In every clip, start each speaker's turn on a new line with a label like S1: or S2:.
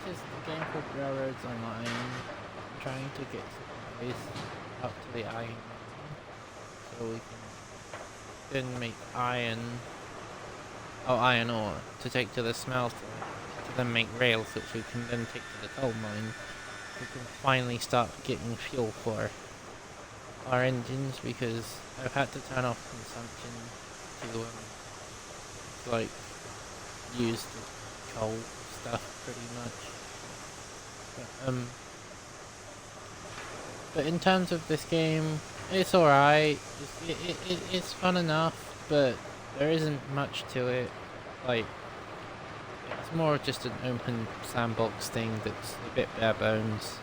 S1: is a game called Railroads Online. I'm trying to get supplies up to the iron mine so we can then make iron ore to take to the smelter to then make rails which we can then take to the coal mine. We can finally start getting fuel for our engines because I've had to turn off consumption to like use the coal stuff pretty much. But in terms of this game, it's alright. It's fun enough, but there isn't much to it. Like, it's more just an open sandbox thing that's a bit bare bones,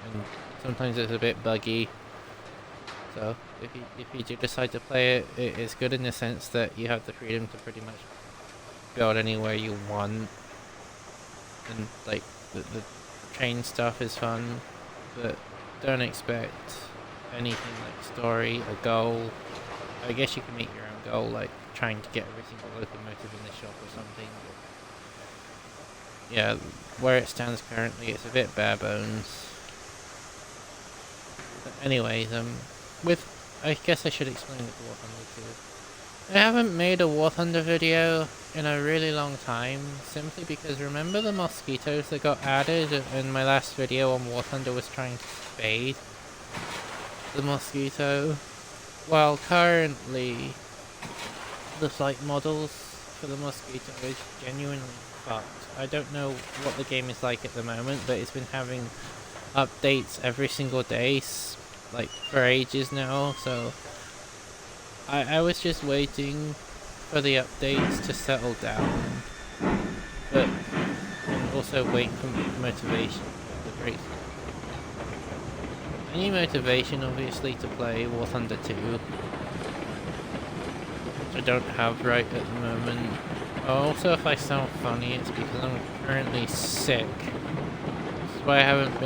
S1: and sometimes it's a bit buggy. So if you do decide to play it, it's good in the sense that you have the freedom to pretty much build anywhere you want, and like the train stuff is fun, but don't expect anything like story or goal. I guess you can make your own goal, like trying to get every single locomotive in the shop or something. But yeah, where it stands currently, it's a bit bare bones. But anyways, I guess I should explain what the War Thunder 2 is. I haven't made a War Thunder video in a really long time, simply because remember the mosquitoes that got added in my last video on War Thunder was trying to spade the mosquito? Well, currently the flight models for the mosquito is genuinely fucked. I don't know what the game is like at the moment, but it's been having updates every single day, like for ages now, so I was just waiting for the updates to settle down, but also wait for motivation. I need motivation obviously to play War Thunder 2, which I don't have right at the moment. Also, if I sound funny, it's because I'm currently sick. That's why I haven't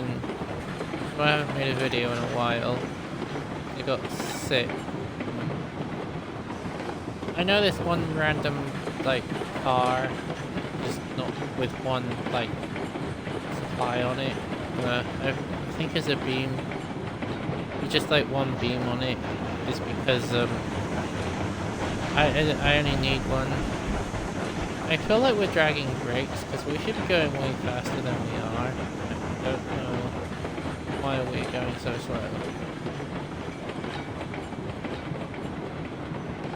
S1: made a video in a while. I got sick. I know this one random, like, car, just not with one, like, supply on it. I think there's a beam, just like one beam on it, is because, I only need one. I feel like we're dragging brakes, because we should be going way faster than we are. I don't know why we're going so slow.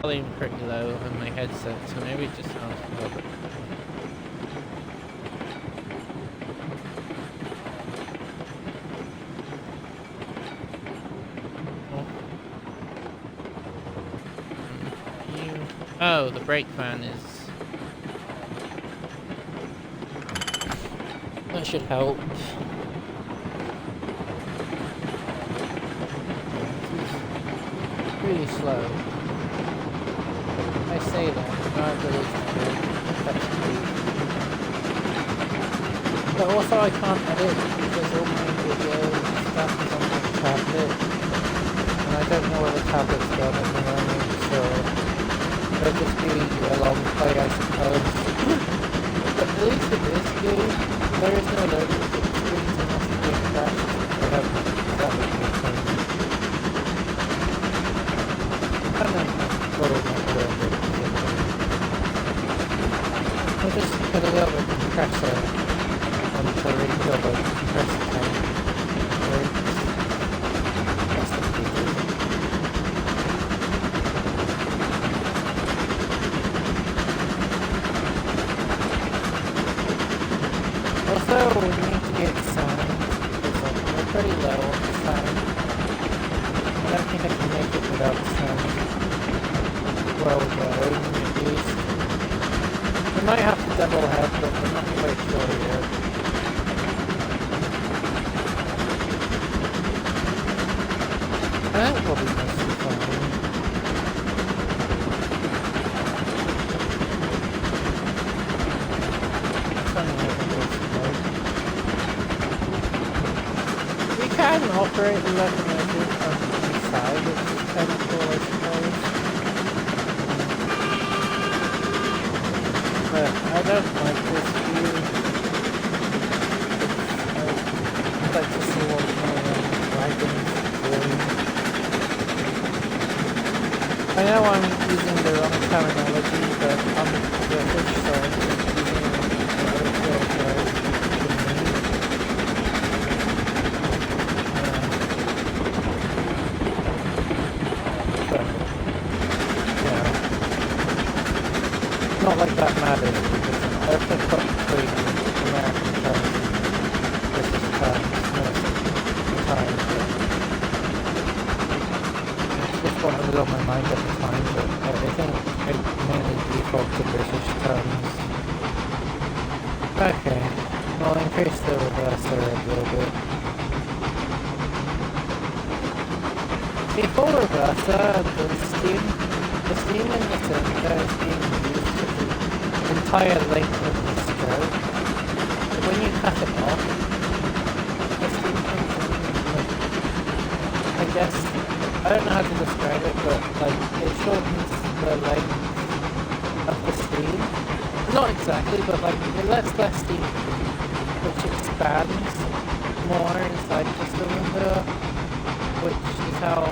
S1: Volume pretty low on my headset, so maybe it just sounds a little bit. Oh, the brake fan is. That should help. Really slow. I say that, my ability to touch speed. But also I can't edit because all my video stuff is on my tablet. And I don't know where the tablet's gone at the moment, so it'll just be a long play I suppose. But at least with this game, there is no loading screens unless the game crashes. I have that would be fun. And then load my video. I'll just put a little bit of compressor on the radio, but compress the time. That's the feature. Also, we need to get sound, because we're pretty low on the sound. I don't think I can make it without sound. Well, at least. We might have to double head, but we're not quite sure yet. That will be mostly fine. We can operate the locomotive from the side, which is kind of cool, I suppose. But I don't like this view. using the wrong terminology, but I'm British, so I'm just using whatever feels right to me. But, yeah. Not like that matters, because I think probably American terms and British terms most of the time, but it's just what was on my mind at the time, but I think I mainly default to British terms. Okay, I'll increase the reverser a little bit. Before reverser, the steam in the cylinder is being used for the entire length of the stroke. But when you cut it off, the steam comes in, like, I guess, I don't know how to describe it, but like, it shortens the length of the steam. Not exactly, but like, it lets less steam, which expands more inside the cylinder, which is how,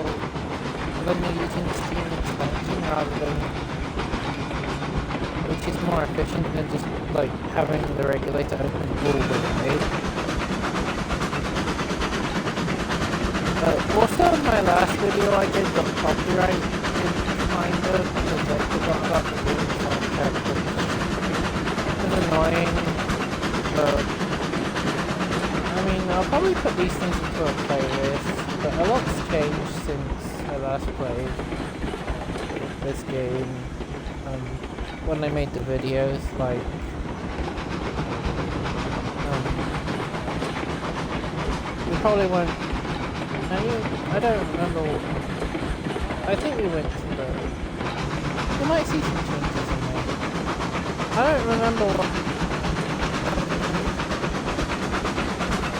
S1: when you're using steam expansion rather than, which is more efficient than just like having the regulator open all the way. Also in my last video I did the copyright kind of, because I forgot about the boom soundtrack, which is annoying, but I mean I'll probably put these things into a playlist, but a lot's changed since I last played this game. When I made the videos, like we probably went. I don't remember. I think we went to the. You might see some changes in there. I don't remember what.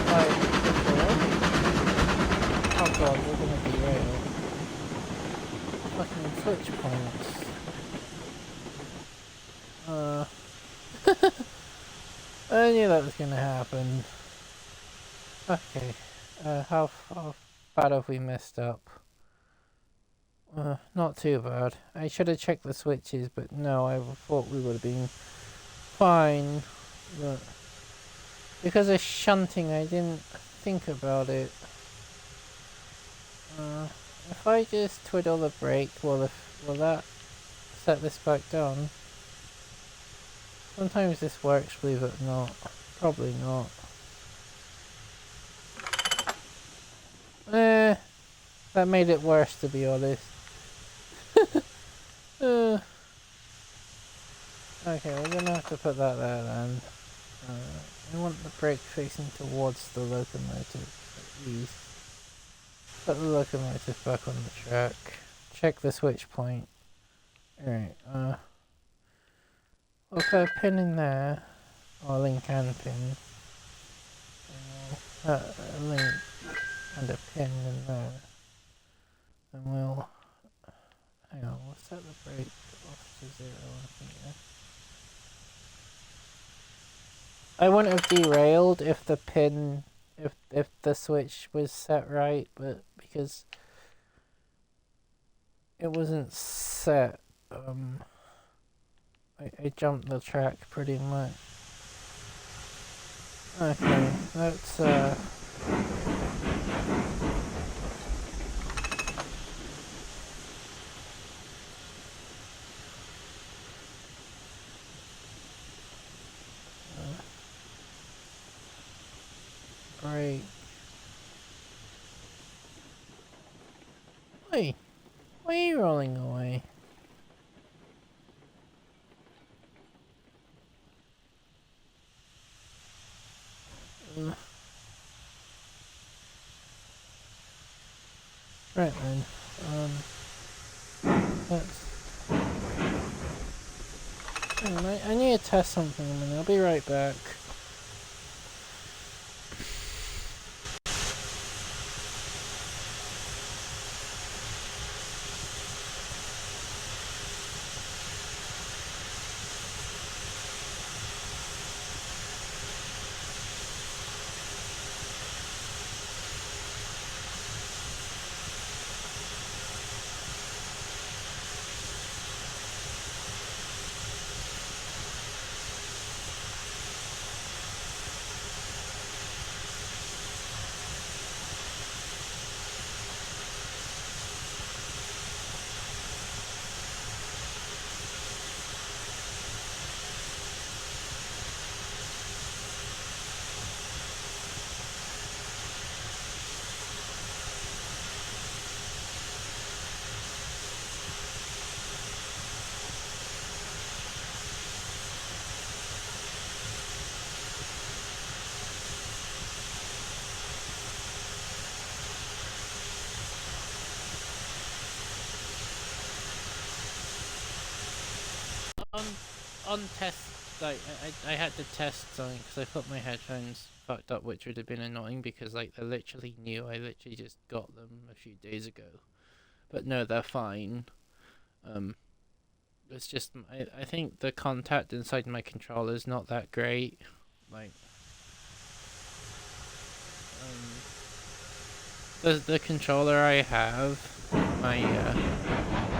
S1: Like before. Oh god, we're gonna derail. Fucking switch points. I knew that was gonna happen. Okay, how bad have we messed up? Not too bad. I should have checked the switches, but no, I thought we would have been fine. But because of shunting, I didn't think about it. If I just twiddle the brake, will that set this back down? Sometimes this works, believe it or not. Probably not. That made it worse, to be honest. Okay, we're gonna have to put that there then. I want the brake facing towards the locomotive, at least. Put the locomotive back on the track. Check the switch point. Alright, we'll put a pin in there. Or a link and pin. A link and a pin in there. And we'll... Hang on, we'll set the brake off to 0, I think, yeah. I wouldn't have derailed if the pin... If the switch was set right, but because it wasn't set, I jumped the track pretty much. Okay, let's brake. Wait, why are you rolling away? Right then, let's... Hang on, I need to test something a minute, I'll be right back. on test, like I had to test something because I thought my headphones fucked up, which would have been annoying because like they're literally new. I literally just got them a few days ago, but no, they're fine. It's just I think the contact inside my controller is not that great. Like, the controller I have, my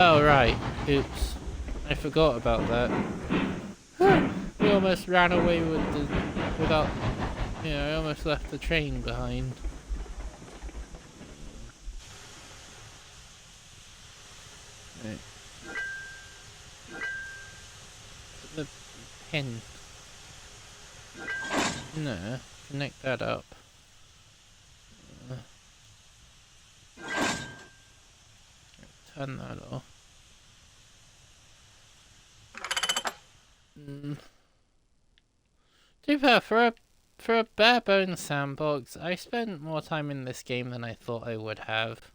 S1: oh right, oops, I forgot about that. We almost ran away without, I almost left the train behind. Right. The pin. No, connect that up. Turn that off. To be fair, for a bare bones sandbox, I spent more time in this game than I thought I would have.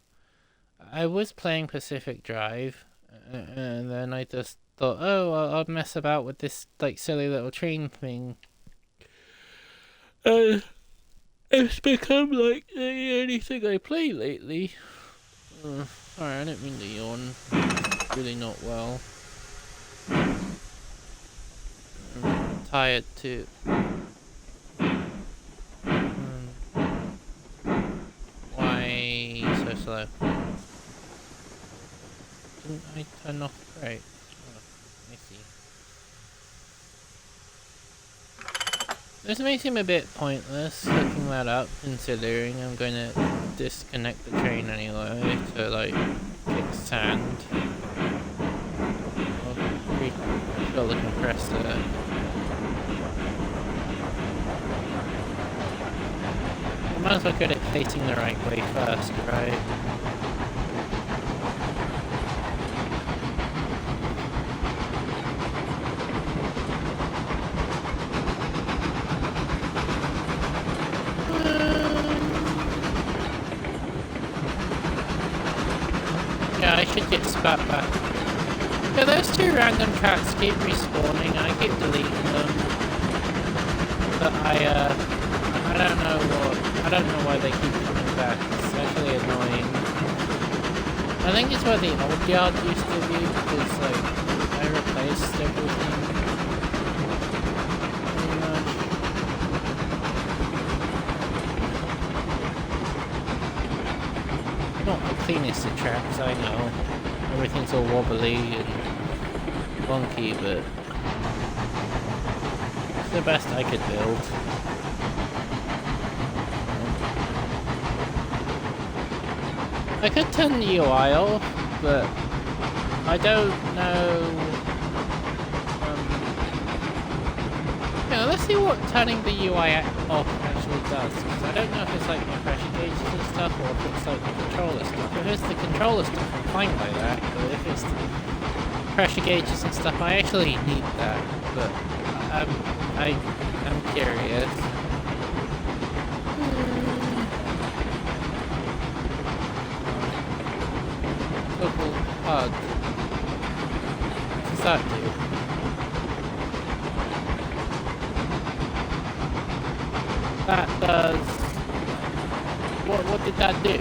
S1: I was playing Pacific Drive, and then I just thought, oh, I'll mess about with this like silly little train thing. It's become like the only thing I play lately. Sorry, I didn't mean to yawn. Really not well. I'm tired too. Why so slow? Didn't I turn off the brake? Oh, I see. This may seem a bit pointless looking that up, considering I'm going to disconnect the train anyway to like kick sand. I'll refill the compressor. I might as well get it facing the right way first, right? Yeah, I should get spat back. Yeah, those two random cats keep respawning and I keep deleting them. But I don't know why they keep coming back. It's actually annoying. I think it's where the old yard used to be because like I replaced everything. Not the cleanest of tracks, I know. Everything's all wobbly and wonky, but it's the best I could build. I could turn the UI off, but I don't know. Let's see what turning the UI off actually does, because I don't know if it's like the pressure gauges and stuff, or if it's like the controller stuff. If it's the controller stuff, I'm fine by that, but if it's the pressure gauges and stuff, I actually need that, but I'm curious. Double hug. What does that do? That does... What did that do?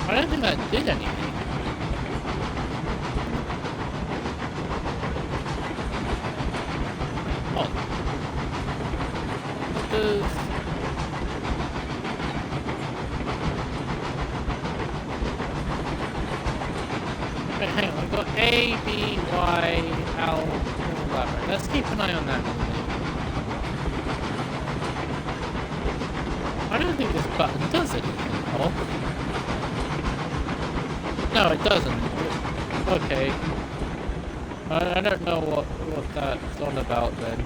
S1: I don't think that did anything. Oh. What does... Wait, hang on, I've got A, B, Y, L... Right, let's keep an eye on that. I don't think this button does anything. Oh. No, it doesn't. Okay. I don't know what that's on about then.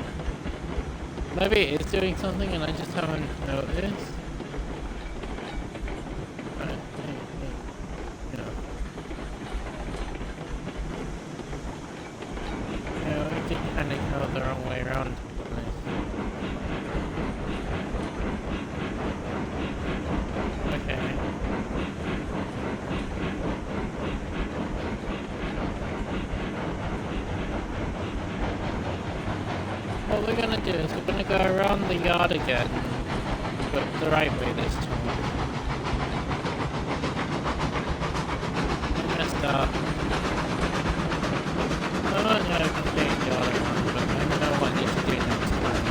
S1: Maybe it is doing something and I just haven't noticed. Kind of go the wrong way around. Okay. what we're gonna do is we're gonna go around the yard again, but the right way this time. I messed up. I don't know if I can change the other one, but I know what I need to do next time.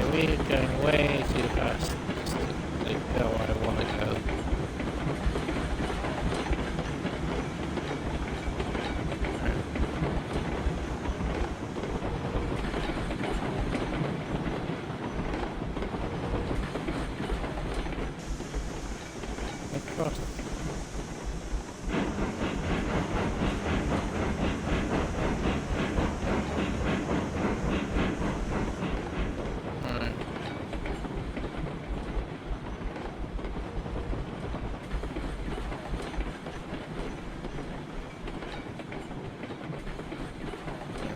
S1: Okay, we're going way too fast just to like, go where I want to go. Across. Alright.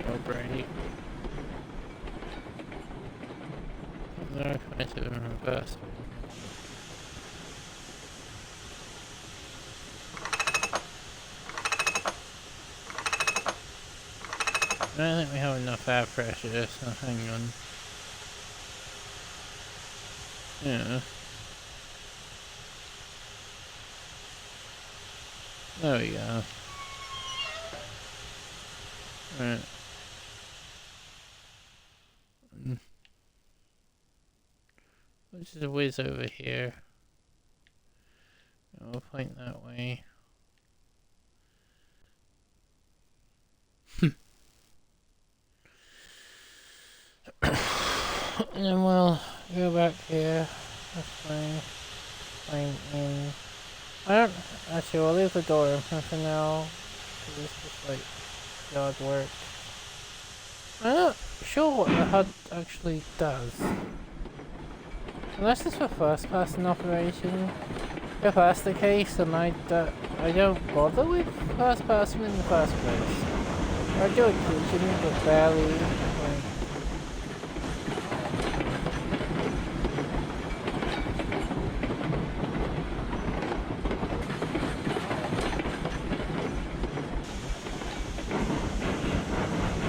S1: Oh, Brady. No, I to in reverse. I don't think we have enough air pressure, so hang on. Yeah. There we go. Right. Let's just whiz over here. We'll point that way. And then we'll go back here. This way. Climb in. I don't. Actually, we'll leave the door open for now. Cause it's just like yard work. I'm not sure what the HUD actually does. Unless it's for first person operation. If that's the case, then I don't bother with first person in the first place. I do occasionally, but barely. Like,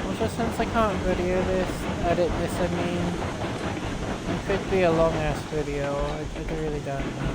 S1: also, since I can't video this, edit this, I mean, it could be a long ass video. I really don't know.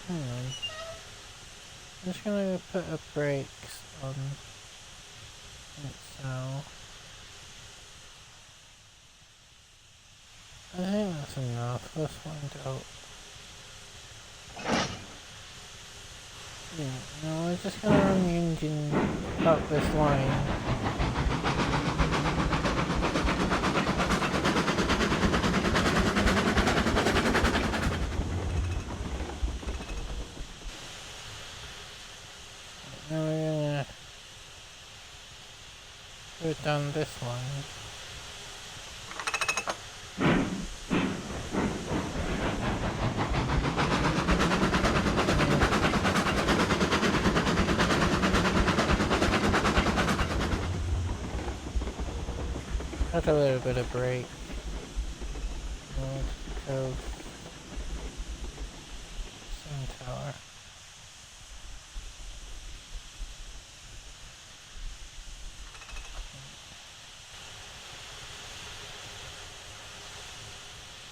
S1: Hang on. I'm just gonna put a brakes on it so. I think that's enough. Let's find out. Yeah, no, we're just gonna run the engine up this line. Now we're gonna go down this line. Got a little bit of brake. Code. Sun tower.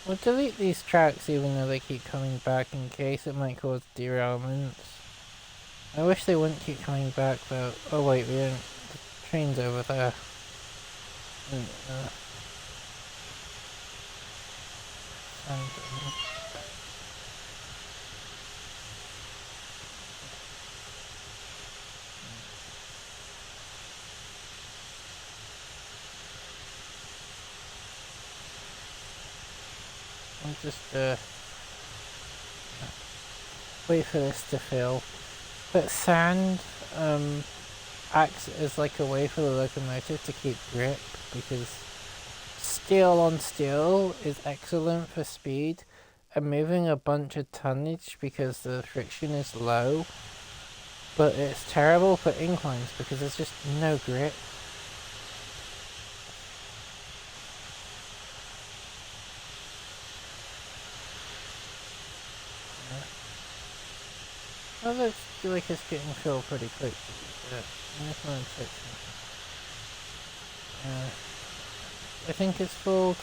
S1: We'll delete these tracks even though they keep coming back in case it might cause derailments. I wish they wouldn't keep coming back though. Oh wait, we didn't. The train's over there. just wait for this to fill. But sand acts as like a way for the locomotive to keep grip, because steel on steel is excellent for speed, and moving a bunch of tonnage because the friction is low, but it's terrible for inclines because there's just no grip. Oh, looks like it's getting filled pretty quick. I think it's full.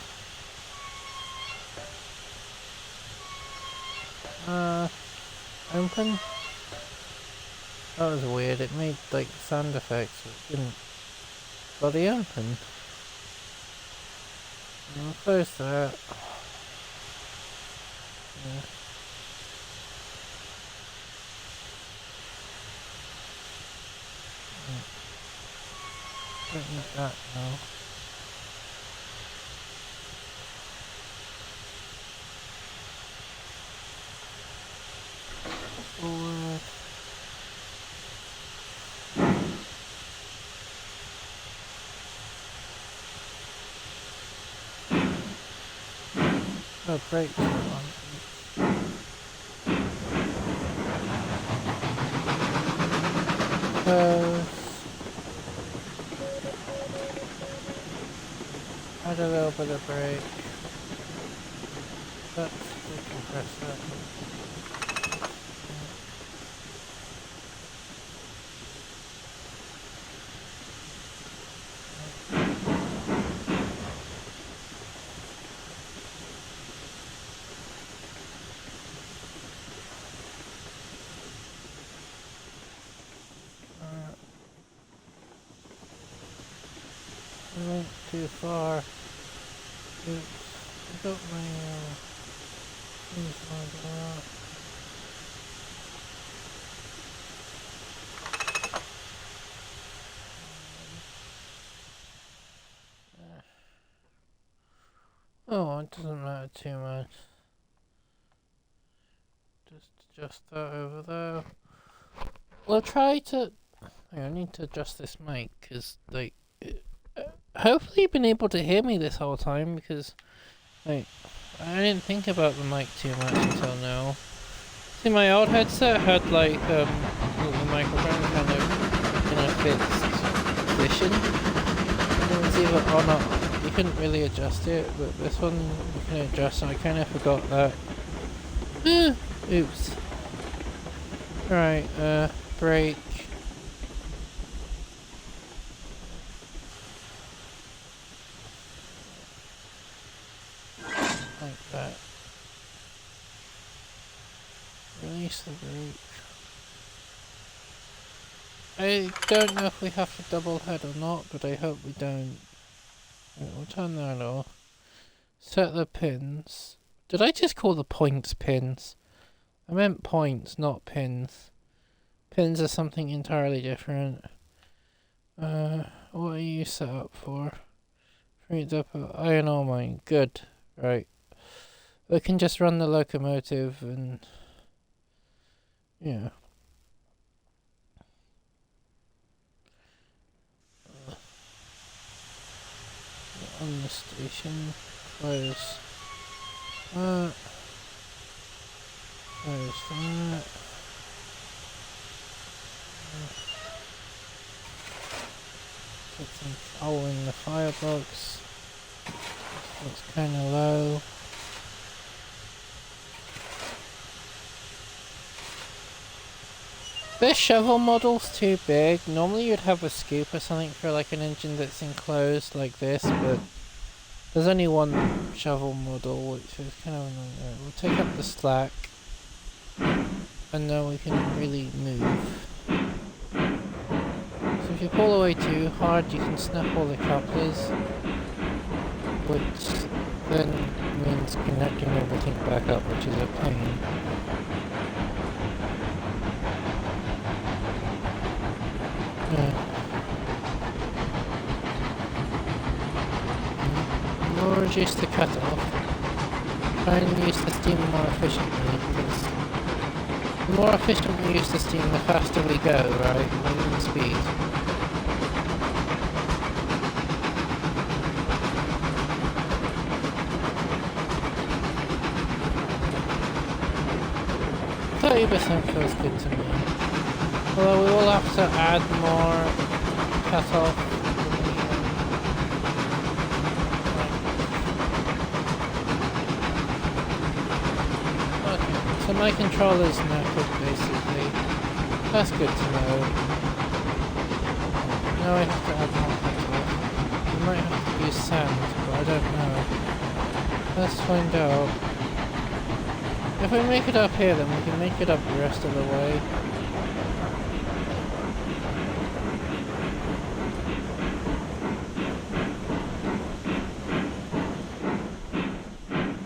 S1: Open? That was weird, it made like sound effects, but it didn't bloody open. I'll close that. Yeah. Don't need that now. Forward. Oh, brakes are on. Add a little bit of brake. That's the compressor. I went too far. Oops. I got my things lined up. Oh, it doesn't matter too much. Just adjust that over there. We'll try to... I need to adjust this mic, because, like... hopefully you've been able to hear me this whole time, because, like, I didn't think about the mic too much until now. See, my old headset had, like, the microphone kind of in a fixed position. It was either on or you couldn't really adjust it, but this one you can adjust, and I kind of forgot that. Oops. Right, brake. Like that. Release the brake. I don't know if we have to double head or not, but I hope we don't. We'll turn that off. Set the pins. Did I just call the points pins? I meant points, not pins. Pins are something entirely different. What are you set up for? Freed up iron ore mine. Good. Right. We can just run the locomotive and... yeah. On the station. Close. Close that. Put some coal in the firebox. Looks kind of low. This shovel model's too big. Normally you'd have a scoop or something for like an engine that's enclosed like this, but there's only one shovel model, which is kind of annoying. We'll take up the slack, and now we can really move. So if you pull away too hard, you can snap all the couplers, which then means connecting everything back up, which is a pain. We'll reduce the cutoff. try and use the steam more efficiently, because the more efficient we use the steam, the faster we go, right? Minimum speed. %30 feels good to me. Although we will have to add more cut-off. Okay, so my controller's knackered basically. That's good to know. Now I have to add more cut-off. We might have to use sand, but I don't know. Let's find out. If we make it up here, then we can make it up the rest of the way.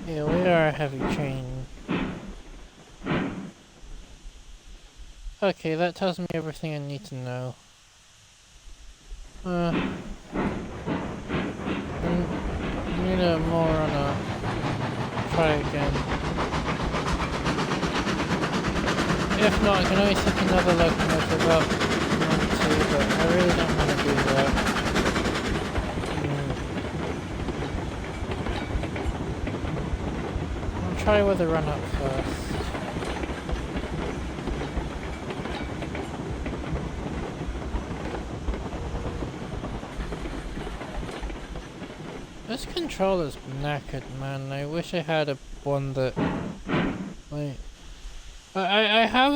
S1: Yeah, we are a heavy train. Okay, that tells me everything I need to know. Need more on a... Try again. If not, I can always take another locomotive up if I want to, but I really don't want to do that. I'll try with a run up first. This controller's knackered, man. I wish I had one that... Wait. I have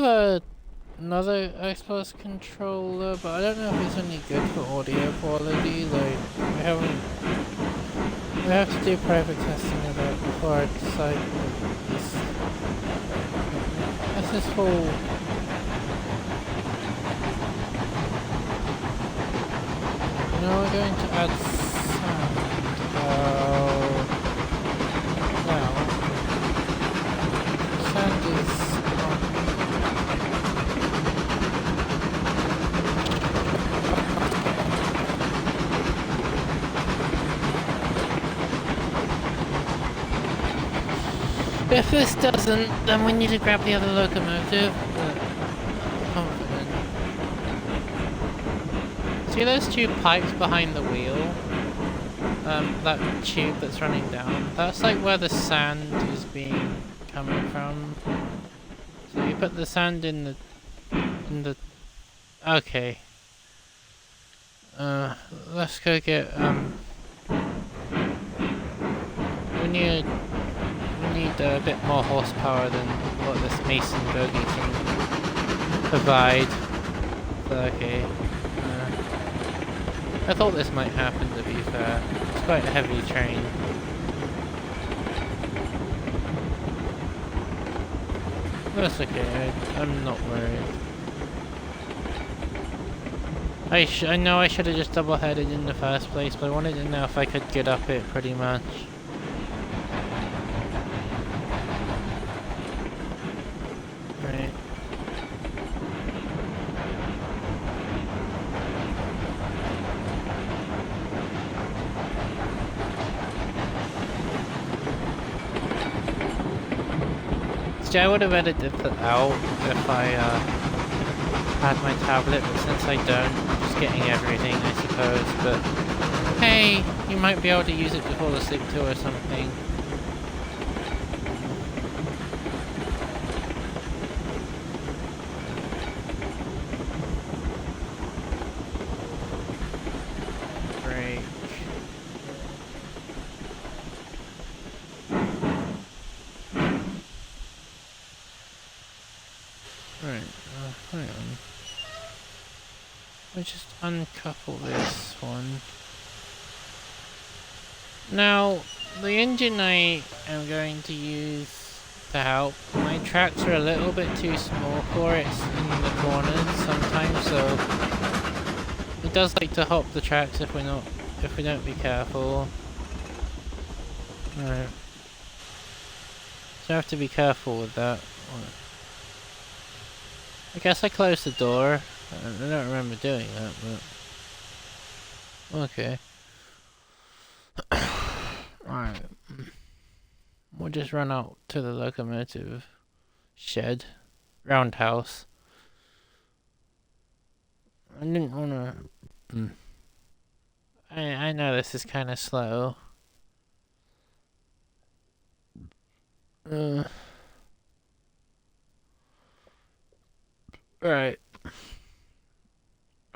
S1: another Xbox controller, but I don't know if it's any good for audio quality. Like, we have to do private testing of that before I decide what this. This is full. Now we're going to add sand. Now sand is. If this doesn't, then we need to grab the other locomotive, but I'm confident. See those two pipes behind the wheel? That tube that's running down? That's like where the sand is coming from. So you put the sand in the... Okay. Let's go get, we need a bit more horsepower than what this Mason bogie can provide. So, okay. I thought this might happen, to be fair. It's quite a heavy train. That's okay, I'm not worried. I know I should have just double-headed in the first place, but I wanted to know if I could get up it pretty much. I would have edited that out if I had my tablet, but since I don't, I'm just getting everything, I suppose. But hey, you might be able to use it to fall asleep to or something. Just uncouple this one. Now, the engine I am going to use to help, my tracks are a little bit too small for it in the corners sometimes, so it does like to hop the tracks if we don't be careful. Right. So I have to be careful with that. I guess I closed the door. I don't remember doing that, but... Okay. Alright. We'll just run out to the locomotive shed, roundhouse. I didn't wanna. I know this is kind of slow. Right.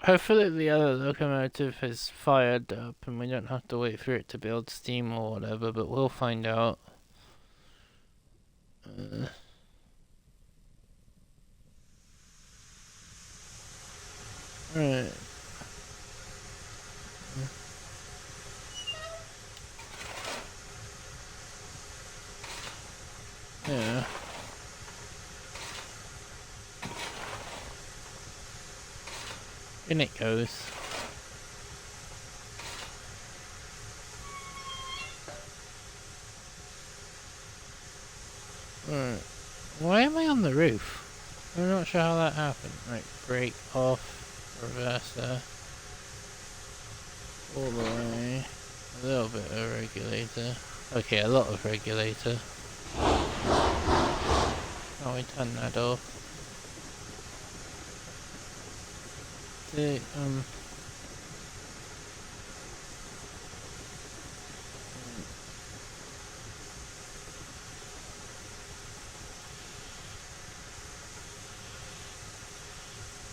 S1: Hopefully the other locomotive is fired up and we don't have to wait for it to build steam or whatever, but we'll find out. Right. Yeah. In it goes. Right. Why am I on the roof? I'm not sure how that happened. Right, brake off, reverser. All the way. A little bit of regulator. Okay, a lot of regulator. Oh, we turned that off.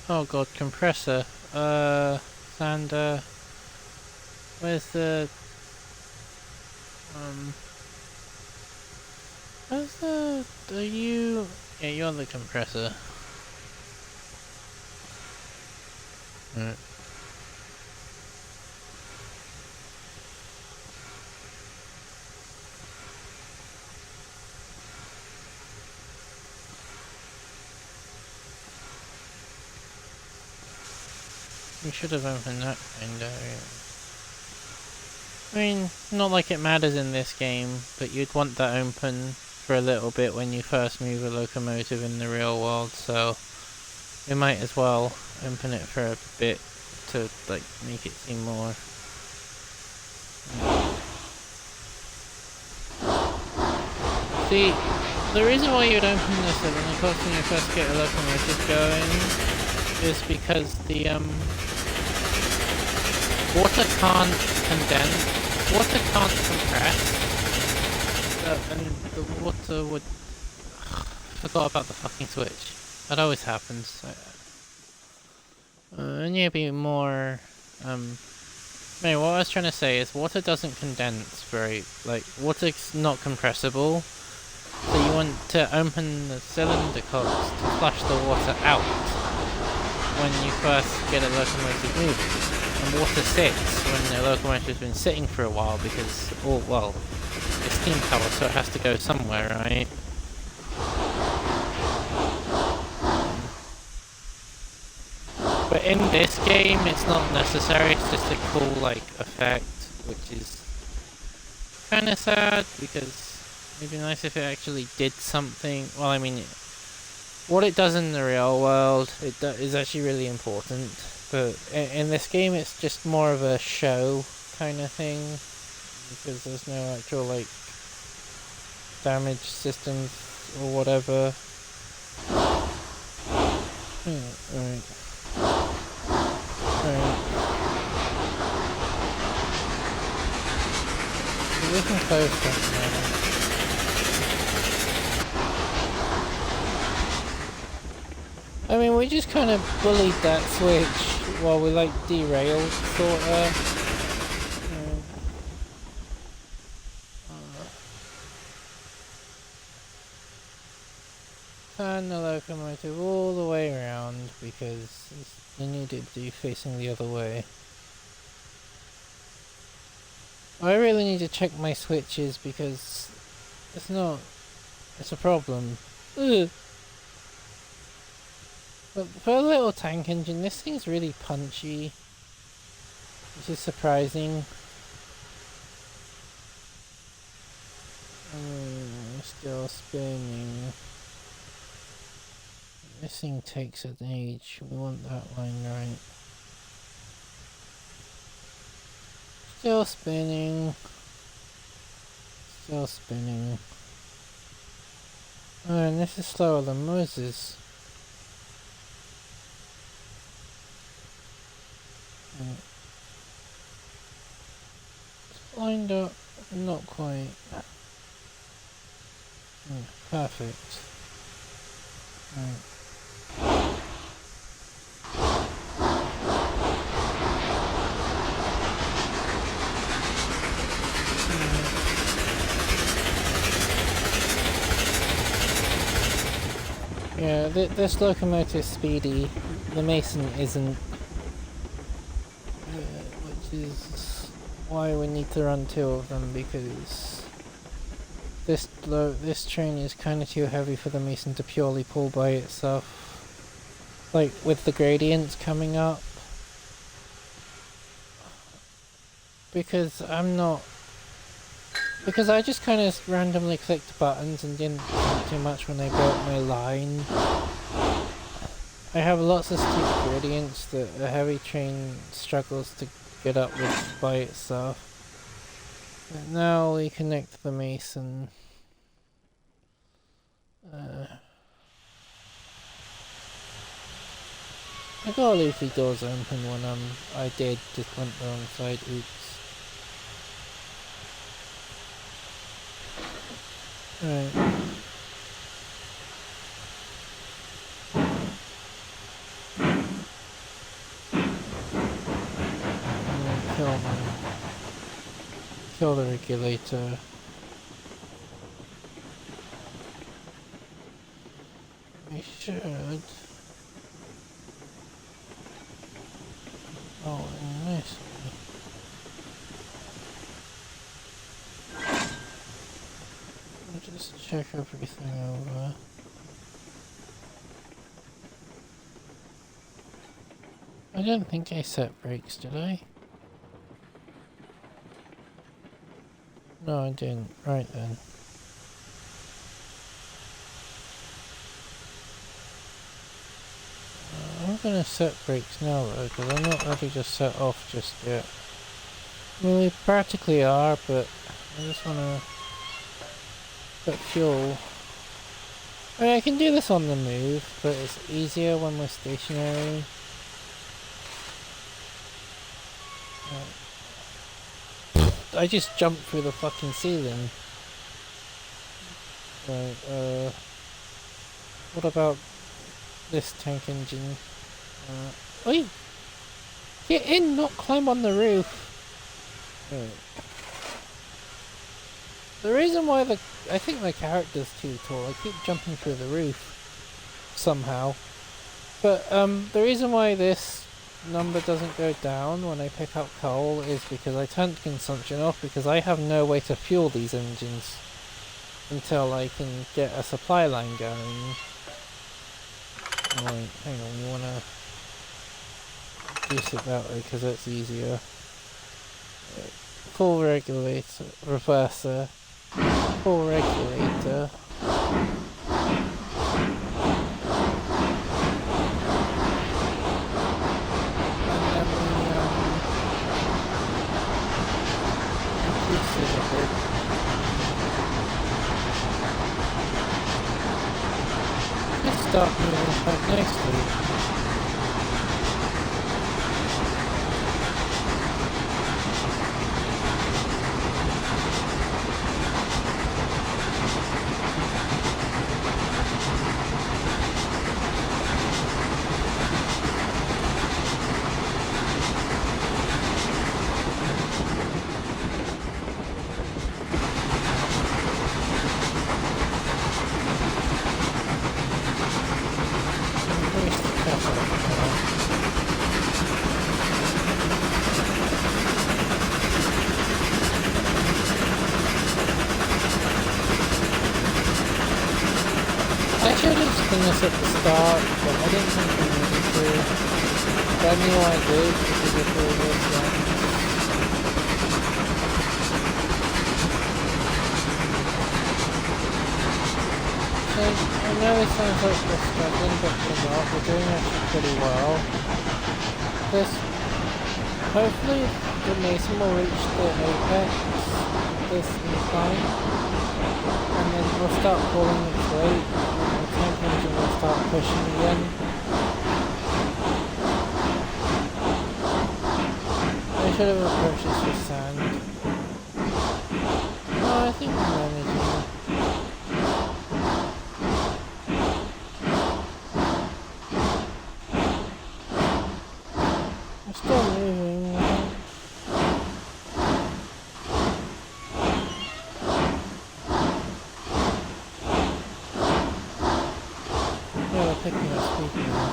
S1: Oh god, compressor. Sander. Where's the... Where's the... Are you... Yeah, you're the compressor. Right. We should have opened that window. I mean, not like it matters in this game, but you'd want that open for a little bit when you first move a locomotive in the real world, so we might as well open it for a bit to, like, make it seem more... See, the reason why you'd open this cylinder cost when you first get a locomotive going is because the, water can't condense, water can't compress, and the water would... Forgot about the fucking switch. That always happens. And you'd be more, Anyway, what I was trying to say is water doesn't condense very, like, water's not compressible, so you want to open the cylinder cocks to flush the water out when you first get a locomotive moving. And water sits when the locomotive's been sitting for a while because, oh well, it's steam power, so it has to go somewhere, right? But in this game, it's not necessary, it's just a cool, like, effect, which is kind of sad, because it'd be nice if it actually did something. Well, I mean, what it does in the real world, is actually really important, but in this game, it's just more of a show kind of thing, because there's no actual, like, damage systems or whatever. Right. We can close that now. I mean, we just kind of bullied that switch while we, like, derailed, sorta. Turn the locomotive all the way around because you need it to be facing the other way. I really need to check my switches because it's a problem. Ugh. But for a little tank engine, this thing's really punchy, which is surprising. Still spinning. This thing takes an age. We want that line right. Still spinning. Still spinning. Oh, and this is slower than Moses. Lined up, not quite. Perfect. Right. Yeah, this locomotive's speedy. The Mason isn't. Which is why we need to run two of them, because this train is kind of too heavy for the Mason to purely pull by itself. Like with the gradients coming up. Because I just kind of randomly clicked buttons and didn't think too much when I built my line. I have lots of steep gradients that a heavy train struggles to get up with by itself. But now we connect the Mason. I gotta leave the doors open when I did just went the wrong side, oops. Right. Kill the regulator. I should. Oh, in this way. I'll just check everything over. I don't think I set brakes, did I? No, I didn't. Right then. I'm gonna set brakes now though, because I'm not ready to set off just yet. I mean, we practically are, but I just wanna put fuel. I mean, I can do this on the move, but it's easier when we're stationary. I just jumped through the fucking ceiling. Right, what about this tank engine? Oi! Get in, not climb on the roof! Right. The reason why I think my character's too tall, I keep jumping through the roof. Somehow. But, the reason why this number doesn't go down when I pick up coal is because I turned consumption off, because I have no way to fuel these engines until I can get a supply line going. Right, hang on, you wanna use it that way because that's easier. Full regulator, reverser, full regulator. Start moving quite nicely. I should have done this at the start, but I didn't think I needed to. But I knew I did because of all those things. So, I know it sounds like we're struggling, but we're not. We're doing actually pretty well. Hopefully the Mason will reach the apex of this incline. and then we'll start pulling its weight, and the tank engine will start pushing again. I should have approached this with sand. Oh, I think I'm managing. I'm still moving. Yeah, we're picking up speed now.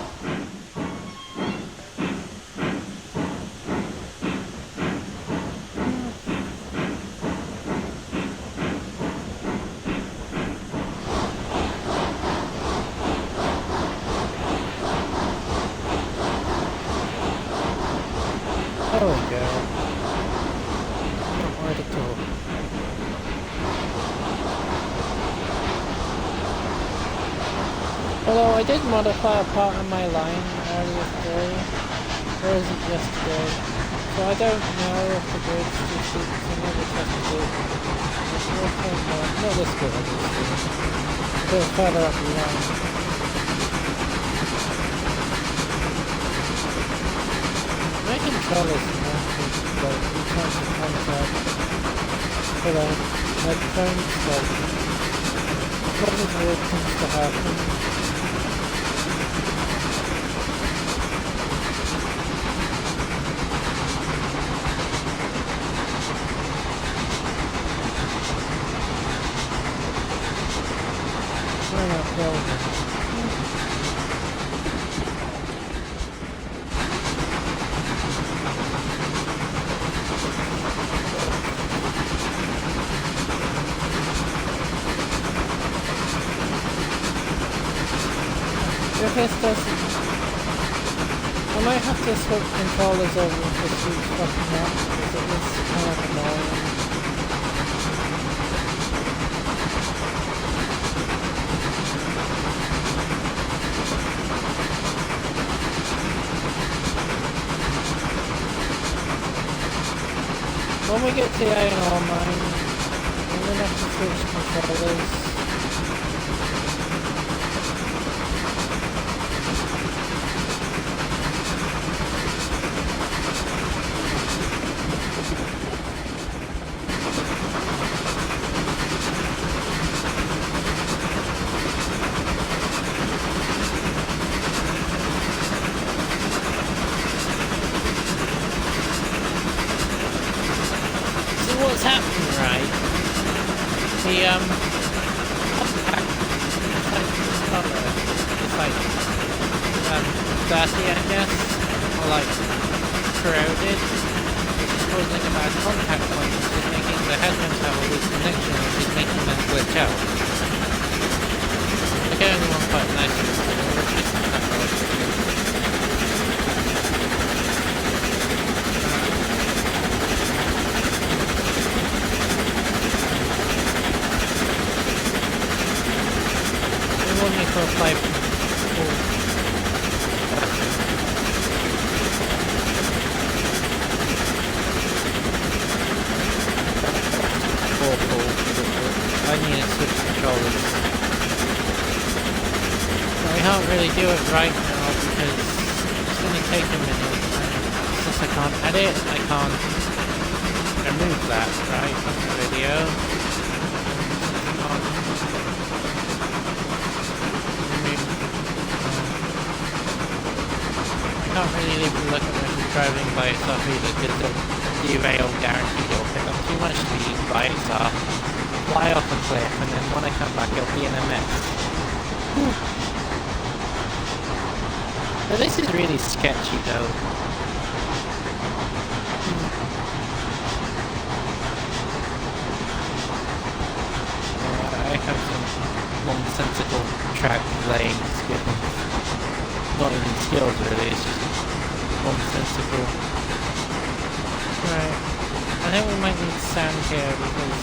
S1: There we go. Not worried at all. Although I did modify a part of my line earlier today, or is it yesterday? So I don't know if the bridge too steep, so maybe tested it. We'll find out. Not this bit, obviously. A bit further up the line. My controller's massive, like, you can't just contact for the headphones, like, something weird tends to happen. We're not building. If this doesn't, I might have to switch controllers over if this keeps fucking up, because it is kind of annoying. When we get to the iron ore mine, I'm gonna have to switch controllers. What's happening, right? The compact cover is like dirty, I guess, or like corroded, which is causing a bad contact point, which is making the headphones have a weak connection, which is making them glitch out. They're going along quite nicely, so we're reducing that relatively. For 5 I need to switch controllers. But I can't really do it right now because it's going to take a minute, and since I can't edit, I can't remove that, right, from the video. I can't really leave the look at when it's driving by itself either, because the derail guaranteed it'll pick up too much speed by itself, fly off a cliff, and then when I come back it'll be in a mess. But this is really sketchy though. I have some nonsensical track laying skills. Not even skills really, it's just nonsensical. Right, I think we might need sand here because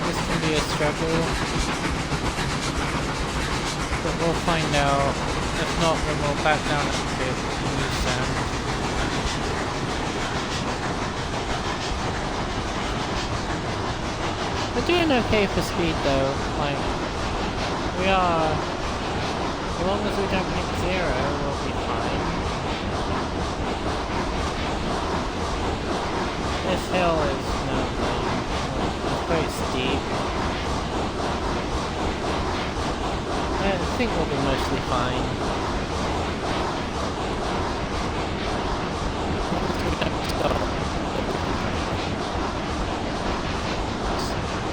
S1: this can be a struggle. But we'll find out. If not, then we'll back down a bit and use sand. We're doing okay for speed though. Like, we are. As long as we don't hit 0, we'll be fine. This hill is no good. It's quite steep. I think we'll be mostly fine.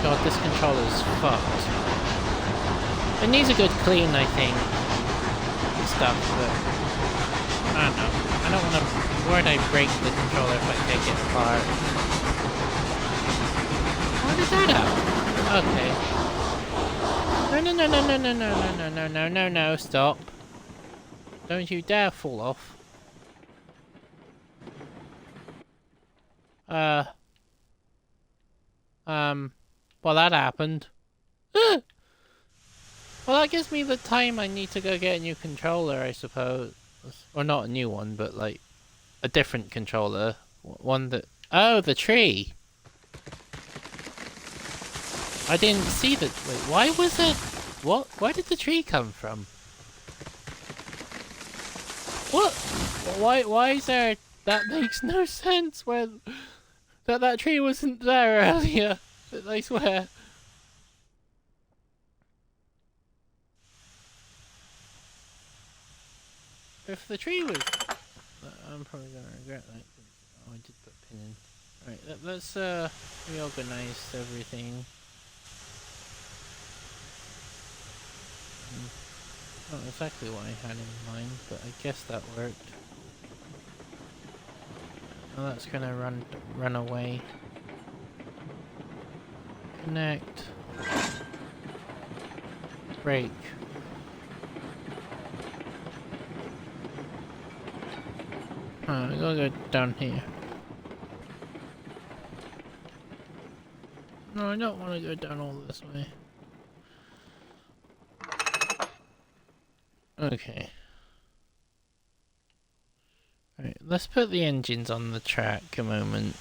S1: God, this controller's fucked. It needs a good clean, I think. Stuff, but I don't know. I don't want to. Worried I break the controller if I take it apart. How did that out? Okay. No, stop. Don't you dare fall off. Well, that happened. Well, that gives me the time I need to go get a new controller, I suppose. Or not a new one, but like a different controller. One that... Oh, the tree! I didn't see that... Wait, why was it... What? Where did the tree come from? What? Why is there... That makes no sense when... That tree wasn't there earlier. I swear. If the tree was... I'm probably gonna regret that. Oh, I did put a pin in. Right, let's reorganize everything. Not exactly what I had in mind, but I guess that worked. Now that's gonna run away. Connect. Break. We gotta go down here. No, I don't want to go down all this way. Okay. Right, let's put the engines on the track a moment.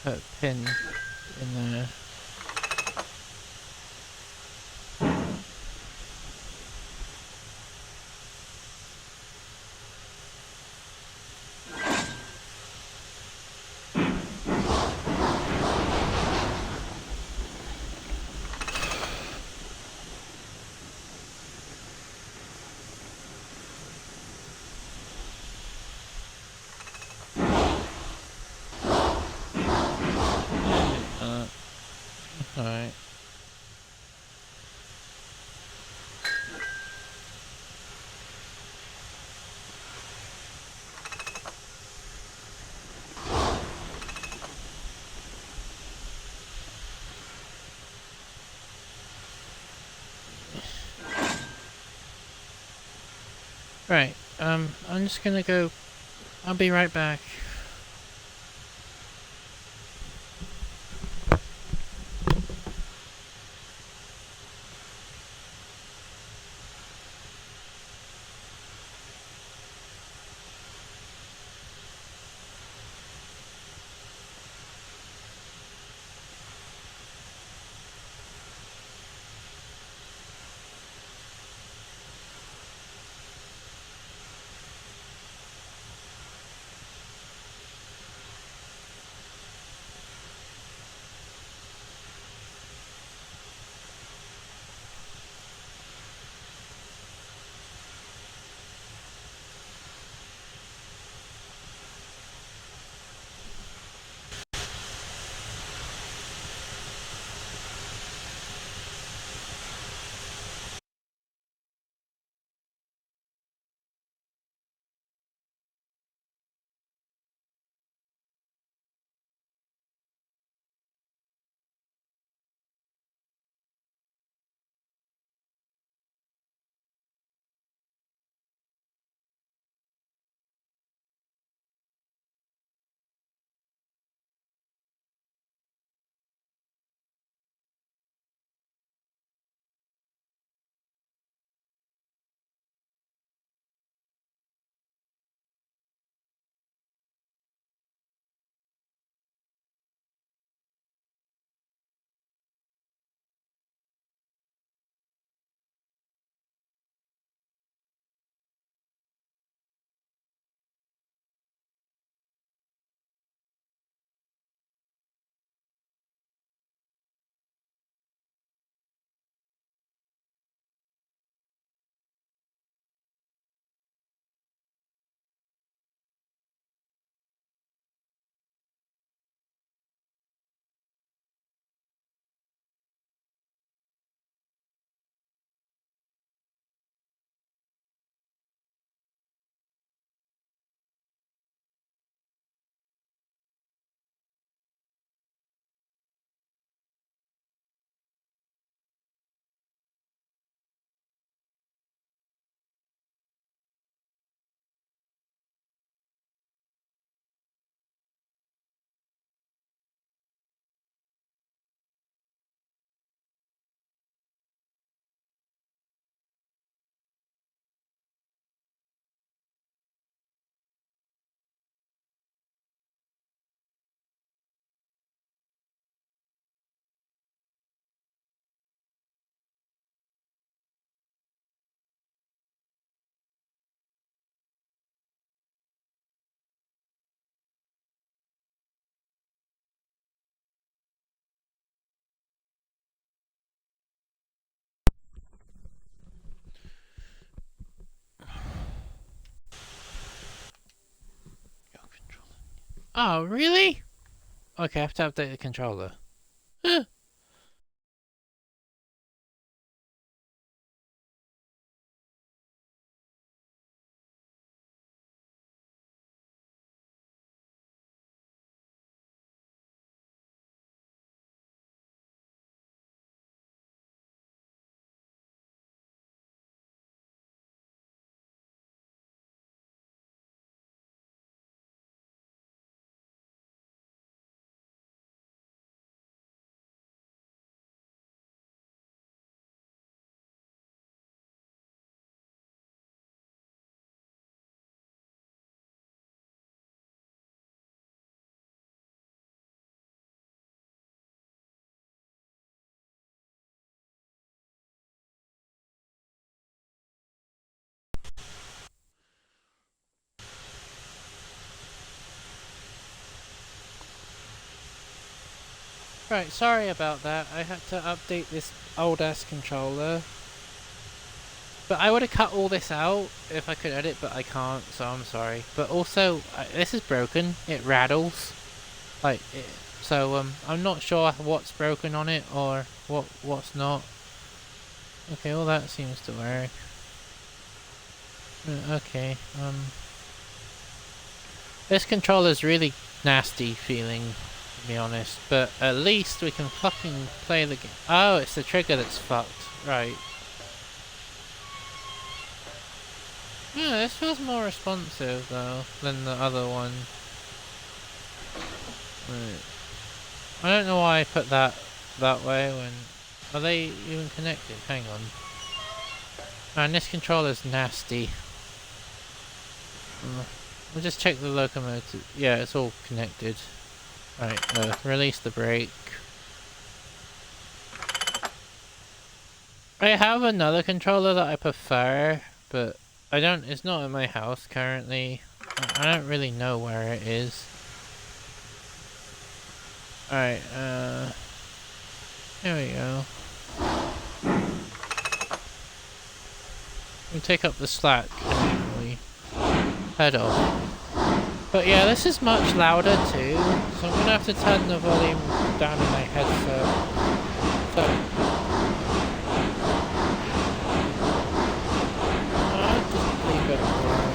S1: Put a pin in there. Alright. Right, I'm just gonna go. I'll be right back. Oh, really? Okay, I have to update the controller. Right, sorry about that. I had to update this old ass controller. But I would have cut all this out if I could edit, but I can't, so I'm sorry. But also, this is broken. It rattles. Like, so I'm not sure what's broken on it or what's not. Okay, well that seems to work. Okay, this controller's really nasty feeling, to be honest. But at least we can fucking play the game. Oh, it's the trigger that's fucked. Right. Yeah, this feels more responsive though than the other one. Right. I don't know why I put that way when... Are they even connected? Hang on. Man, this controller's nasty. We'll just check the locomotive. Yeah, it's all connected. Right, release the brake. I have another controller that I prefer, but I don't... It's not in my house currently. I don't really know where it is. Alright, here we go. We take up the slack and we head off. But yeah, this is much louder too, so I'm gonna have to turn the volume down in my headset. I'll just leave it alone.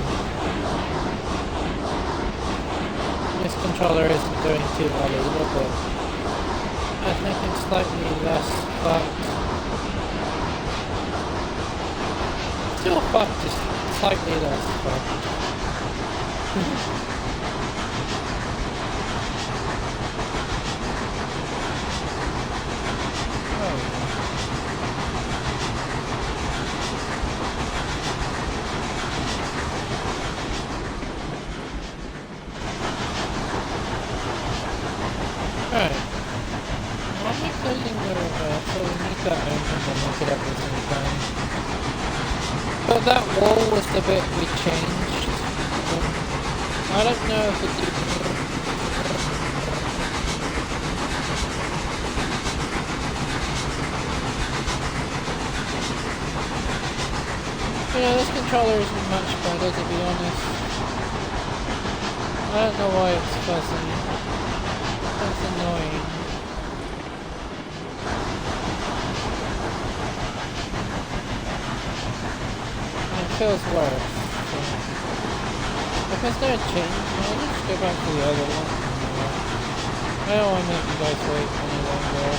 S1: This controller isn't doing too well either, but I think it's slightly less fucked. Still fucked, just slightly less fucked. Alright. I'll be closing the reverse, so we need that open and look it up at the same time. But that wall was the bit we changed. I don't know if it's even... Yeah, this controller isn't much better, to be honest. I don't know why it's fuzzy. That's annoying. And it feels worse. So. If there's no change, I'll just go back to the other one. I don't want to make you guys wait any longer.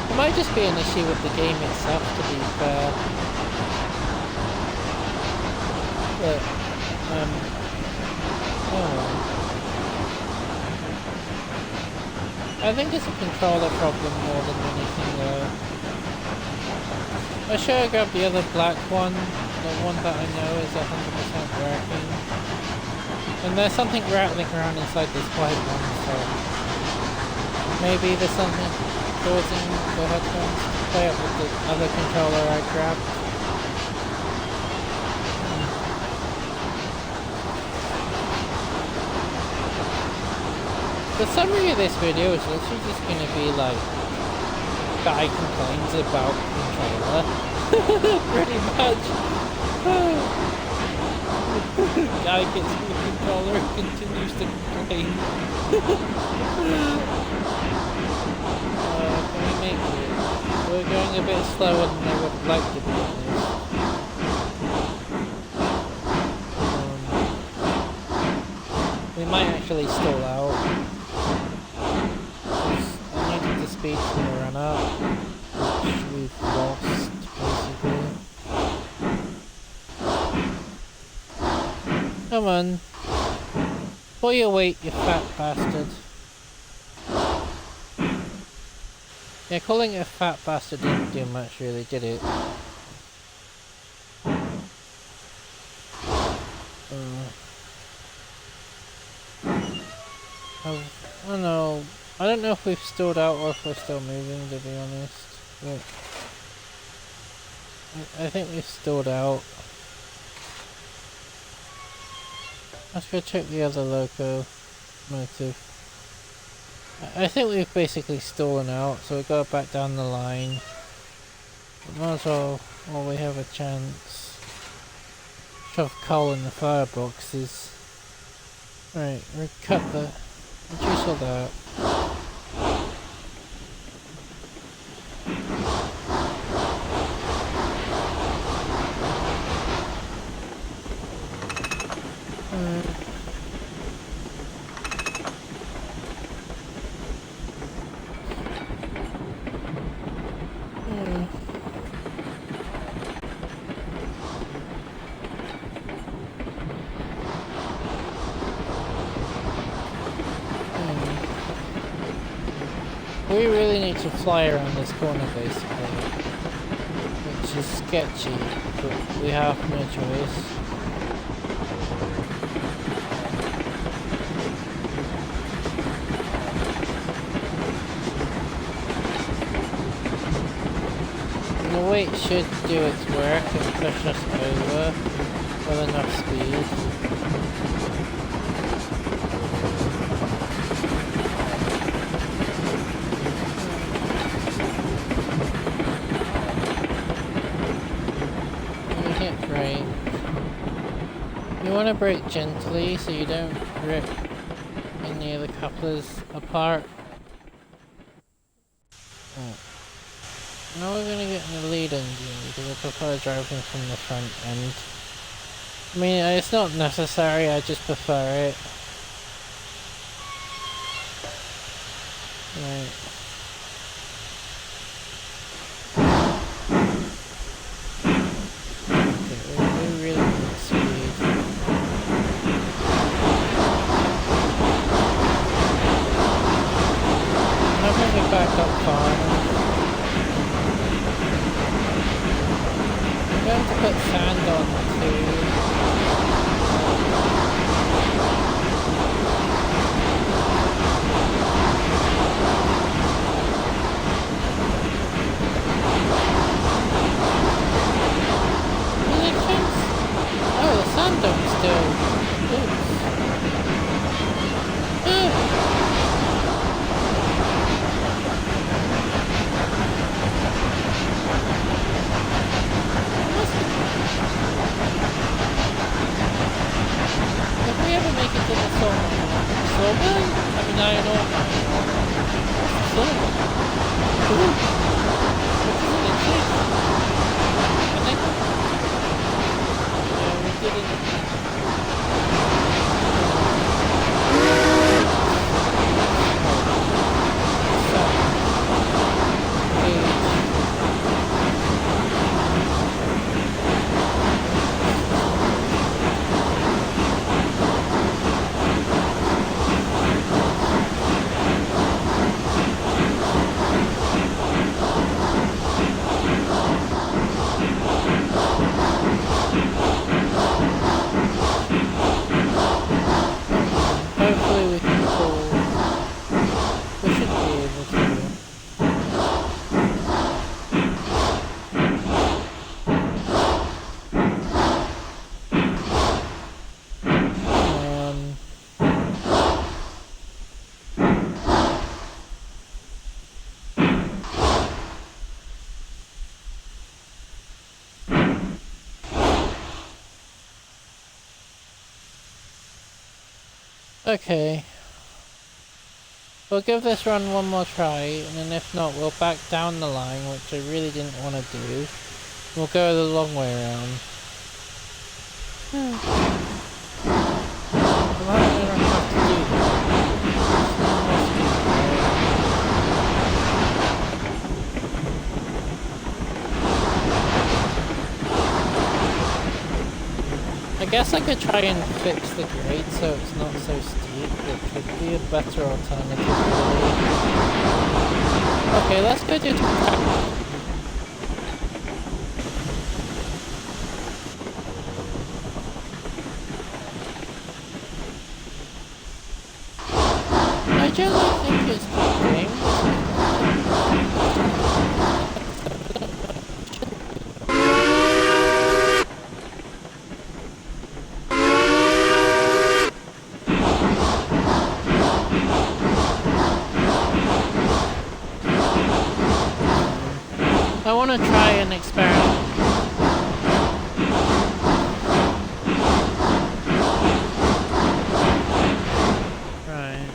S1: It might just be an issue with the game itself, to be fair. But, oh. I think it's a controller problem more than anything though. I should have grabbed the other black one, the one that I know is 100% working. And there's something rattling around inside this white one, so maybe there's something causing the headphones to play up with the other controller I grabbed. The summary of this video is literally just going to be like, guy complains about controller. Pretty much. Guy gets the controller and continues to complain. Can we make it? We're going a bit slower than I would like to be honest. We might actually stall out. I needed the speed to run up, which we've lost basically. Come on. Pull your weight, you fat bastard. Yeah, calling it a fat bastard didn't do much really, did it? I don't know. I don't know if we've stalled out or if we're still moving, to be honest. But I think we've stalled out. Let's go check the other locomotive. I think we've basically stolen out, so we go back down the line. We might as well, while we have a chance, shove coal in the fireboxes. Right, reduce all that. We really need to fly around this corner basically, which is sketchy, but we have no choice. And the weight should do its work and push us over with enough speed. You want to brake gently so you don't rip any of the couplers apart. Now we're going to get in the lead engine because I prefer driving from the front end. I mean, it's not necessary, I just prefer it. Right. Back up fine. I'm going to put sand on too. Oh, the sand don't still. Oops. Okay. We'll give this run one more try, and then if not, we'll back down the line, which I really didn't want to do. We'll go the long way around. I'm not gonna have to do I guess I could try and fix the grade so it's not so steep, which would be a better alternative really. Okay, let's go do I generally think it's good games. I want to try an experiment. Right.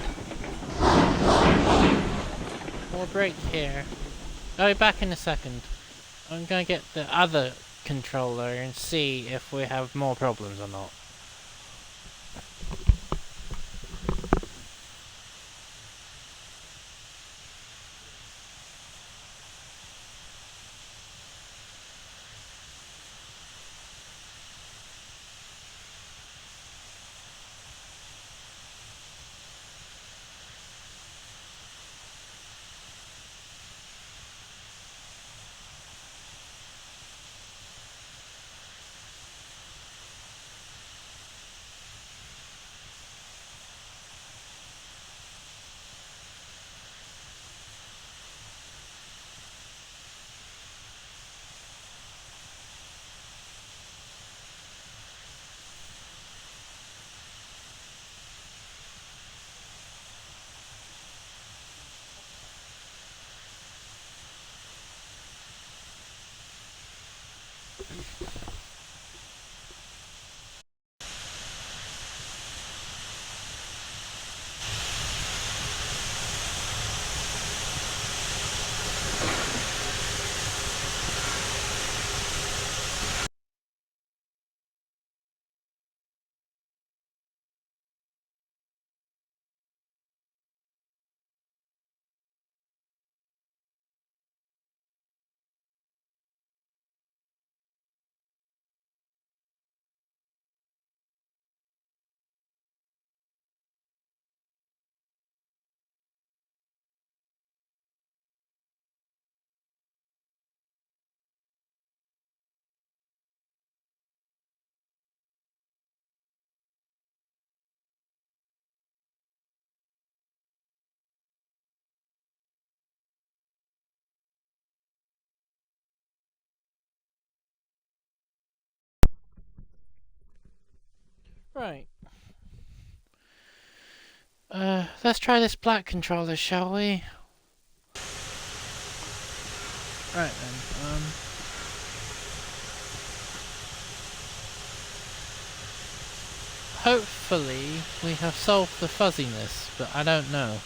S1: We'll break here. I'll be back in a second. I'm gonna get the other controller and see if we have more problems or not. Right. Let's try this black controller, shall we? Right then, hopefully we have solved the fuzziness, but I don't know.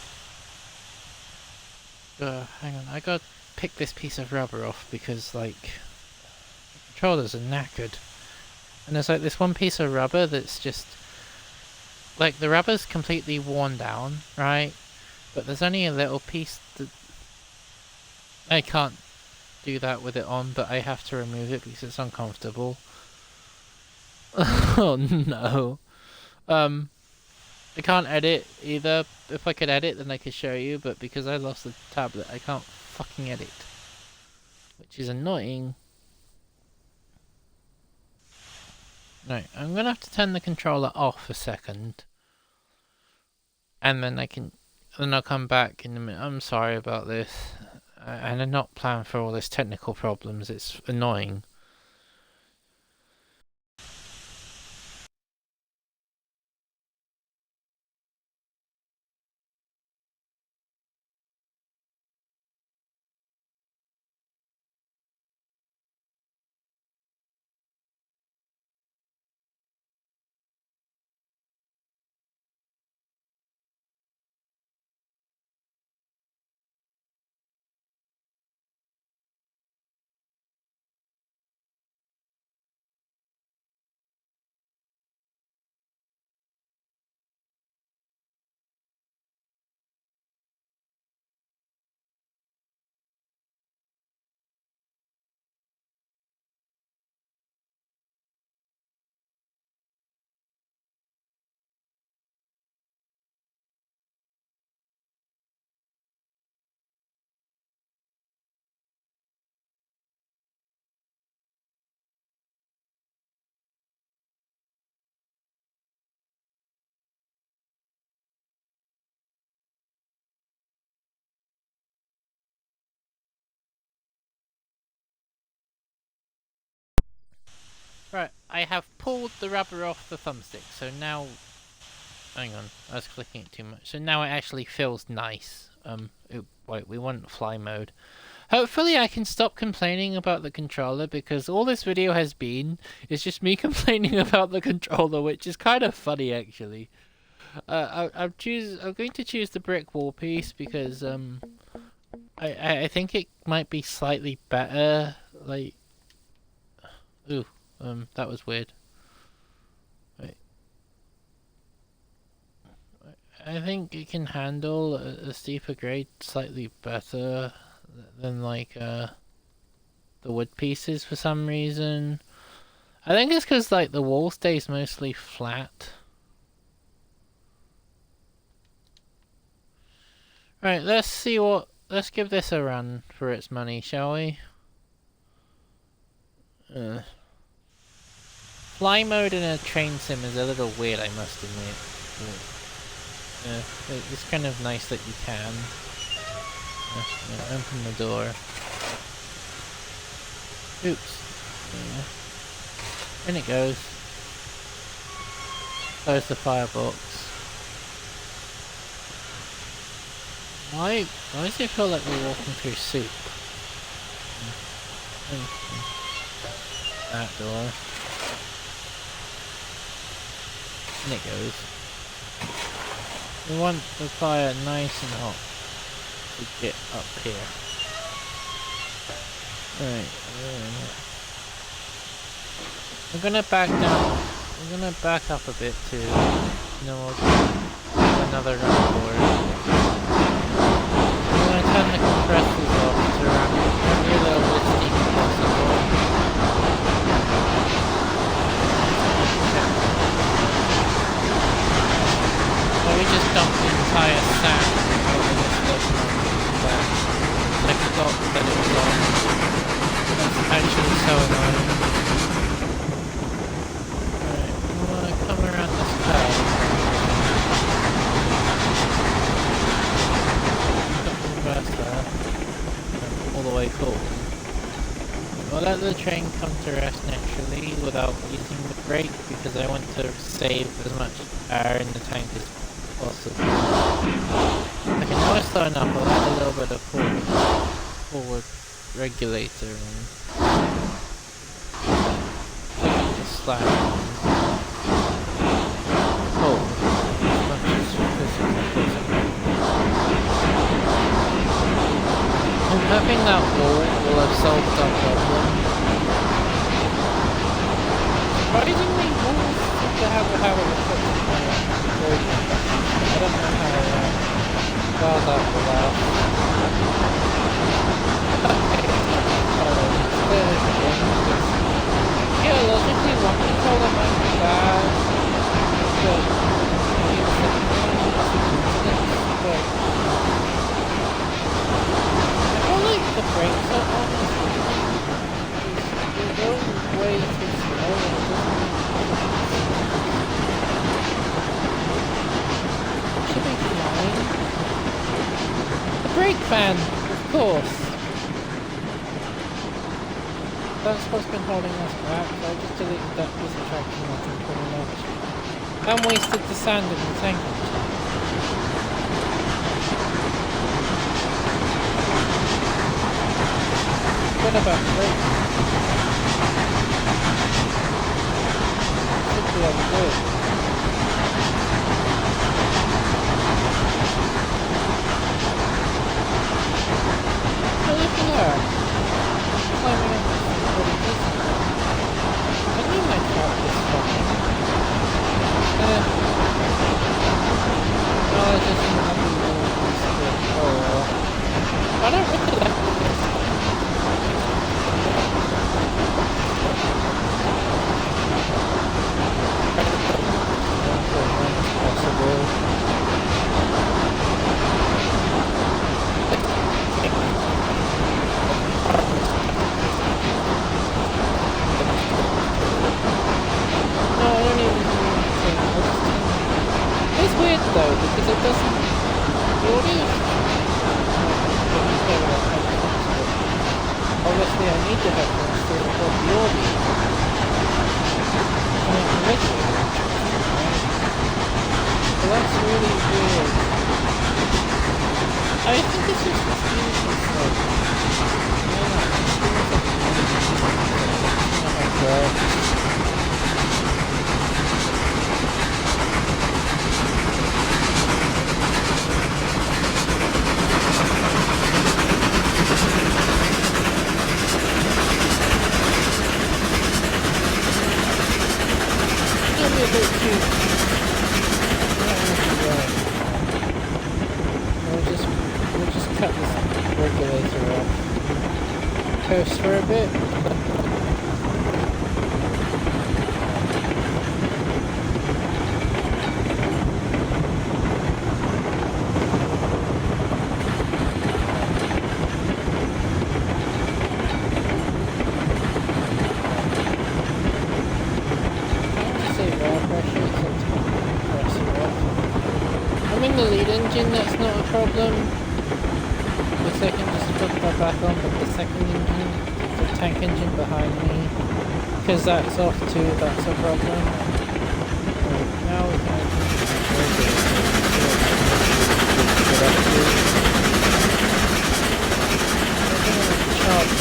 S1: Hang on, I gotta pick this piece of rubber off because, like, the controllers are knackered. And there's like this one piece of rubber that's just, like, the rubber's completely worn down, right? But there's only a little piece that I can't do that with it on, but I have to remove it because it's uncomfortable. Oh no. I can't edit either. If I could edit, then I could show you, but because I lost the tablet, I can't fucking edit. Which is annoying. Right, I'm gonna have to turn the controller off a second. And then I'll come back in a minute. I'm sorry about this. I did not plan for all this technical problems. It's annoying. I have pulled the rubber off the thumbstick, so now... Hang on, I was clicking it too much. So now it actually feels nice. Wait, we want fly mode. Hopefully I can stop complaining about the controller, because all this video has been is just me complaining about the controller, which is kind of funny actually. I'm going to choose the brick wall piece because I think it might be slightly better. Like, ooh, that was weird. Wait. I think it can handle a steeper grade slightly better than like the wood pieces for some reason. I think it's because like the wall stays mostly flat. Right, let's give this a run for its money, shall we? Fly mode in a train sim is a little weird, I must admit. It's kind of nice that you can. Open the door. Oops. In it goes. Close the firebox. Why does it feel like we're walking through soup? That door. In it goes. We want the fire nice and hot to get up here. Right. We're gonna back down. We're gonna back up a bit too. And then we'll do another run for it. I'm gonna turn the compressors off to run every little bit steep possible. So we just dumped the entire sand over this locomotive. I forgot that it was on. That's actually so annoying. Alright, we wanna come around this curve. All the way forward. We'll let the train come to rest naturally without using the brake because I want to save as much air in the tank as possible. Okay, now it's starting up. I'll add a little bit of forward regulator and just slack. Oh, as much as physically possible. I'm hoping that wall will have solved our problem. Surprisingly, walls seem to have a habit of fixing my equation. I don't know how well that will last. Yeah, logically one controller might be bad, but the brakes are honest. They're going way too slow and it should be fine. The brake fan, of course. That's what's been holding us back, so I just deleted that piece of traction motion pretty much. And wasted the sand in the tank. What about brakes? Should be all good. Oh, look at her. Climbing up this pretty decent. I knew my truck was fine. No, I just didn't have the little piece of it. Oh well. I don't really like this. Obviously I need the headphones to record the audio. is really interesting, right? Well, that's really weird. I think it's just the series like, I don't know, it feels like it's not my girl. It's a bit cute. We'll just cut this regulator off. Coast for a bit. The lead engine, that's not a problem. The second, just put that back on, but the second engine, the tank engine behind me, because that's off too, that's a problem. Right, now we can charge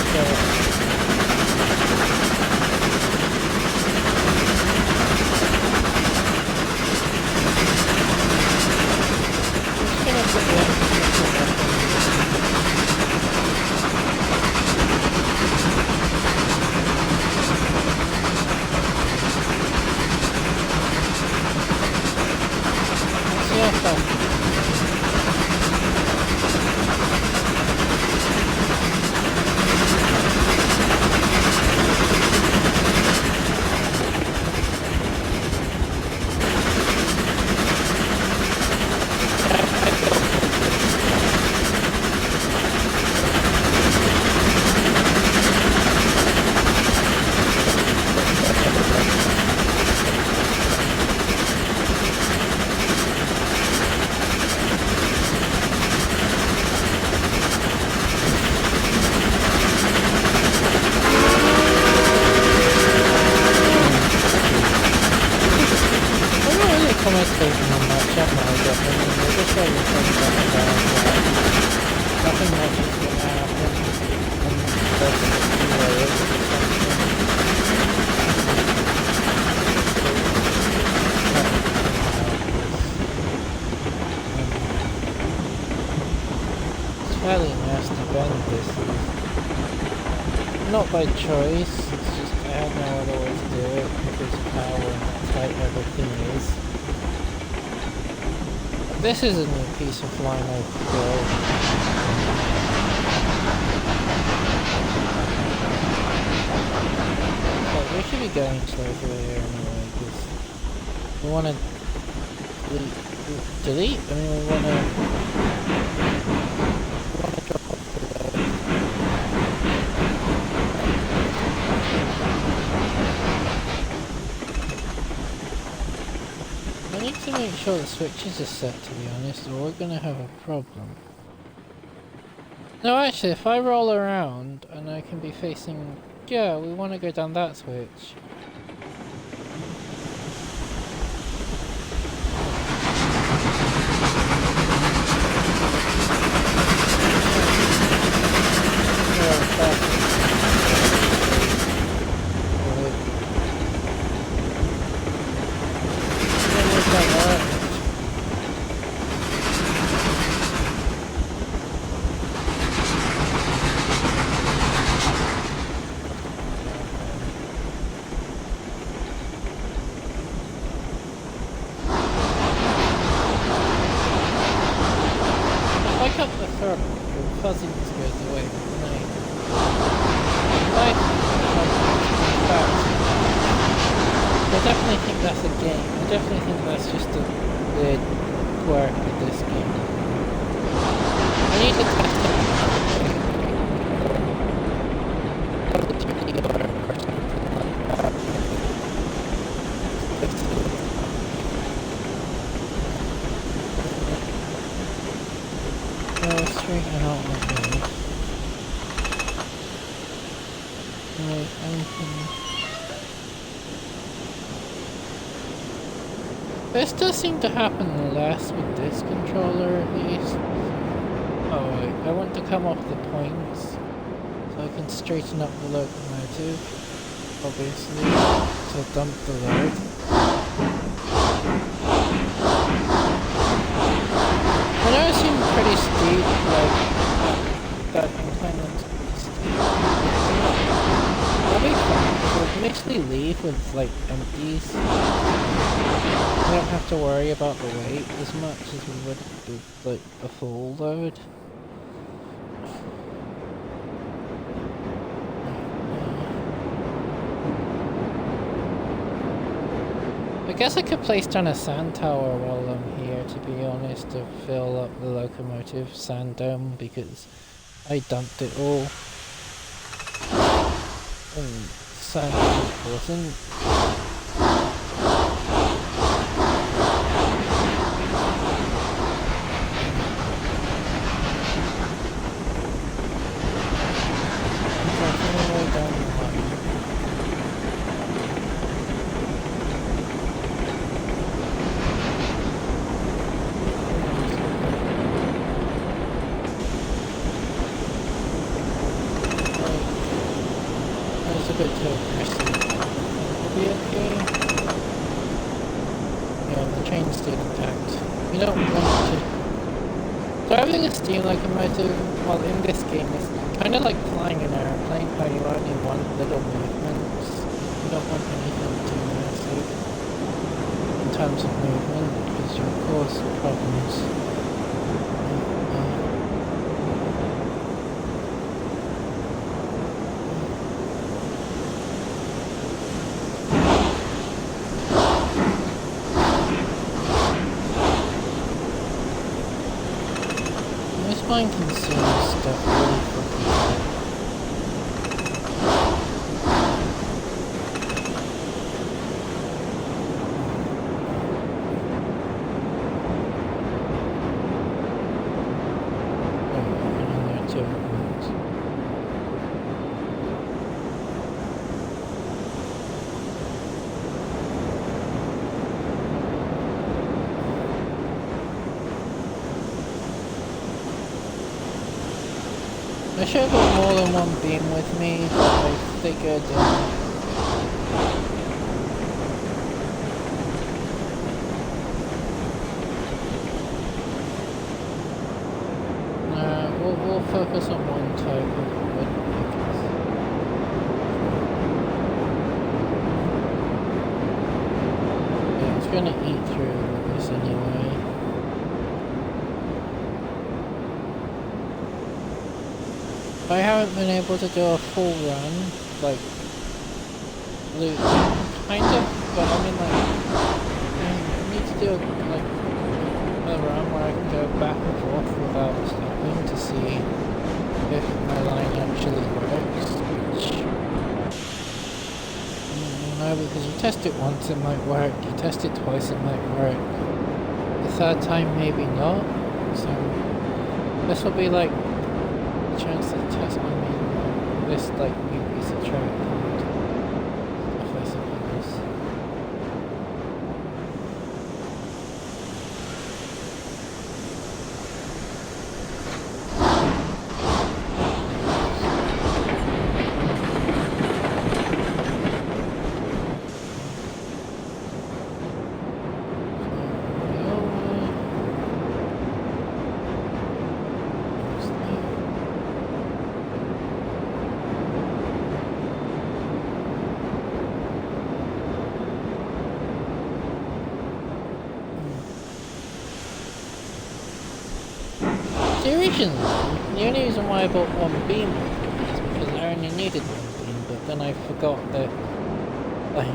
S1: fairly nasty bend this is. Not by choice, it's just I had no other way to do it because of how tight everything is. This is a new piece of line I've built. But we should be going slower here anyway because we want to delete? I mean we want to to make sure the switches are set, to be honest, or we're going to have a problem. No, actually, if I roll around and I can be facing... Yeah, we want to go down that switch. Fuzziness goes away with the night. I definitely think that's a game. I definitely think that's just a weird quirk of this game. I need to test it. Straighten out like this. Right, This does seem to happen less with this controller at least. Oh wait, I want to come off the points so I can straighten up the locomotive, obviously, to dump the load. I know it seemed pretty steep, like that incline looks pretty steep. That'll be fun, because we'll basically leave with like empties. We don't have to worry about the weight as much as we would with like a full load. I guess I could place down a sand tower while I'm here, to be honest, to fill up the locomotive sand dome, because I dumped it all. And sand is important. Driving a steam locomotive, well in this game, is kind of like flying an airplane where you only want little movements. You don't want anything too massive in terms of movement, because you'll cause problems. Mine consumes stuff really quickly. I should have got more than one beam with me, but I figured we'll focus on one type of wood, I guess. Yeah, it's gonna eat through this anyway. I haven't been able to do a full run, like, loop, kind of, but I mean, like, I need to do, like, a run where I can go back and forth without stopping to see if my line actually works, which, I don't know, because you test it once, it might work, you test it twice, it might work, the third time, maybe not, so, this will be, like, chance to test my main this like new piece of track and stuff I suppose. The only reason why I bought one beam is because I only needed one beam, but then I forgot that, like,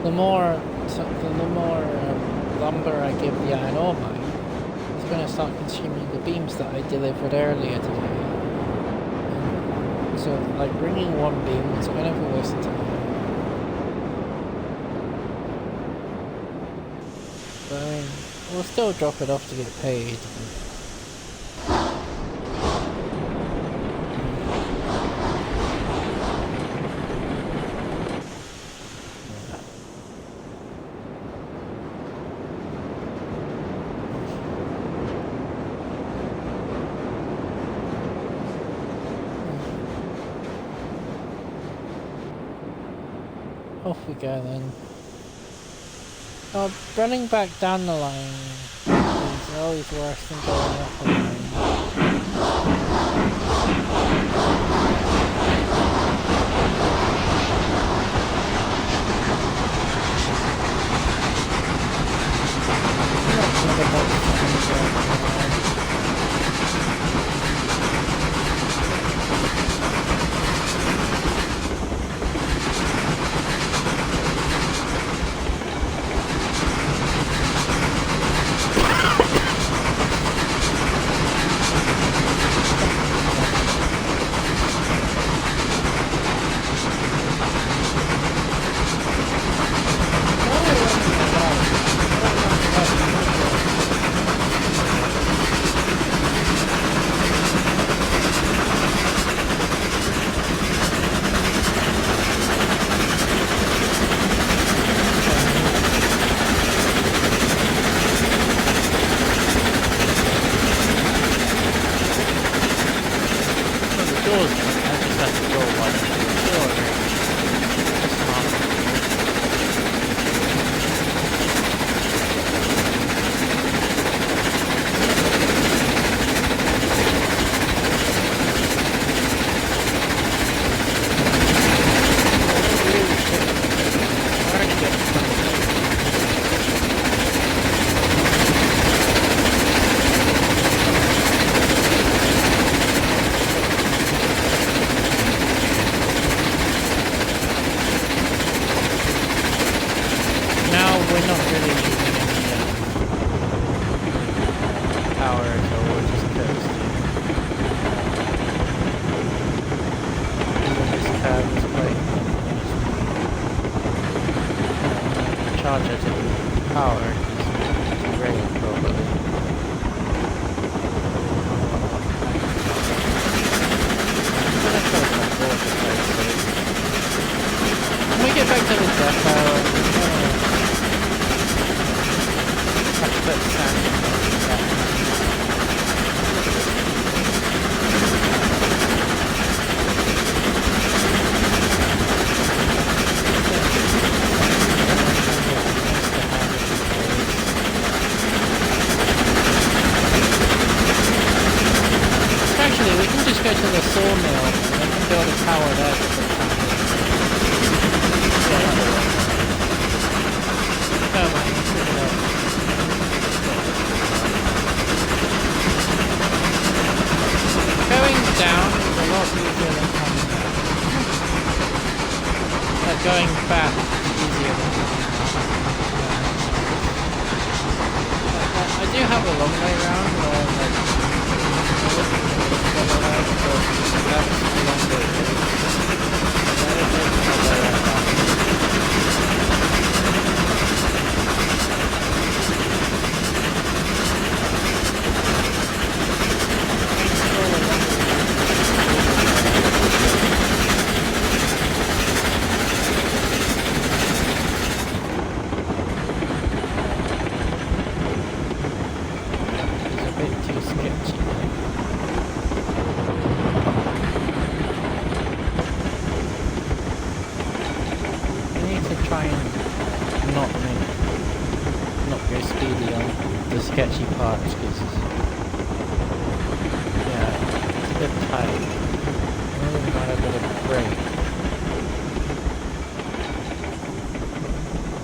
S1: the more lumber I give the iron ore mine, it's going to start consuming the beams that I delivered earlier today. So, like, bringing one beam was kind of a waste of time. But I mean, we'll still drop it off to get paid. Off we go then. Oh, running back down the line is always worse than going up the line.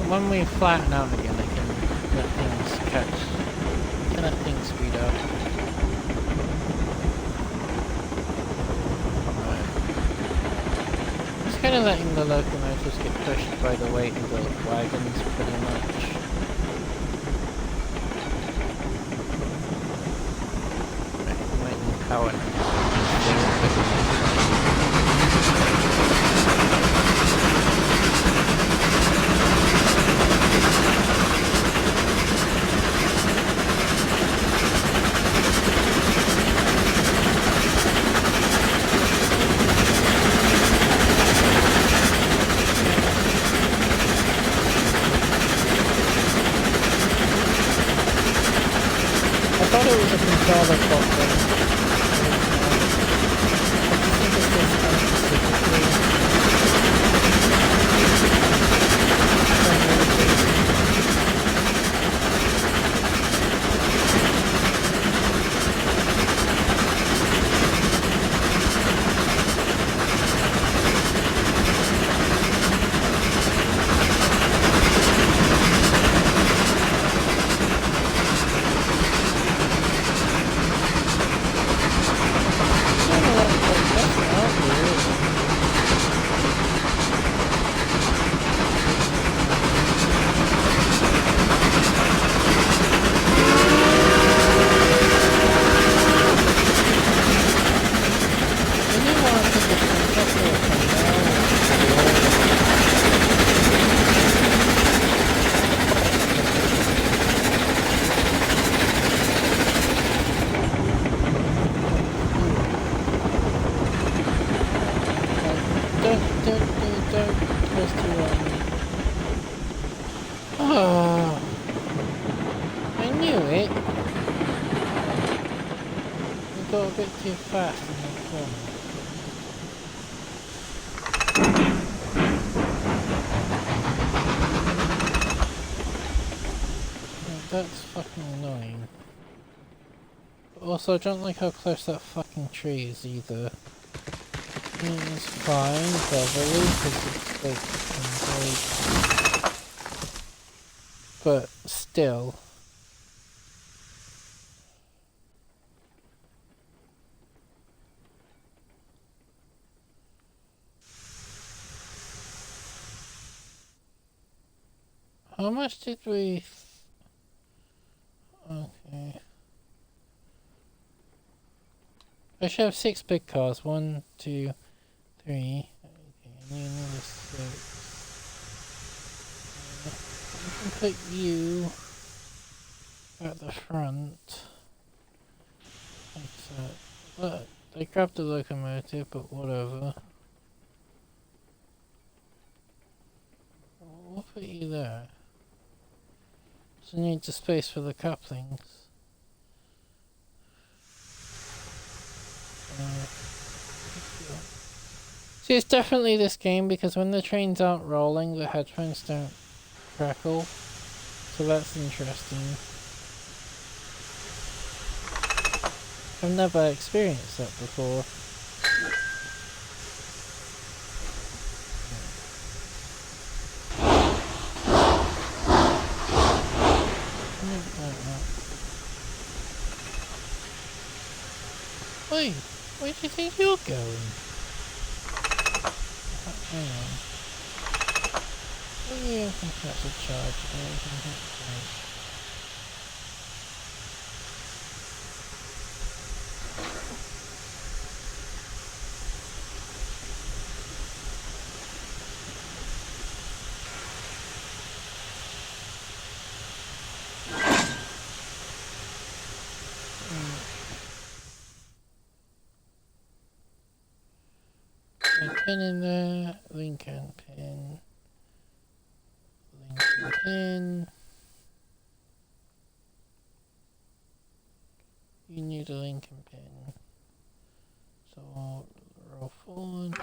S1: When we flatten out again, I can let things catch, let things speed up. Right. Just kind of letting the locomotives get pushed by the weight of the wagons, pretty much. Right, might need power now. don't press too on me. Oh, I knew it. I got a bit too fast in that corner. That's fucking annoying. But also, I don't like how close that fucking tree is either. I mean, it's fine, probably, because it's like, but still. How much did we... Okay. I should have 6 big cars. 1, 2, 3. Okay, I need another 6. We can put you at the front. Like that. But they grabbed the locomotive, but whatever. We'll put you there. So need the space for the couplings. See, it's definitely this game because when the trains aren't rolling, the headphones don't crackle. So that's interesting. I've never experienced that before. Wait, where do you think you're going? Hang on. Oh yeah, I think that's a charge. Pin in there, Lincoln pin, Lincoln pin. You need a Lincoln pin, so I'll roll forward.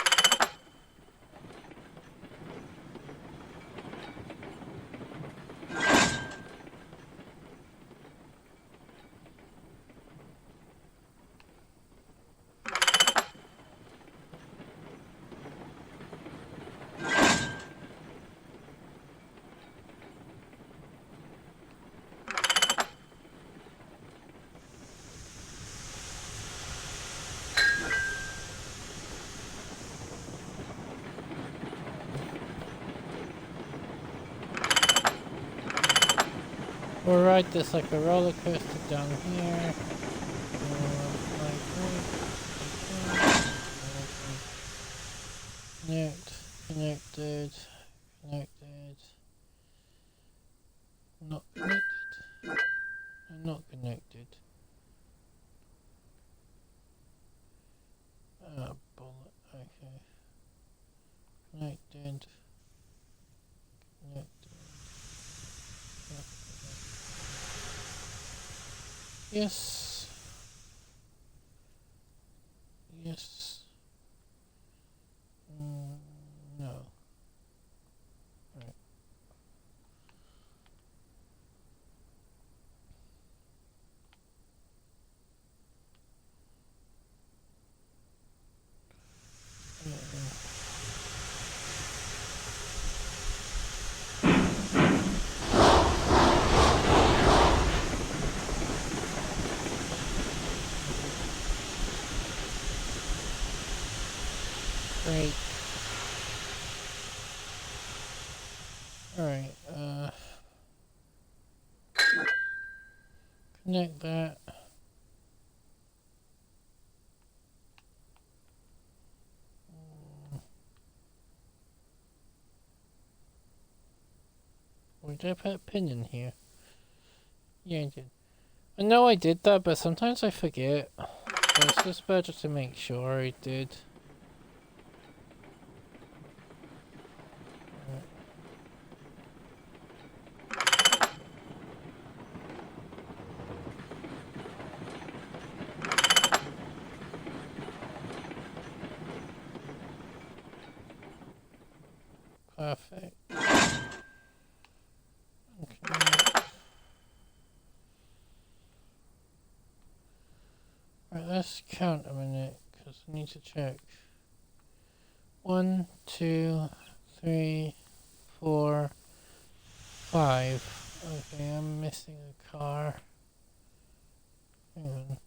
S1: We'll ride this like a roller coaster down here. Connect, connected, connected. Not connected. I'm not connected. Ah, bullet. Okay. Connected. Connected. Yes. Yes. No. Right. Great. Alright, connect that. Or did I put a pin in here? Yeah, I did. I know I did that, but sometimes I forget. So it's just better to make sure I did. Perfect. Okay. Right, let's count a minute, because I need to check. 1, 2, 3, 4, 5. Okay, I'm missing a car. Hang on,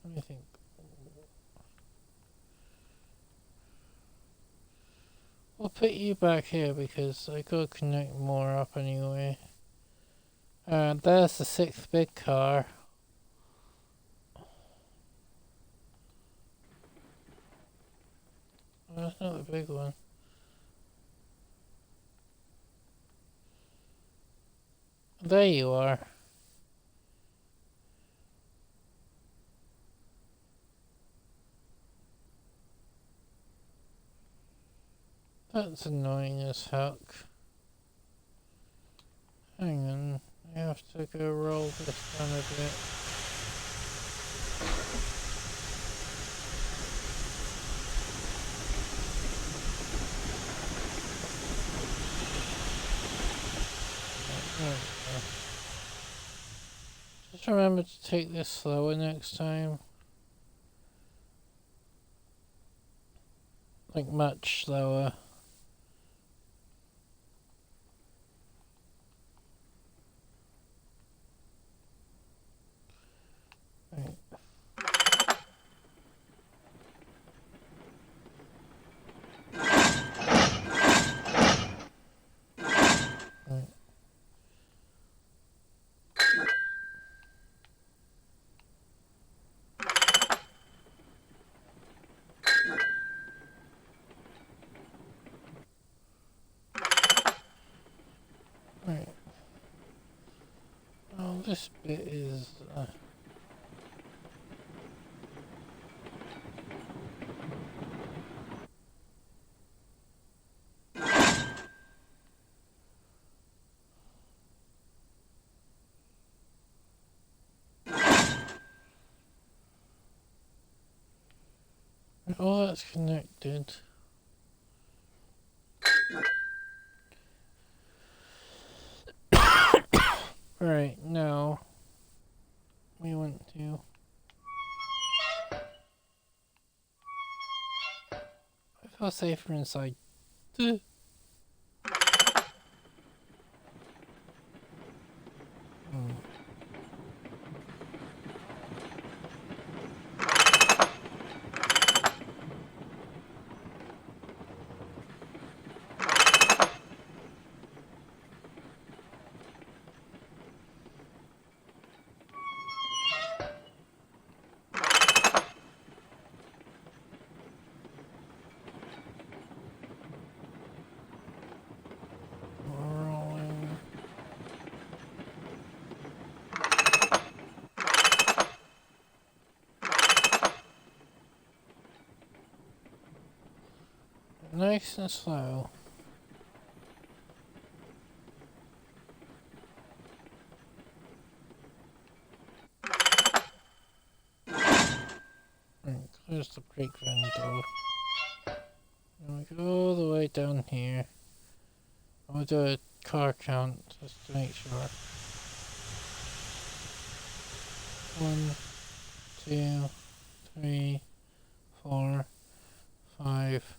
S1: let me think. We'll put you back here because I gotta connect more up anyway. There's the 6th big car. Oh, that's not the big one. There you are. That's annoying as heck. Hang on, I have to go roll this down a bit. There we go. Just remember to take this slower next time. Like much slower. Right. Right. Right. Oh, this bit is... all that's connected. Right, now we want to I feel safer inside. Hmm. Rolling. Nice and slow. Right, close the brake van door. And we go all the way down here. I'm gonna do a car count just to make sure. 1, 2, 3, 4, 5,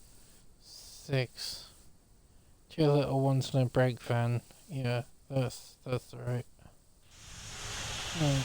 S1: 6. 2 little ones in a brake van. Yeah, that's right. Right.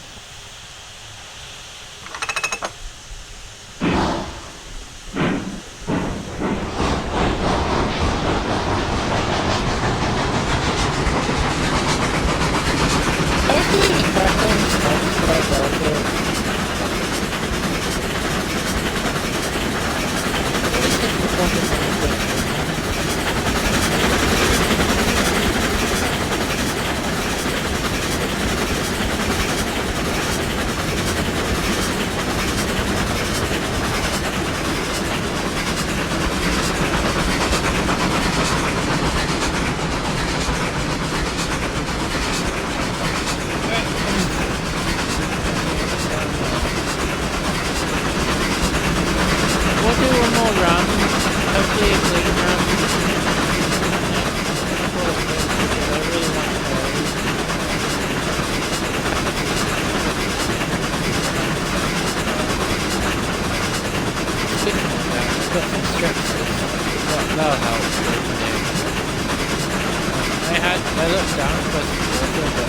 S1: I looked down for water, but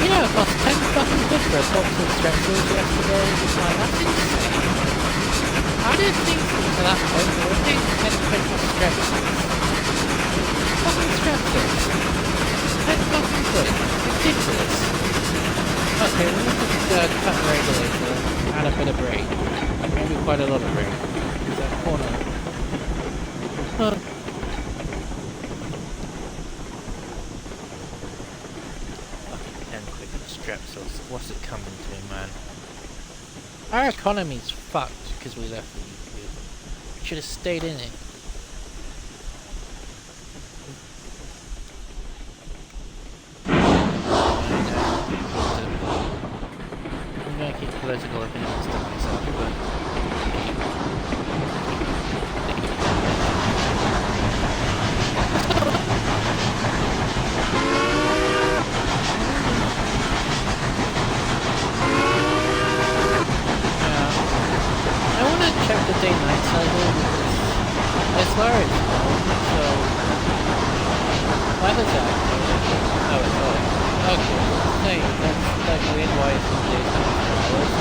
S1: you know, it cost 10 fucking quid for a box of strepsils yesterday. It's like, that's insane. How did things come to that point where we're paying 10 quid for strepsils? Fucking strepsils. 10 fucking quid. Ridiculous. Okay, we're going to cut the regulator, add a bit of brake. Maybe quite a lot of brake. Is that corner? Huh. Fucking 10 quid for strepsils. What's it coming to, man? Our economy's fucked because we left the UK. We should have stayed in it. I'm gonna keep political opinions to myself, but I want to check the day-night cycle because I swear it's wrong, so why does that activity? Oh, it's off. Okay, hey, that's like weird why it's in daytime for hours.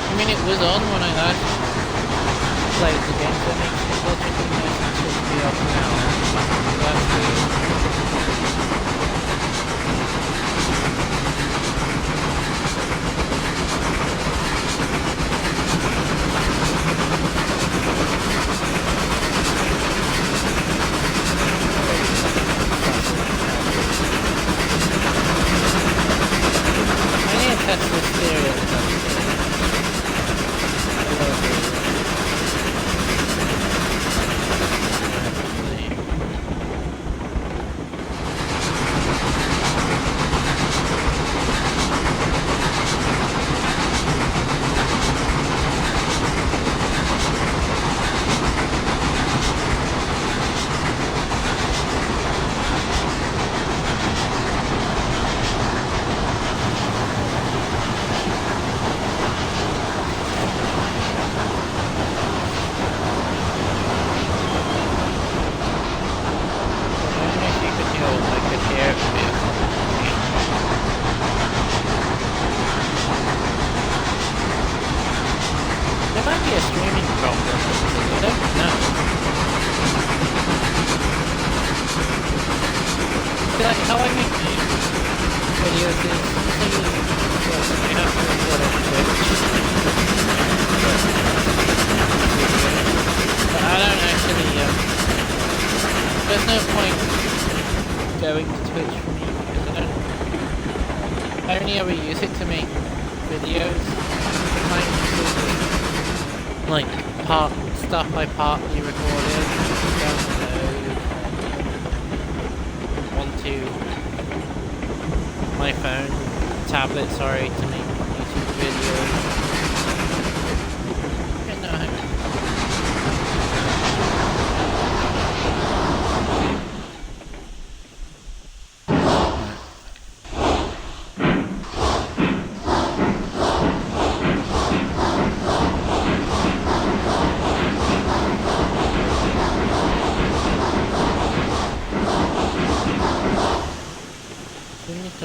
S1: I mean, it was on when I last played the game, so it makes it logically nice and should be off now. That's weird. That's this theory of the there's no point going to Twitch for me because I only ever use it to make videos. Like stuff I partly recorded, download onto my phone, tablet, sorry, to make YouTube videos.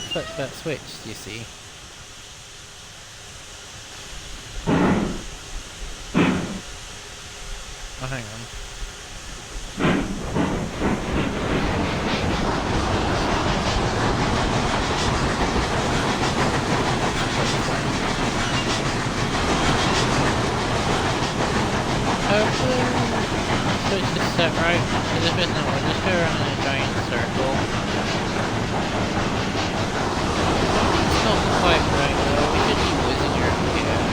S1: Flip that switch, do you see? Oh, hang on. Switch is set right, because if it's not, we'll just go around in a giant circle. Not quite right though, we should be losing your yeah.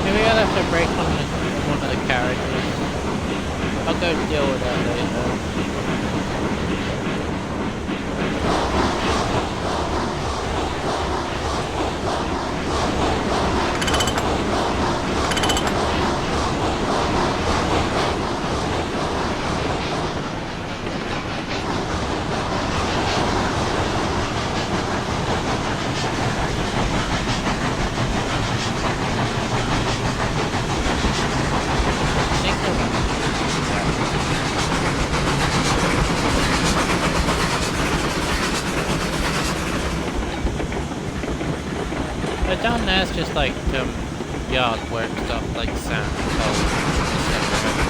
S1: Maybe I'll have to break on one of the carriages. I'll go deal with that later. But down there's just like yard work stuff like sand, coal, etc.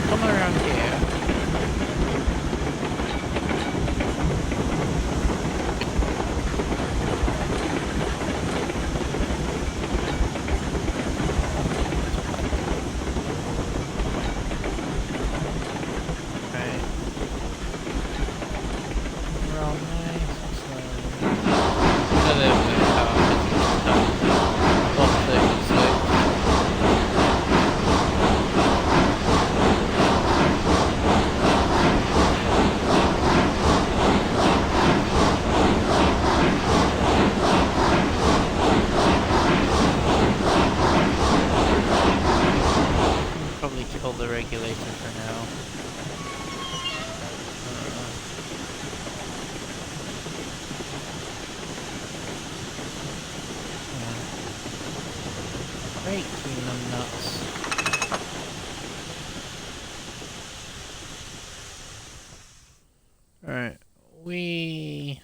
S1: Come around here. Alright, we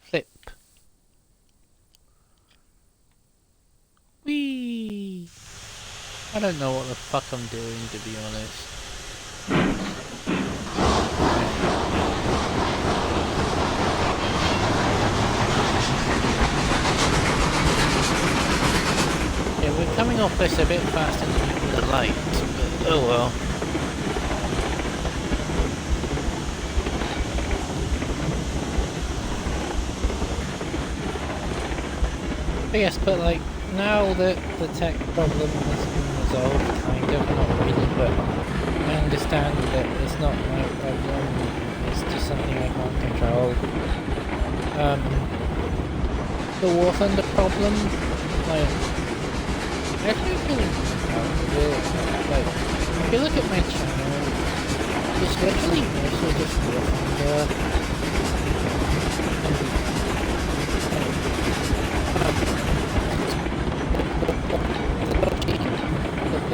S1: flip. Whee! I don't know what the fuck I'm doing, to be honest. Yeah, we're coming off this a bit faster than the light, but oh well. Yes, but like, now that the tech problem has been resolved, kind of, not really, but I understand that it's not my problem, it's just something I can't control. The War Thunder problem, like, I actually feel like, if you look at my channel, it's virtually mostly just War Thunder.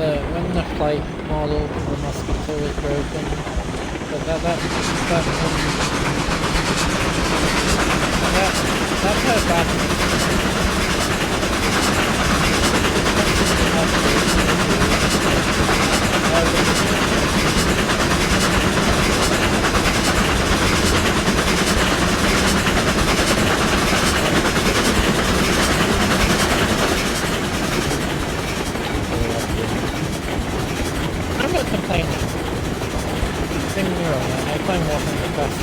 S1: When the flight model for the Mosquito was broken, but that's how bad I'm not complaining. Don't get me wrong, I find War Thunder best.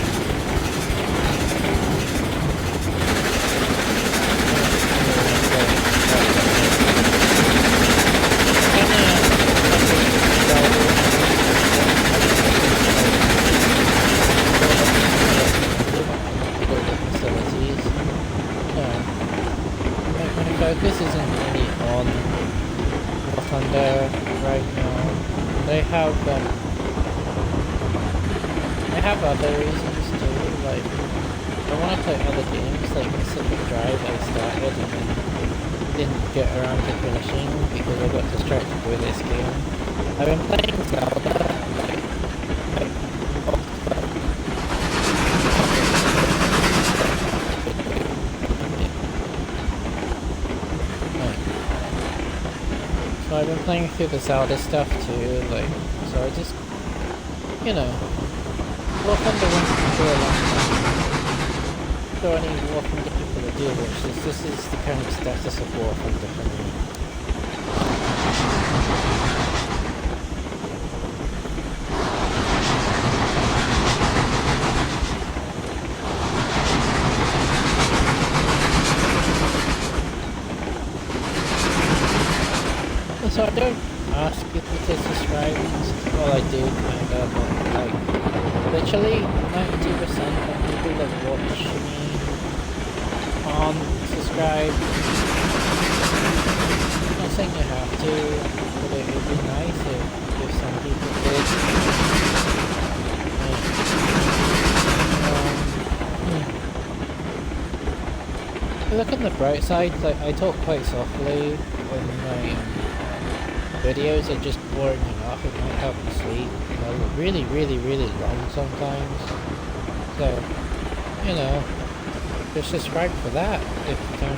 S1: Focus isn't really on War Thunder right now. They have other reasons too, like, I want to play other games, like Pacific Drive I started and then didn't get around to finishing because I got distracted with this game. I've been playing Zelda, so I've been playing through the Zelda stuff too, like, so I just, you know, War Thunder went for a long time. So any War Thunder people that deal with this is the kind of status of War Thunder for me. So I don't ask people to subscribe, well I do kinda, but like, literally 92% of people that watch me aren't subscribed. I'm not saying you have to, but it would be nice if look on the bright side, like I talk quite softly when my videos are just boring you off. It might help you sleep. They're really, really, really long sometimes. So, you know, just subscribe for that if you don't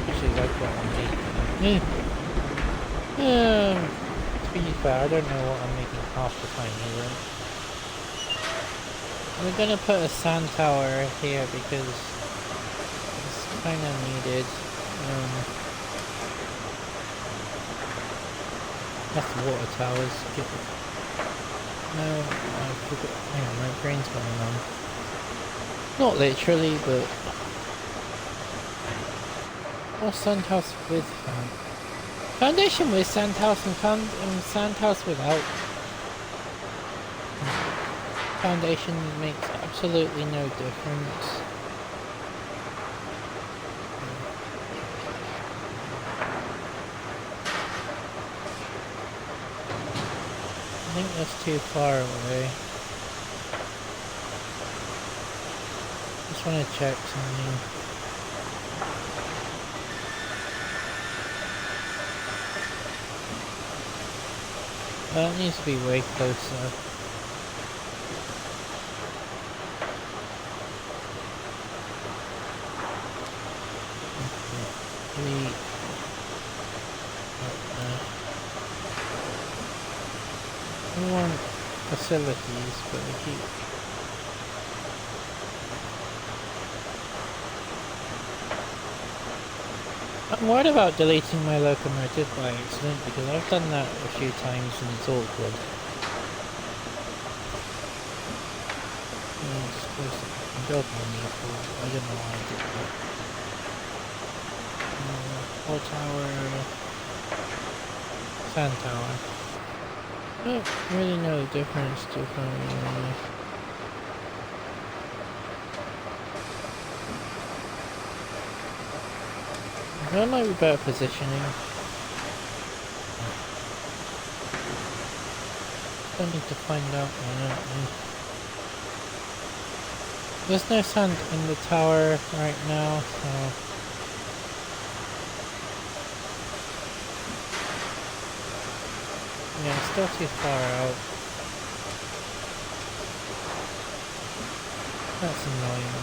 S1: actually like what I'm making. To be fair, I don't know what I'm making half the time either. We're gonna put a sand tower here because it's kinda needed. That's the water towers. No, I forgot. Hang on, my brain's going on. Not literally, but... Or sandhouse with foundation with sandhouse and sandhouse without. Foundation makes absolutely no difference. I think that's too far away. Just want to check something. That needs to be way closer. I want facilities, but I keep... I'm worried about deleting my locomotive by accident because I've done that a few times and it's awkward. I'm supposed to build my vehicle. I don't know why I did that. Port tower, sand tower. I don't really know the difference That might be better positioning. I need to find out, There's no sand in the tower right now, so... Yeah, it's still too far out. That's annoying.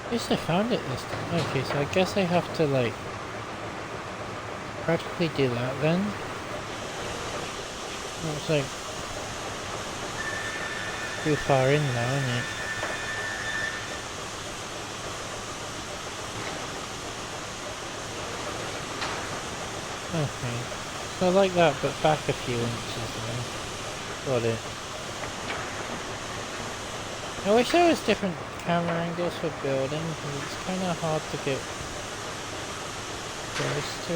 S1: At least I found it this time. Okay, so I guess I have to, like, practically do that then. Looks like too far in now, isn't it? Okay, so I like that, but back a few inches then. Got it. I wish there was different camera angles for building, because it's kind of hard to get close to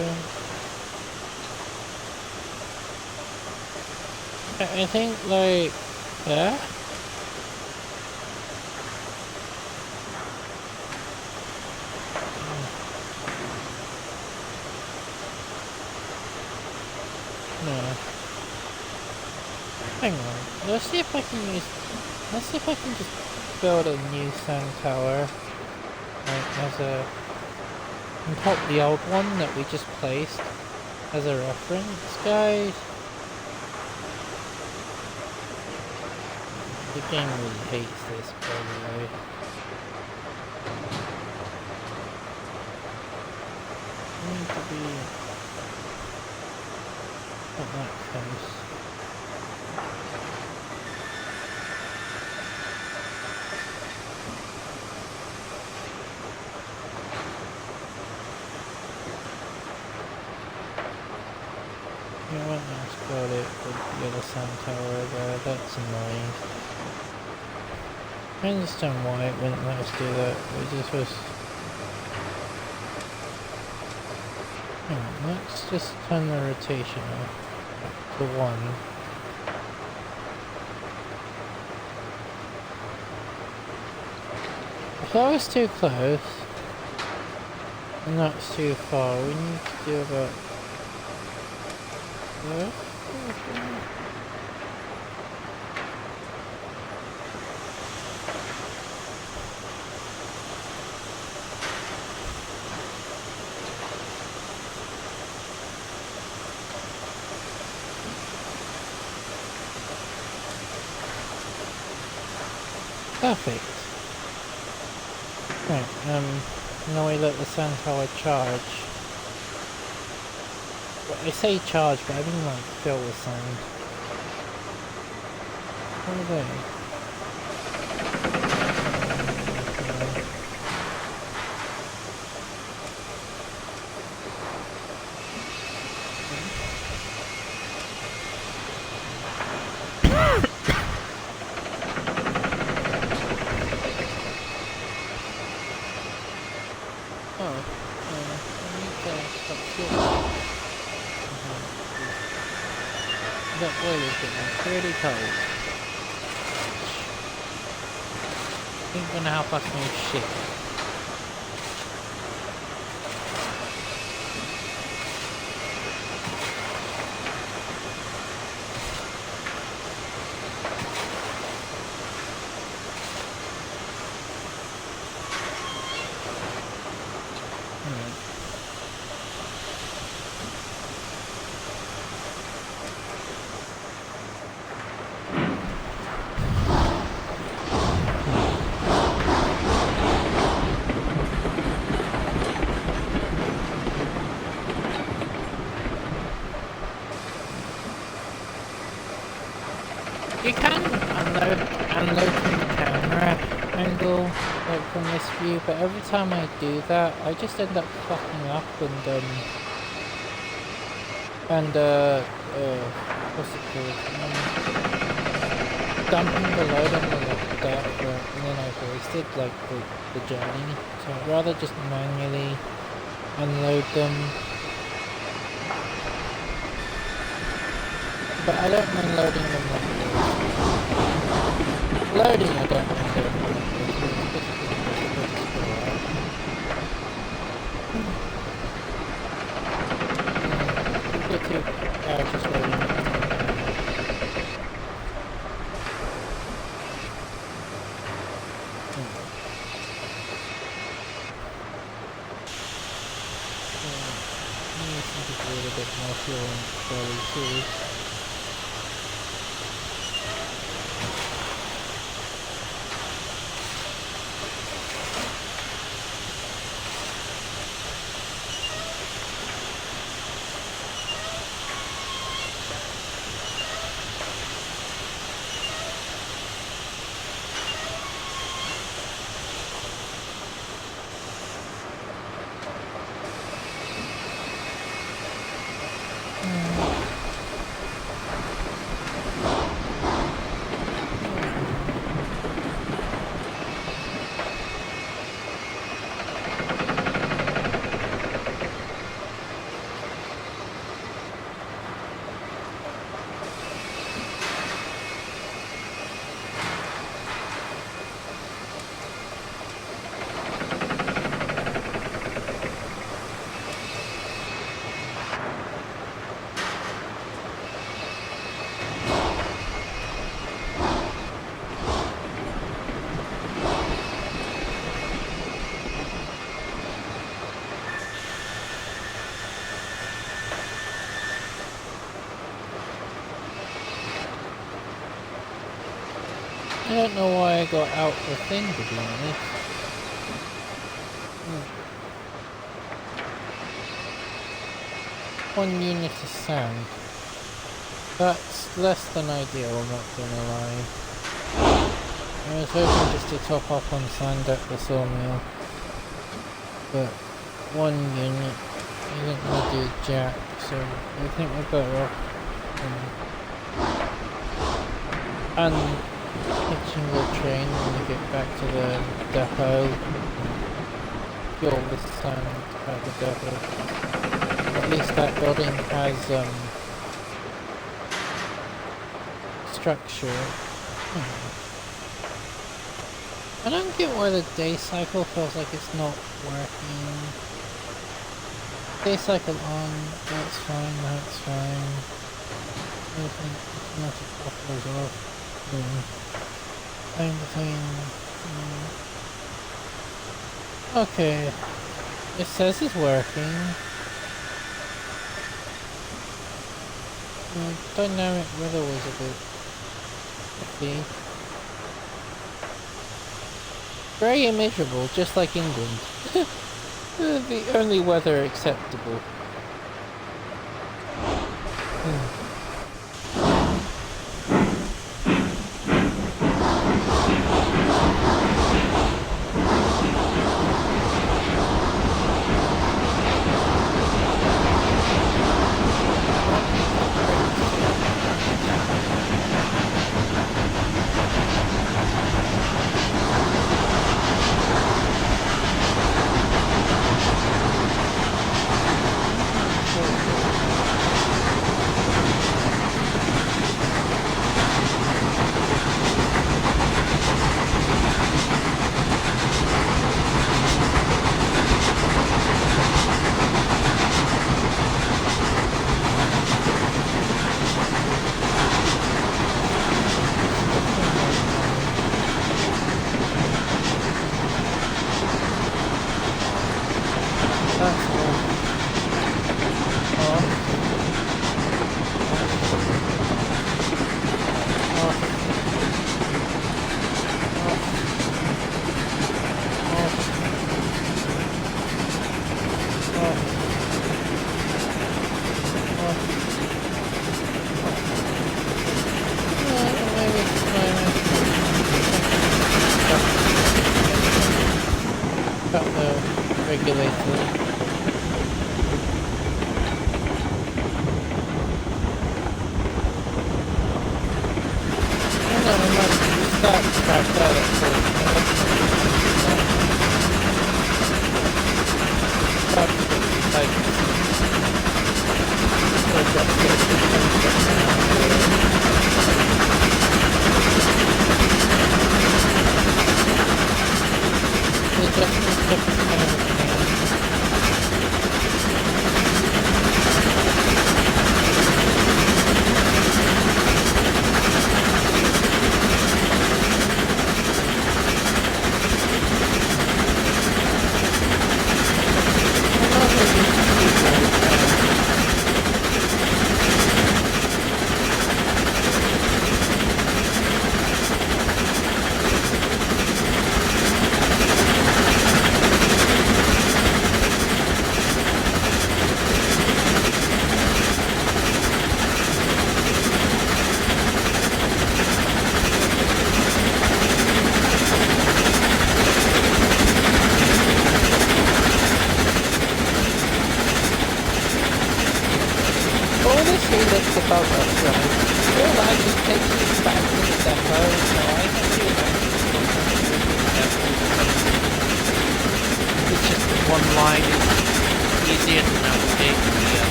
S1: it. I think, like, there? No. Hang on. Let's see if I can just build a new sand tower. Like, as a... and pop the old one that we just placed as a reference, guys. The game really hates this, by the way. I need to be... not that close. Yeah, I went and got it with the other sand tower there, that's annoying. I understand why it wouldn't let us do that, it just was... Hang on, let's just turn the rotation off to 1. If that was too close, and that's too far, we need to do about... there? Perfect. Right, now we let the sand tower charge. Well, I say charge, but I mean like fill with sand. What are they? That boiler's getting pretty cold. Ain't gonna help us move shit. You can unload from the camera angle, like from this view, but every time I do that, I just end up fucking up and what's it called? Dumping the load on the deck, and then I've wasted like the journey. So I'd rather just manually unload them. But I don't mind loading them like this. Loading, I don't mind loading them like this. Get to just loading. Need to get a little bit more fuel and belly too. I don't know why I got out the thing, to be honest. One unit of sand. That's less than ideal, I'm not gonna lie. I was hoping just to top up on sand at the sawmill. But one unit isn't gonna do jack, so I think we're better off hitching the train when we get back to the depot. Fuel the sand at the depot. At least that building has structure. I don't get why the day cycle feels like it's not working. Day cycle on, that's fine, that's fine. Automatic off goes off. Time between. Okay. It says it's working. Dynamic weather was a bit iffy. Grey and miserable, just like England. The only weather acceptable.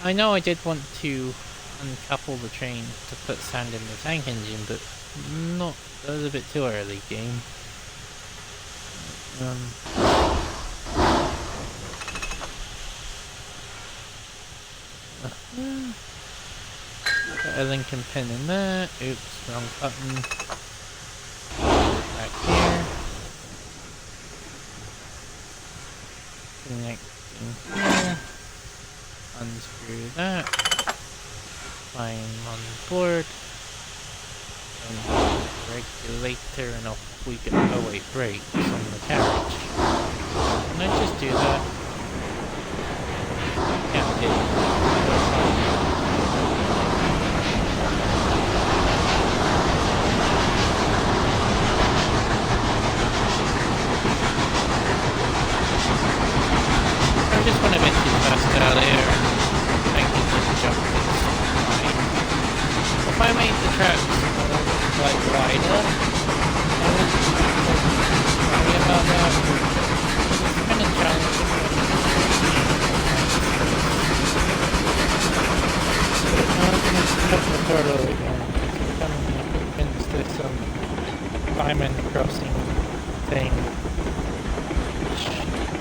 S1: I know I did want to uncouple the train to put sand in the tank engine, but that was a bit too early, game. Put a Lincoln pin in there. Oops, wrong button. Back here. Connect in here. Unscrew that. Climb on board. And regulator, and off we go. Oh wait, brakes on the carriage. Can I just do that? Yeah, I did. earlier, and I can just jump this fine. If I made the tracks like wider, I wouldn't worry about that. It's kind of challenging. Now I'm gonna cut the turtle again. I'm convinced there's some diamond crossing thing,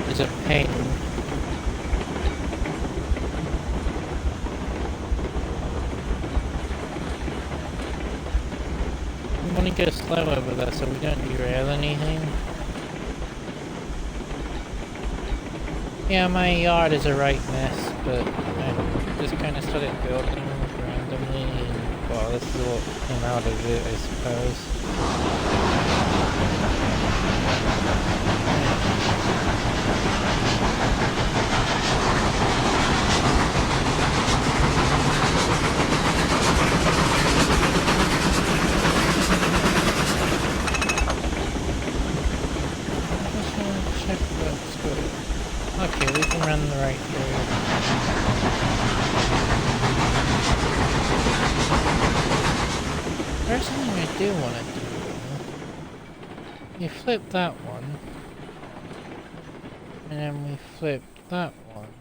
S1: which is a pain. We want to go slow over there so we don't derail anything. Yeah, my yard is a right mess, but I just kind of started building randomly, and well, this is what came out of it, I suppose. Check that's good. Okay, we can run the right through. There's something I do want to do. You flip that one, and then we flip that one.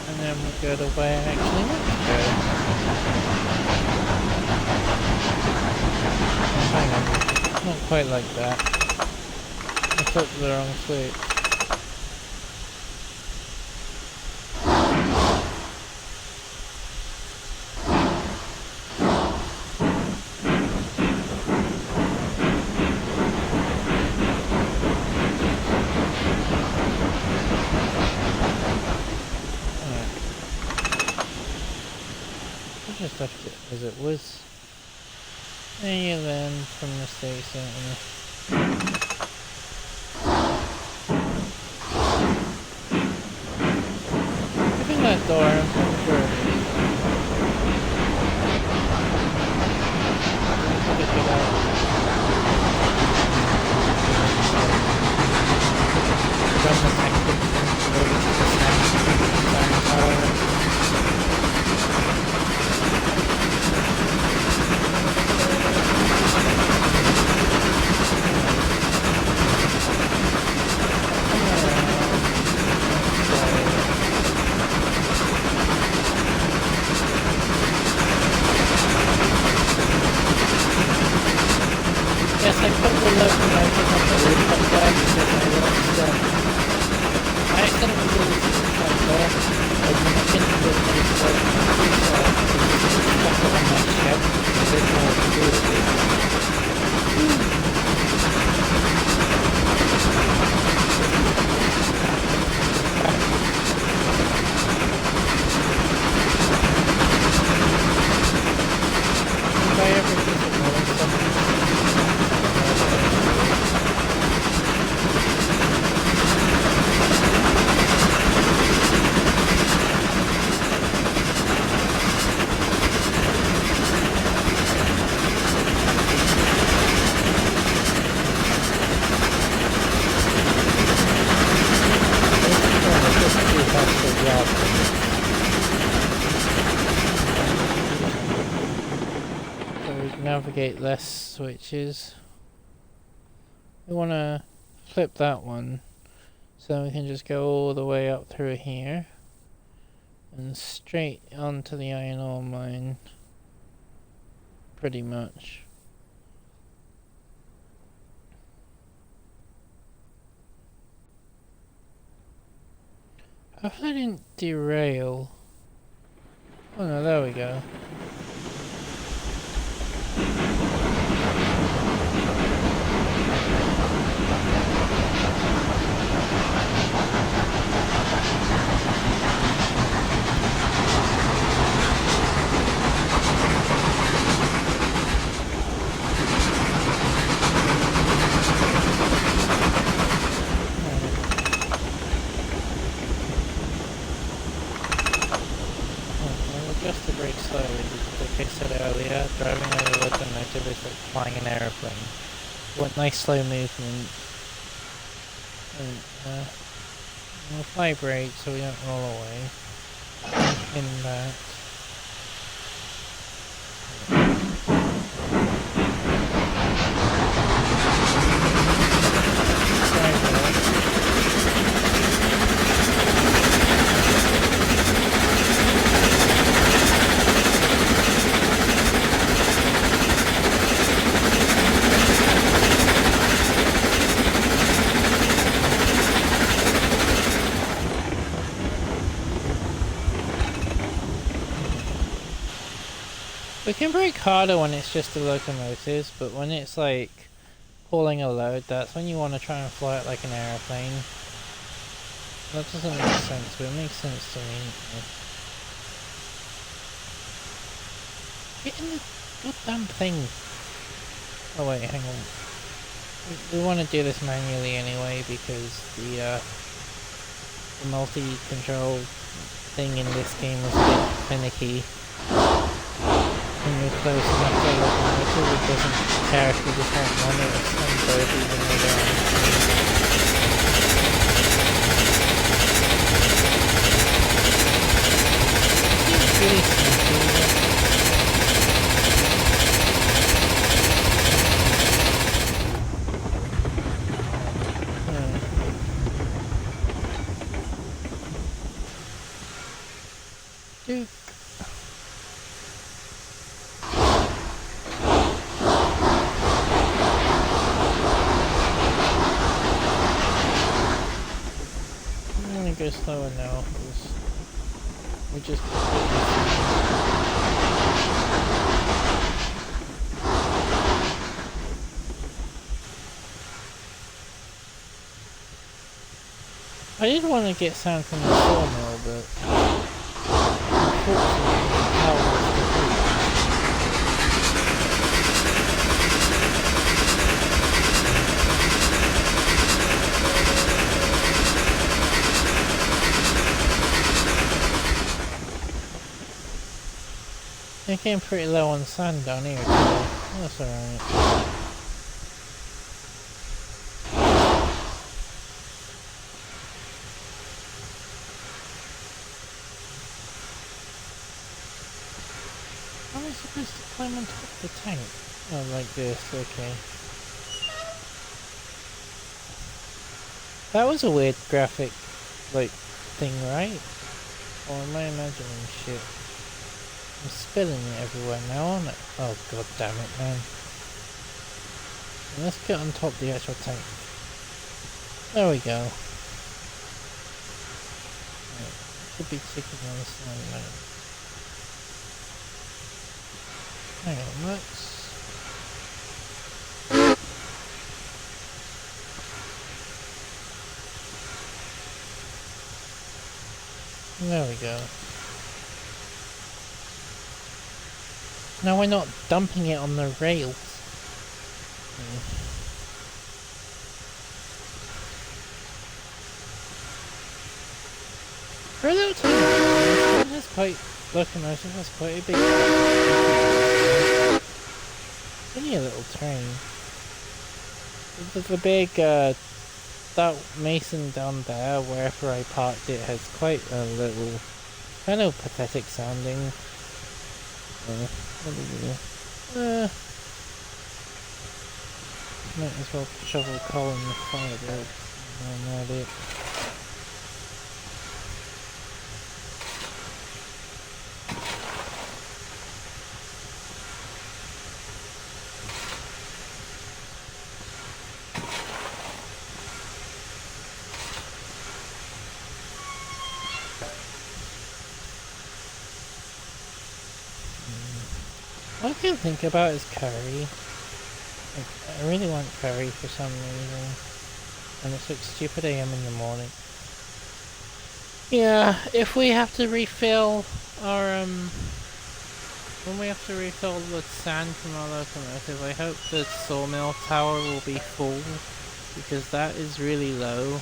S1: And then we go the way I actually want to go. Oh, hang on, not quite like that. I flipped the wrong switch. Just left it as it was. And you land from the station. Open that door, I'm pretty sure it is. Get out. Run the second go to the tower. Yes, I put the left and I took up the roof up there because I lost I accidentally did this like there, but when I didn't do it, it's like stuck on my shed, I didn't know what to do with it. If I ever visit Melissa, navigate less switches. We want to flip that one so we can just go all the way up through here and straight onto the iron ore mine, pretty much. Hopefully I didn't derail. Oh no, there we go. Just the brake slowly, like I said earlier, driving over locomotive is like flying an aeroplane. What nice slow movement. And we'll vibrate so we don't roll away. In that. We can break harder when it's just the locomotives, but when it's like pulling a load, that's when you want to try and fly it like an aeroplane. That doesn't make sense, but it makes sense to me. Get in the goddamn thing! Oh wait, hang on. We want to do this manually anyway, because the multi-control thing in this game is a bit finicky. When you're close enough to a locomotive, it doesn't care if you just want one, it will send both even though they're on the screen. It's really simple. Dude. Go slower now, because we just I did want to get sound from the sawmill, but unfortunately the power was defeated. They're getting pretty low on sand down here too. That's alright. How am I supposed to climb on top of the tank? Oh, like this, okay. That was a weird graphic, like, thing, right? Or am I imagining shit? I'm spilling it everywhere now, aren't I? Oh god damn it, man. Let's get on top of the actual tank. There we go. Right. Could be ticking on the sand now. Hang on, let's... There we go. Now we're not dumping it on the rails. For a little time, that's quite locomotive, that's quite a big... Only a little train. The big, that Mason down there, wherever I parked it, has quite a little, kind of pathetic sounding. Might as well shovel coal in the fire there. Not it. What I can think about is curry. Like, I really want curry for some reason. And it's like stupid AM in the morning. Yeah, if we have to refill our, when we have to refill the sand from our locomotive, I hope the sawmill tower will be full, because that is really low.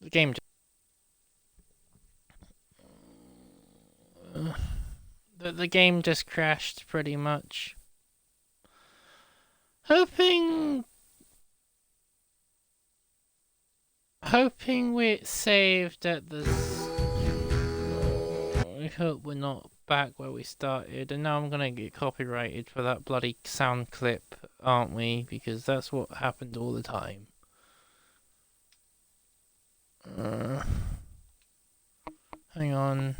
S1: The game The game just crashed pretty much. Hoping we saved at the... I hope we're not back where we started, and now I'm gonna get copyrighted for that bloody sound clip, aren't we? Because that's what happened all the time. Hang on.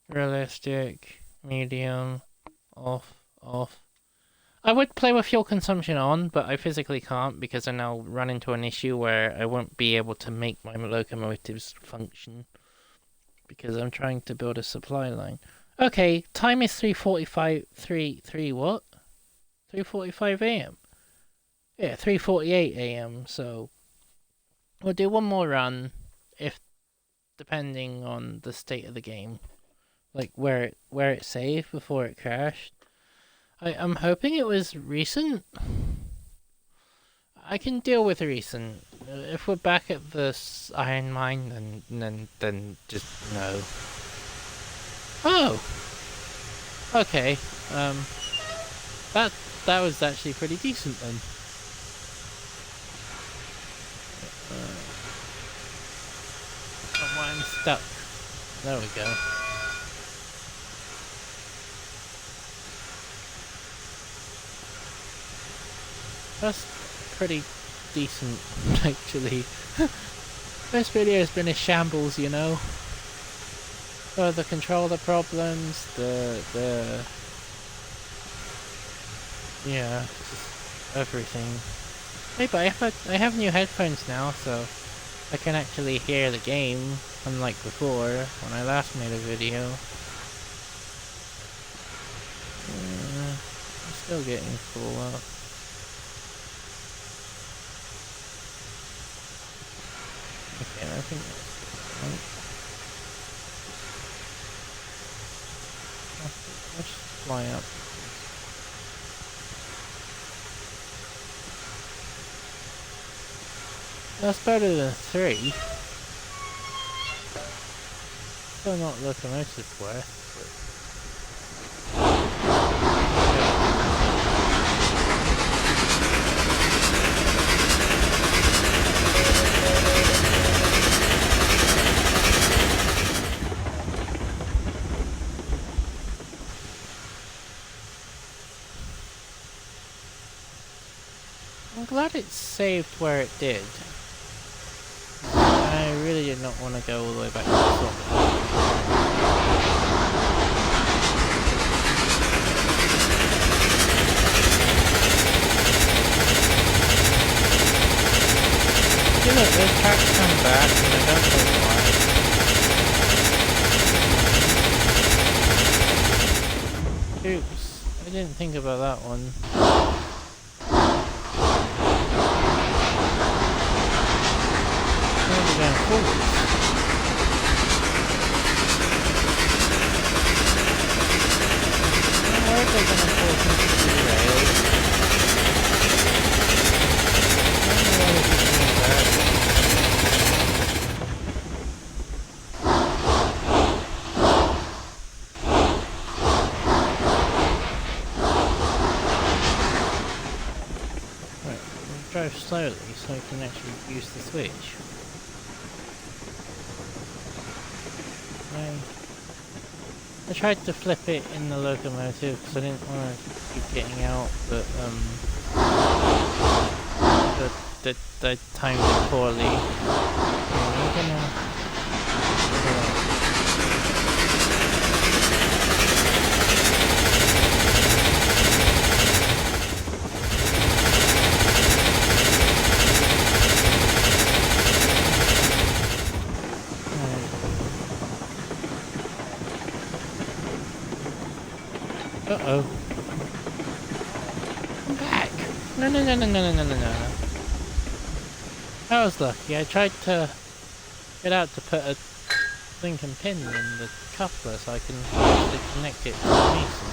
S1: Realistic, medium, off. I would play with fuel consumption on, but I physically can't because I now run into an issue where I won't be able to make my locomotives function because I'm trying to build a supply line. Okay, time is 3:45. 3 what? 3:45 a.m. Yeah, 3:48 a.m. So we'll do one more run, if depending on the state of the game, like where it saved before it crashed. I'm hoping it was recent. I can deal with recent. If we're back at the iron mine, then just no. Oh. Okay. That was actually pretty decent then. Oh, I'm stuck. There we go. That's pretty decent, actually. This video has been a shambles, you know. Oh, the controller problems, yeah, everything. Hey, but I have new headphones now, so I can actually hear the game, unlike before, when I last made a video. I'm still getting full up. Okay, I think that's right. Let's fly up. That's better than 3. Still not locomotive worth, I'm glad it saved where it did. I really did not want to go all the way back to the top. See, look, those tracks come back and I don't know why. Oops, I didn't think about that one. Going forward. Where are they going to force me to derail? I don't know why they're doing that. Right, we'll drive slowly so I can actually use the switch. I tried to flip it in the locomotive because I didn't want to keep getting out, but I timed it poorly. I'm gonna... Uh-oh. I'm back! No. I was lucky. I tried to get out to put a Lincoln pin in the coupler so I can actually connect it to the Mason.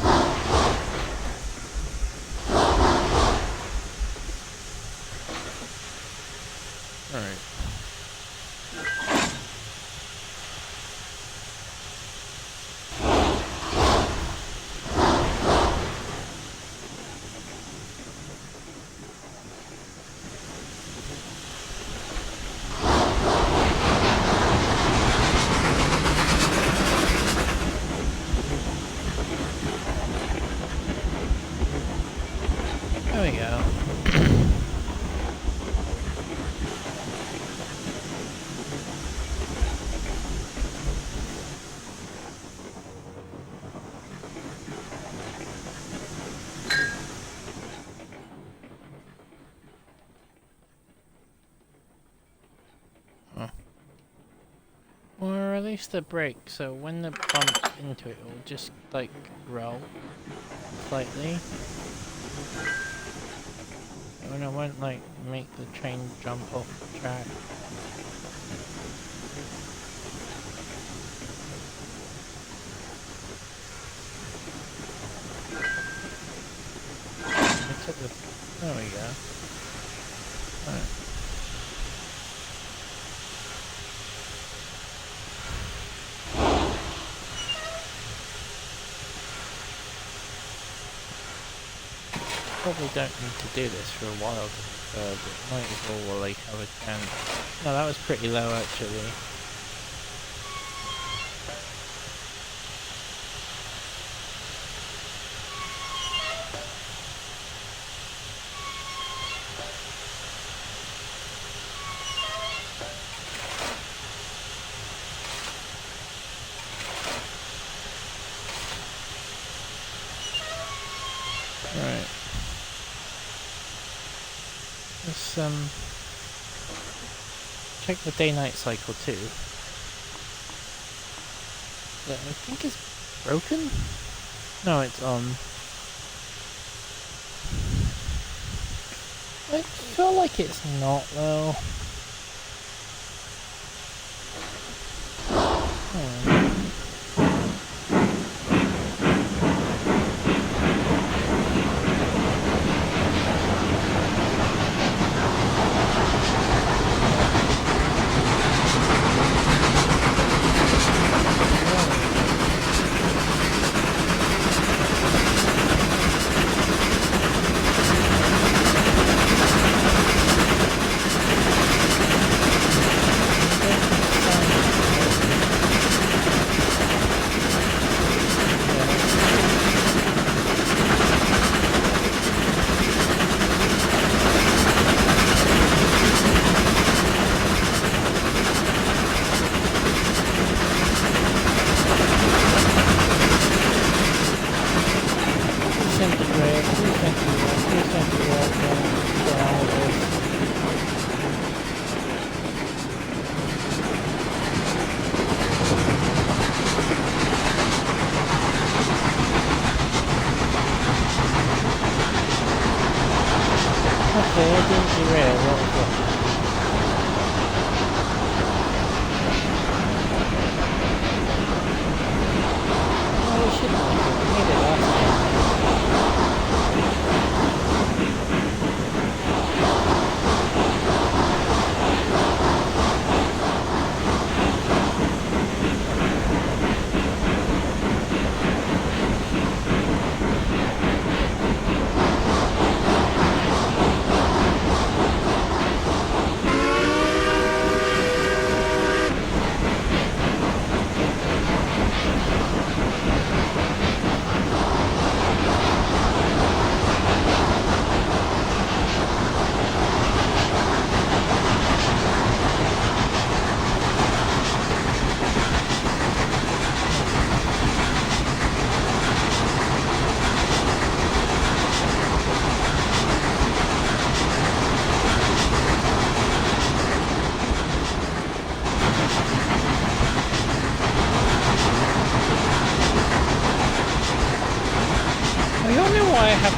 S1: Alright. release the brake so when the bumps into it, it'll just like roll slightly. And it won't like make the train jump off the track. There we go. Alright. Probably don't need to do this for a while, but might as well while I have a chance. No, that was pretty low actually. Right. Let's check the day-night cycle too. That I think is broken? No, it's I feel like it's not though.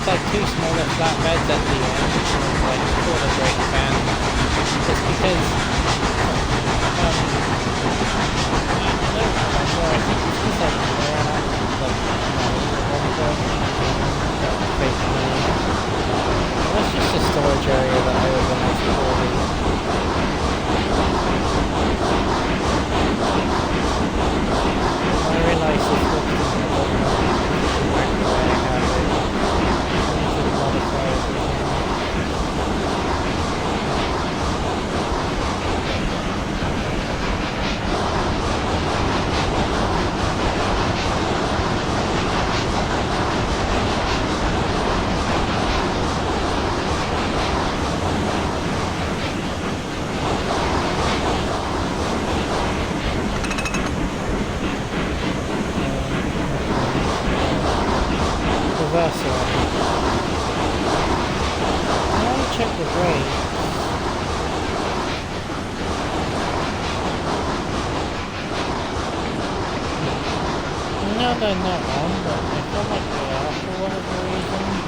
S1: Like two smaller flatbeds at the end, like for the brake fan, just because I don't remember, I think it's just like it was just a storage area that I organized poorly. I realized this was now they're not on, but I feel like they are for whatever reason.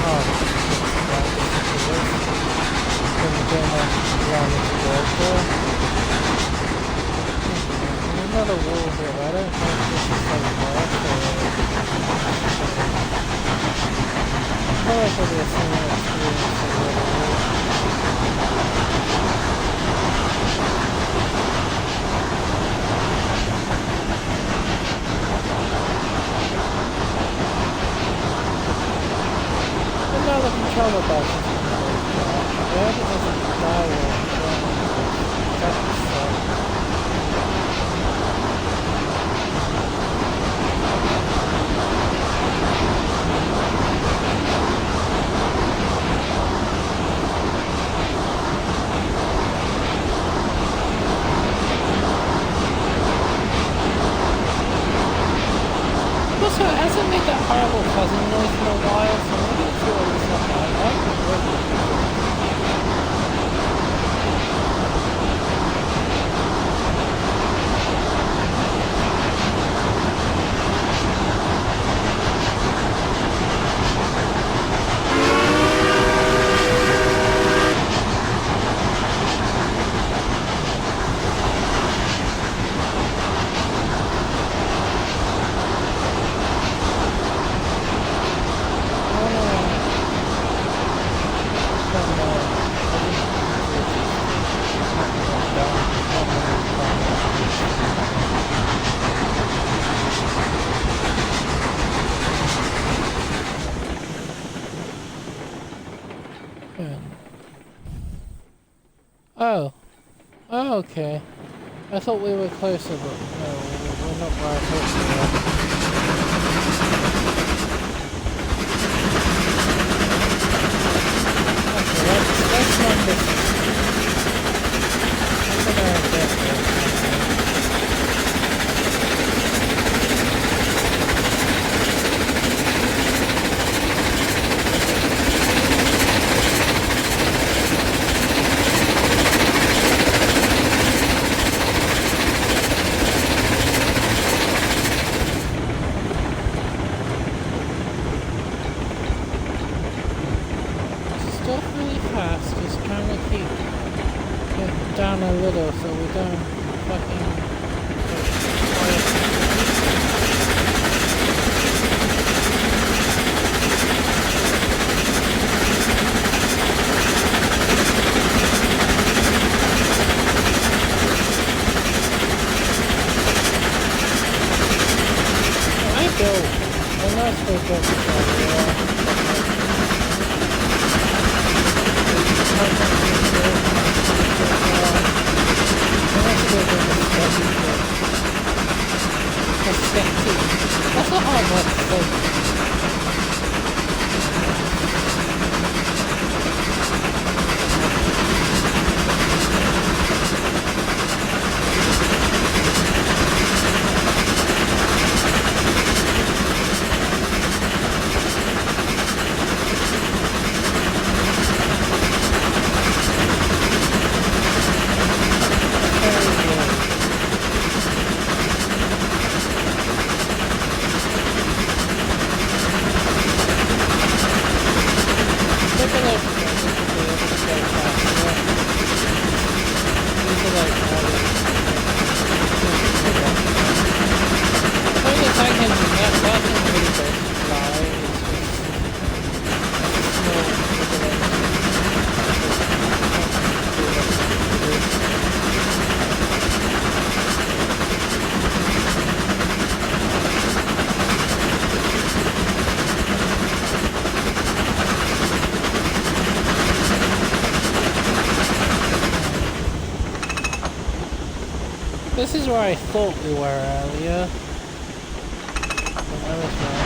S1: Oh, then again, allow me to go there. There's another wall here, but I don't know if this is like work or... I feel like it'll be a similar experience to the other wall. But now the controller buttons can go flat. I hope it doesn't die or that's also, it hasn't made that horrible buzzing noise in a while, so maybe it's really stuff like that. Oh. Oh, okay. I thought we were closer, but no, we're not where I thought we were. Okay, let's run this. I'm gonna get this. Down a little so we don't fucking I go. I'm not supposed to That's not hard work to say. This is where I thought we were earlier. But I was wrong.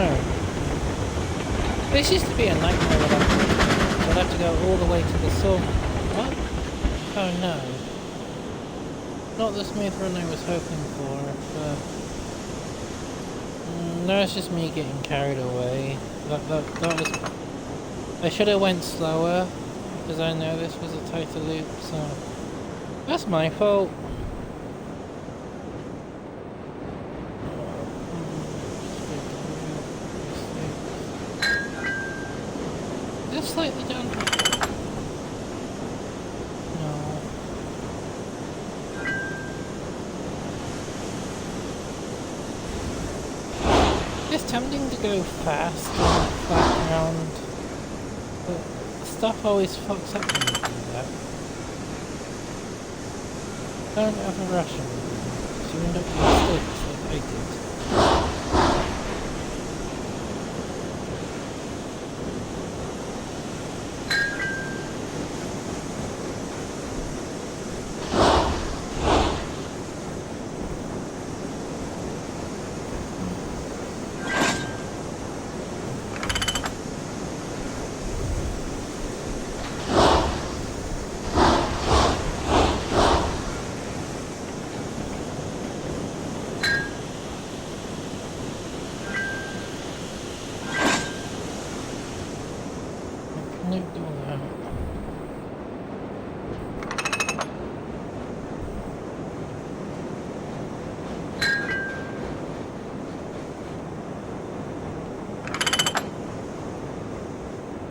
S1: no. This used to be a nightmare without me. I'd have to go all the way to the sun. What? Oh no. Not the smooth run I was hoping for, but... no, it's just me getting carried away. That was... I should have went slower, because I know this was a tighter loop, so... That's my fault. Just slightly down. No. It's tempting to go fast and flat round, but stuff always fucks up when you do that. Don't have a rush on it, so you end up with mistakes like I did.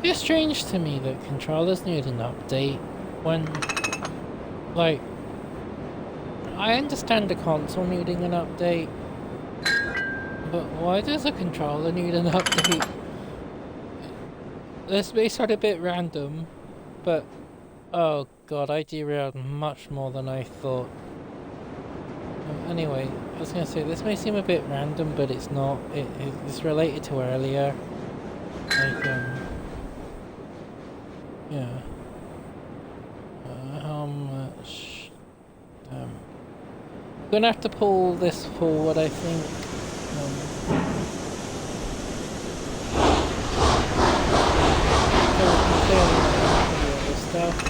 S1: It's strange to me that controllers need an update when, like, I understand the console needing an update, but why does a controller need an update? This may sound a bit random, but oh god, I derailed much more than I thought. Anyway, I was gonna say, this may seem a bit random, but it's not. It's related to earlier. Like, yeah. How much? I'm gonna have to pull this forward, I think. Stuff.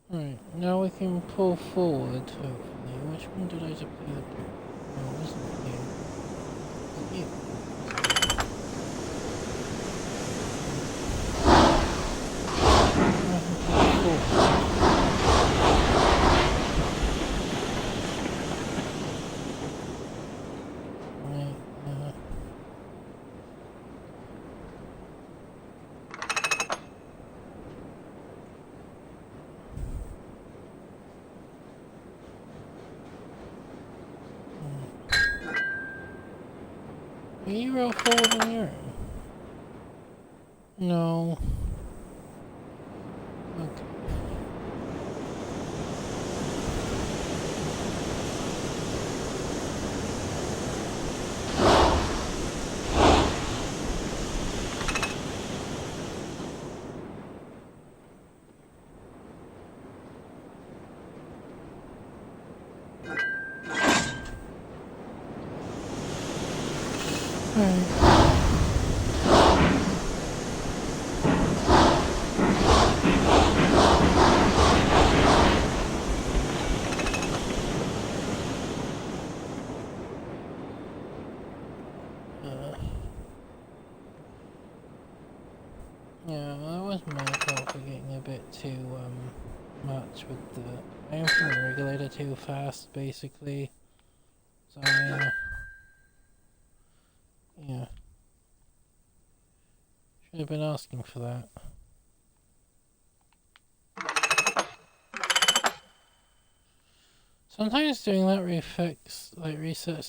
S1: Right, now we can pull forward, hopefully. Which one did I just play the book? No, it wasn't you. Was it you? Will you roll forward on your own? No. Okay. Yeah, that was my fault for getting a bit too much with the amping regulator too fast, basically. So yeah. Should have been asking for that. Sometimes doing that resets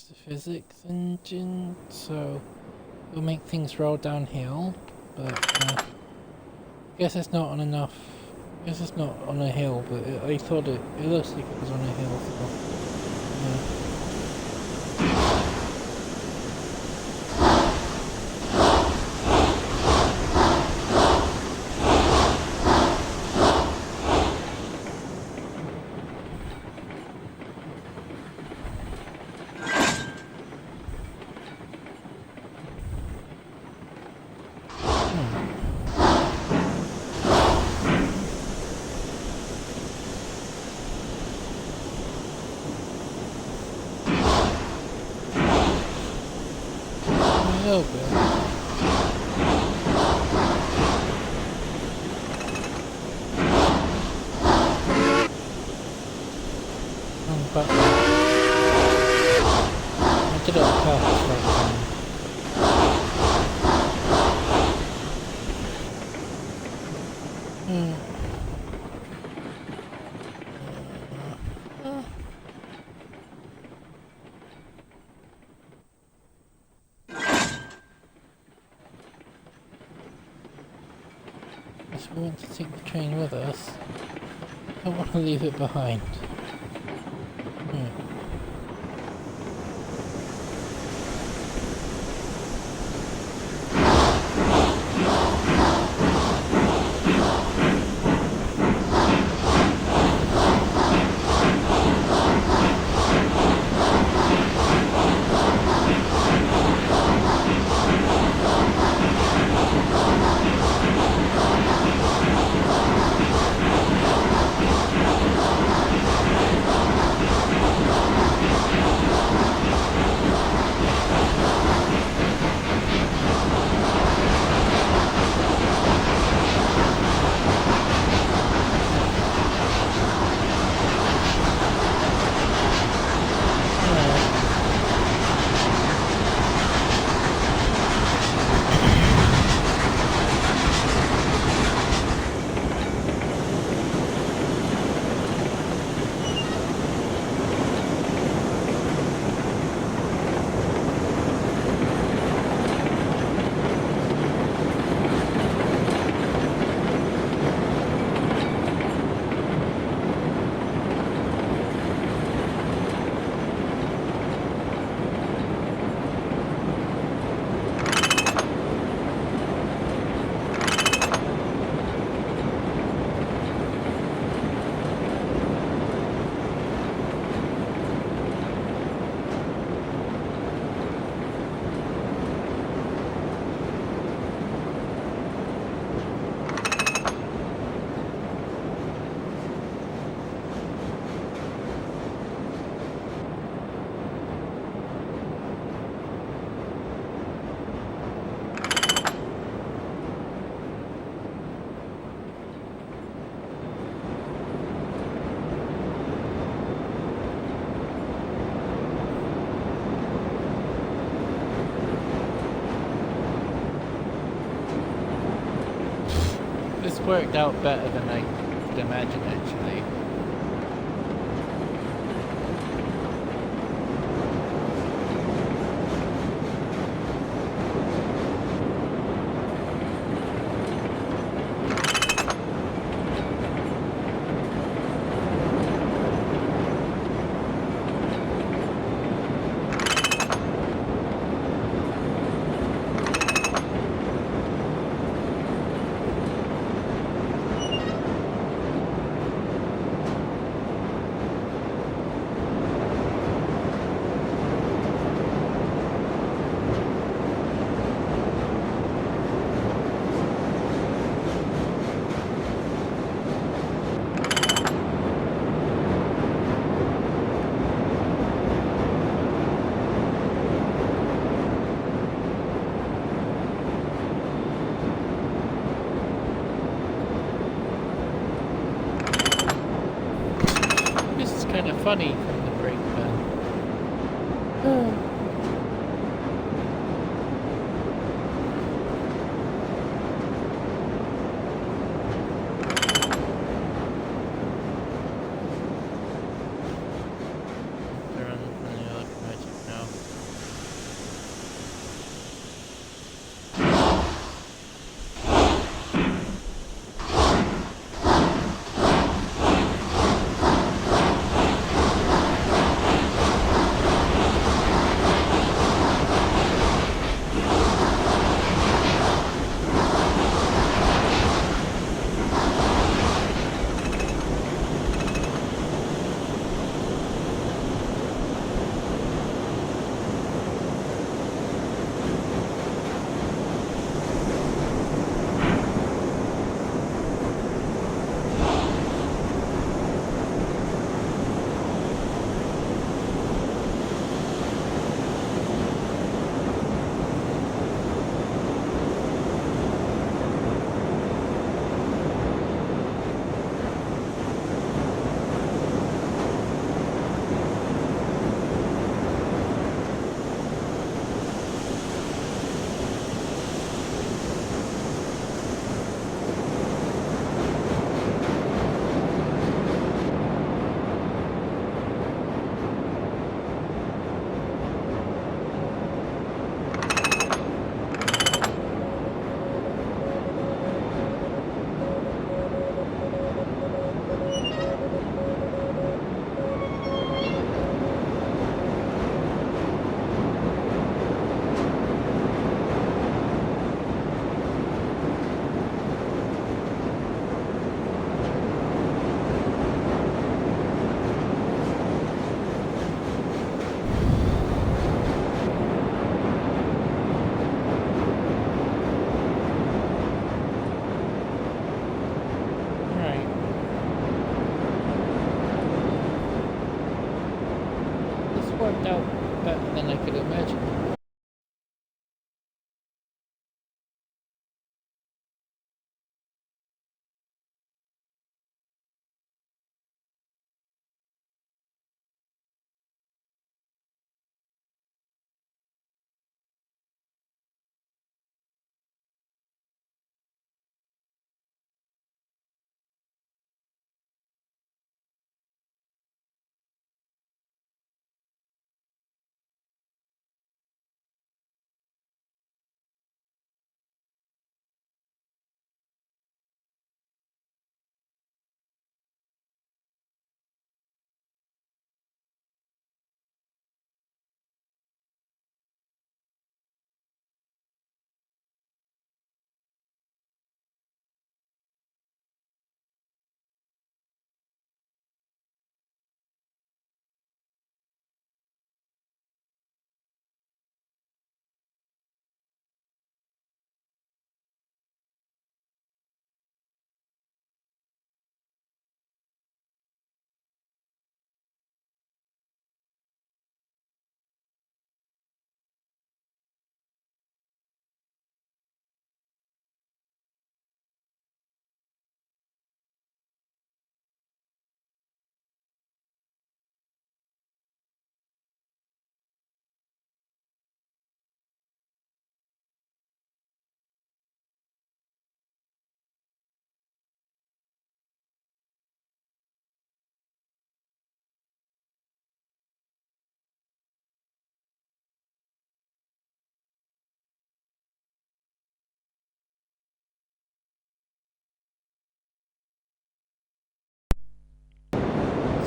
S1: the physics engine, so it'll make things roll downhill, but I guess it's not on enough. This is not on a hill, but I thought it looks like it was on a hill, so yeah. A little bit. But I did it on purpose right now. Guess we want to take the train with us. I don't want to leave it behind. This worked out better than I could imagine, actually. Kind of funny from the brake pen. They're on the locomotive now. than I could imagine.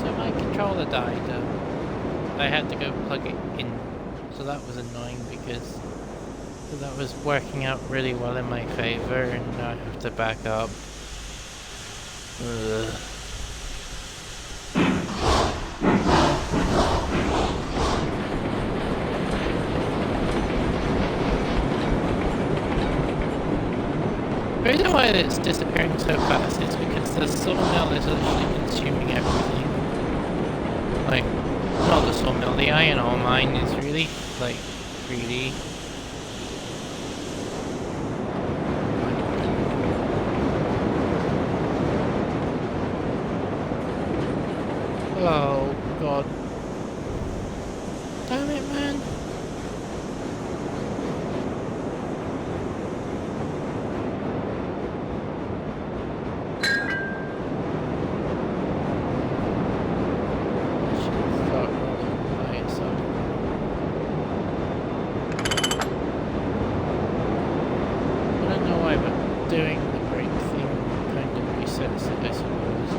S1: So my controller died. I had to go plug it in. So that was annoying because that was working out really well in my favor, and now I have to back up. Ugh. The reason why it's disappearing so fast is because the sawmill is literally consuming everything. Like, not the sawmill, the iron ore mine is really, like, greedy. Oh, God. Damn it, man. Doing the brake thing kind of resets it, I suppose.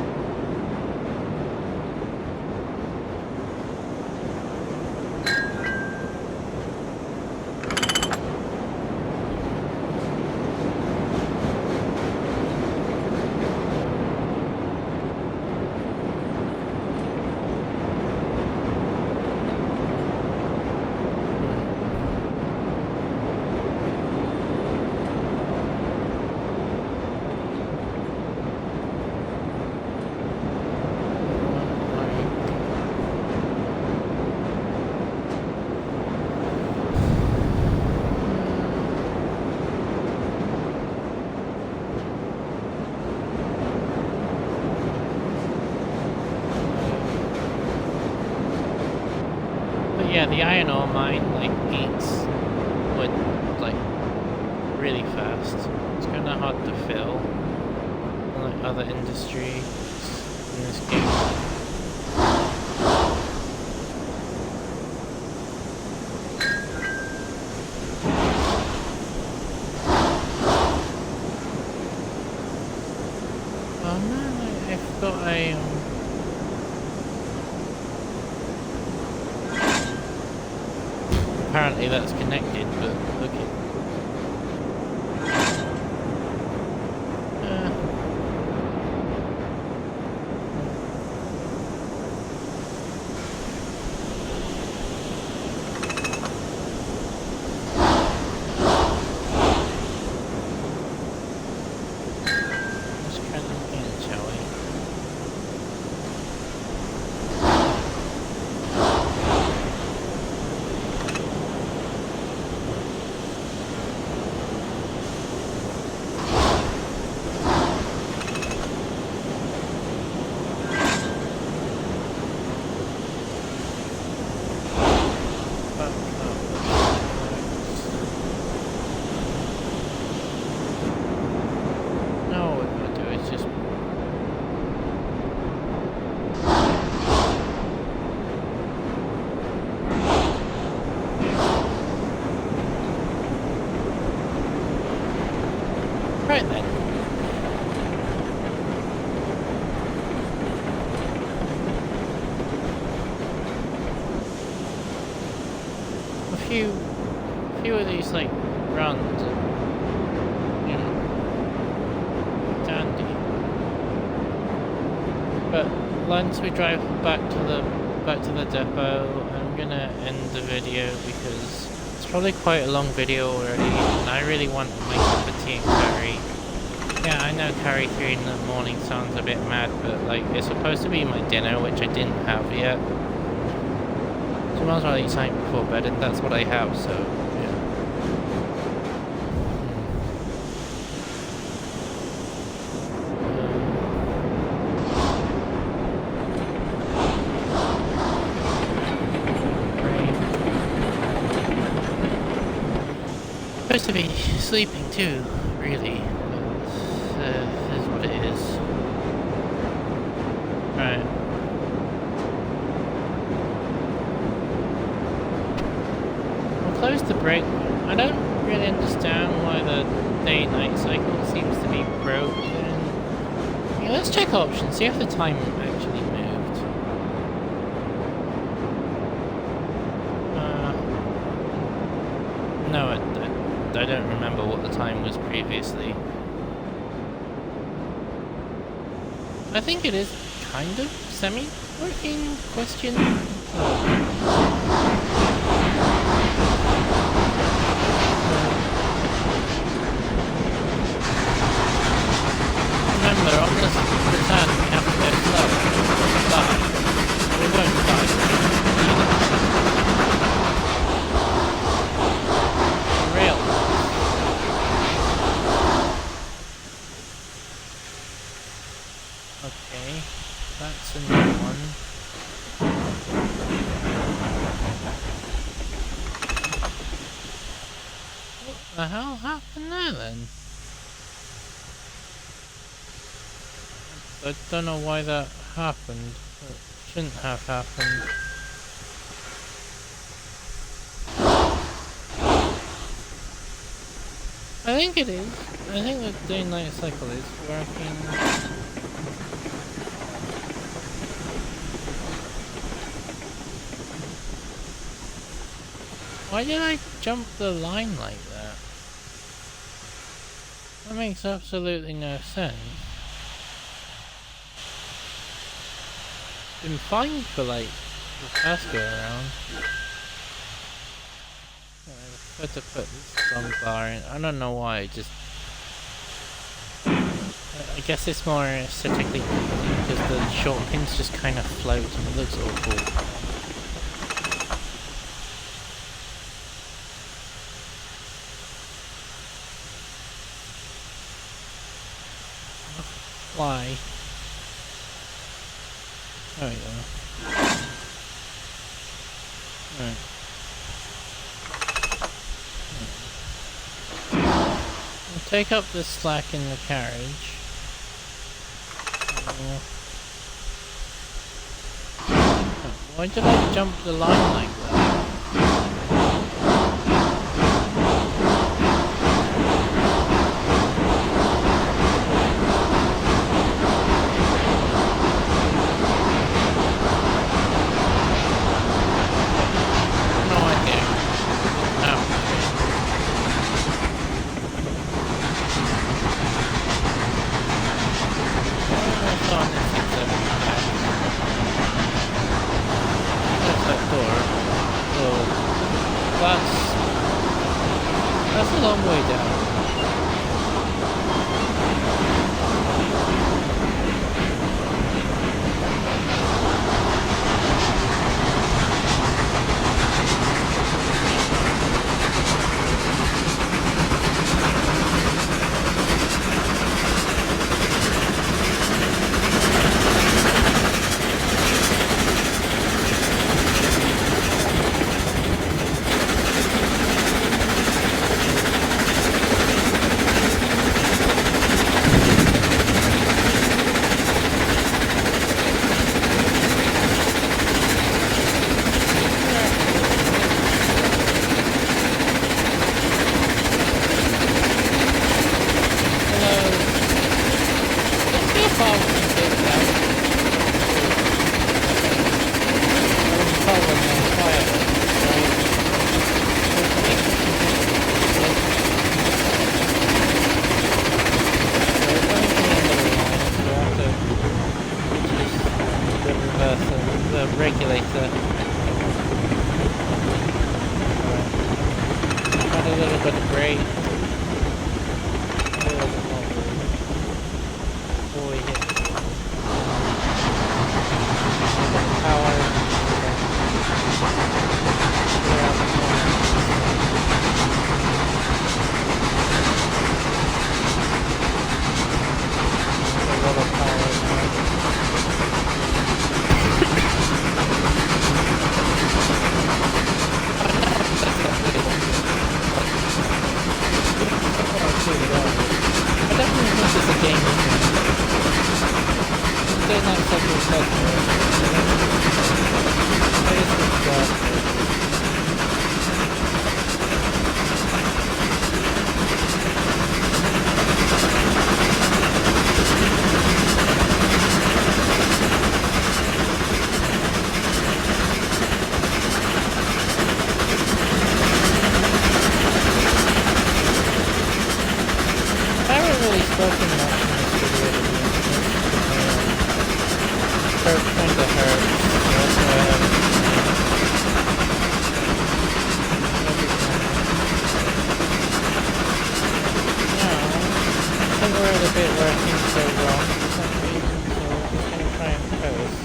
S1: Yeah, the iron ore mine, like, eats wood, like, really fast. It's kind of hard to fill, unlike other industries in this game. Oh man, I thought apparently that's connected, but look at... Let's try them again, shall we? few of these like runs, and, you know, dandy. But once we drive back to the depot, I'm gonna end the video because it's probably quite a long video already, and I really want my cup of tea and curry. Yeah, I know curry 3 in the morning sounds a bit mad, but like it's supposed to be my dinner, which I didn't have yet. So I might as well eat something before bed, and that's what I have, so yeah. Supposed to be sleeping too, really. Is what it is. Right. We'll close the break. I don't really understand why the day-night cycle seems to be broken. Yeah, let's check options, see if the time actually moved. No, I don't remember what the time was previously. I think it is kind of semi-working question. Remember, on this return we have to go slow. But we won't die. For real. Okay, that's a new one. What the hell happened there then? I don't know why that happened. It shouldn't have happened. I think it is. I think the day-night cycle is working. Why did I jump the line like that? That makes absolutely no sense. Been fine for like the past go around. I prefer to put this on bar in. I don't know why, I guess it's more aesthetically pleasing because the short pins just kind of float and it looks awful. Why? There we go. Right. We'll take up the slack in the carriage. Why did I jump the line like that? That's a long way down. regulator. Add a little bit of brake. A little bit more brake. Before we hit power. Clear out the corner. A lot of power now. I definitely think it's a game you can do not set yourself for it. I just think that I haven't really spoken much in this video to be honest. Hurt kinda hurts. That's why I haven't I think we're at a bit where things go wrong for some reason, so we're just gonna try and coast.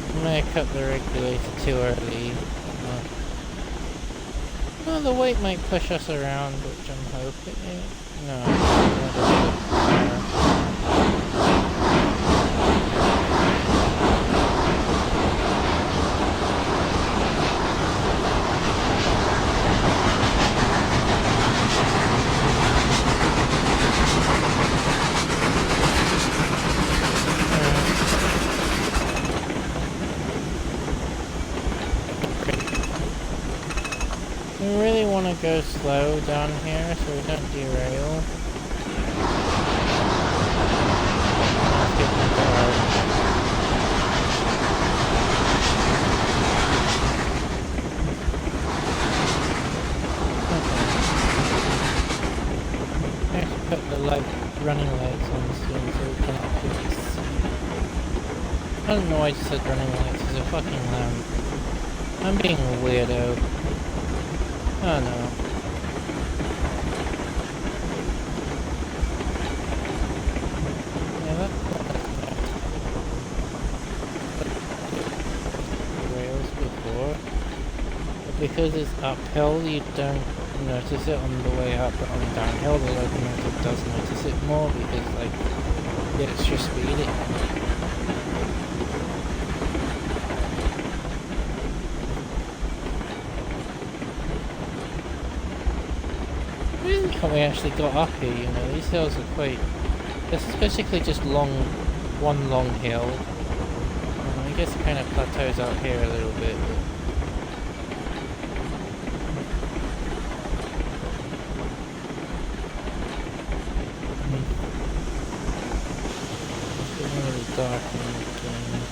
S1: I may have cut the regulator too early. Well, the weight might push us around, which I'm hoping. No, we really want to go slow down here so we don't derail. Let's get into our... Okay. Let's put the running lights on soon so we can actually see. I don't know why I just said running lights, it's a fucking lamp. I'm being a weirdo. Oh no. Yeah, that's rails before. But because it's uphill, you don't notice it on the way up, but on downhill, the locomotive does notice it more because, like, the extra speed it. How we actually got up here, you know, these hills are quite... This is basically just one long hill. I guess it kind of plateaus out here a little bit, but... It's really dark in the game.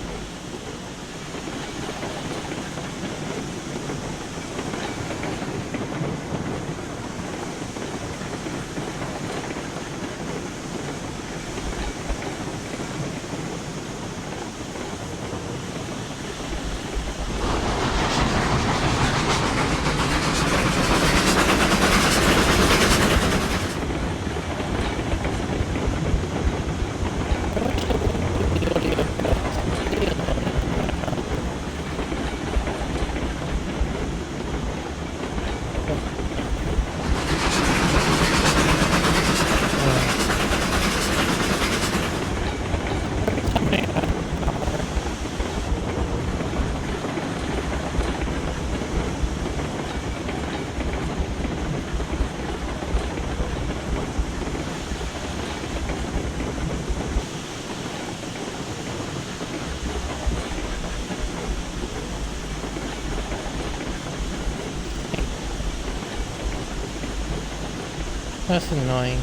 S1: That's annoying.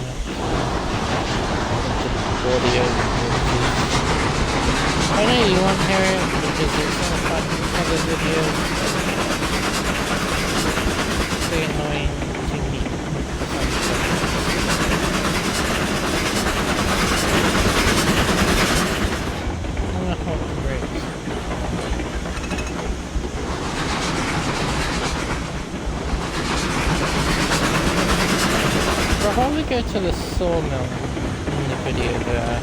S1: Audio. I know you won't hear it because it's on other videos. It's very annoying to me. I'm gonna the sawmill in the video there.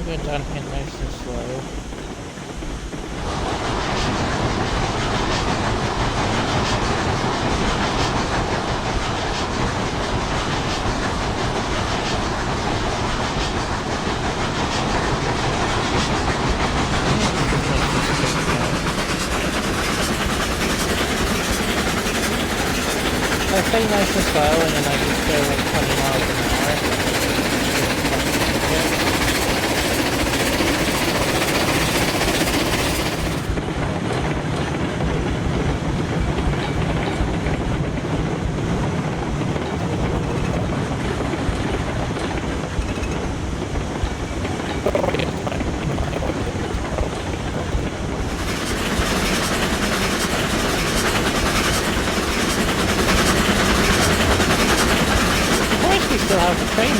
S1: Go down here nice and slow. I say nice and slow and then I just go like 20 miles an hour. Still have the train.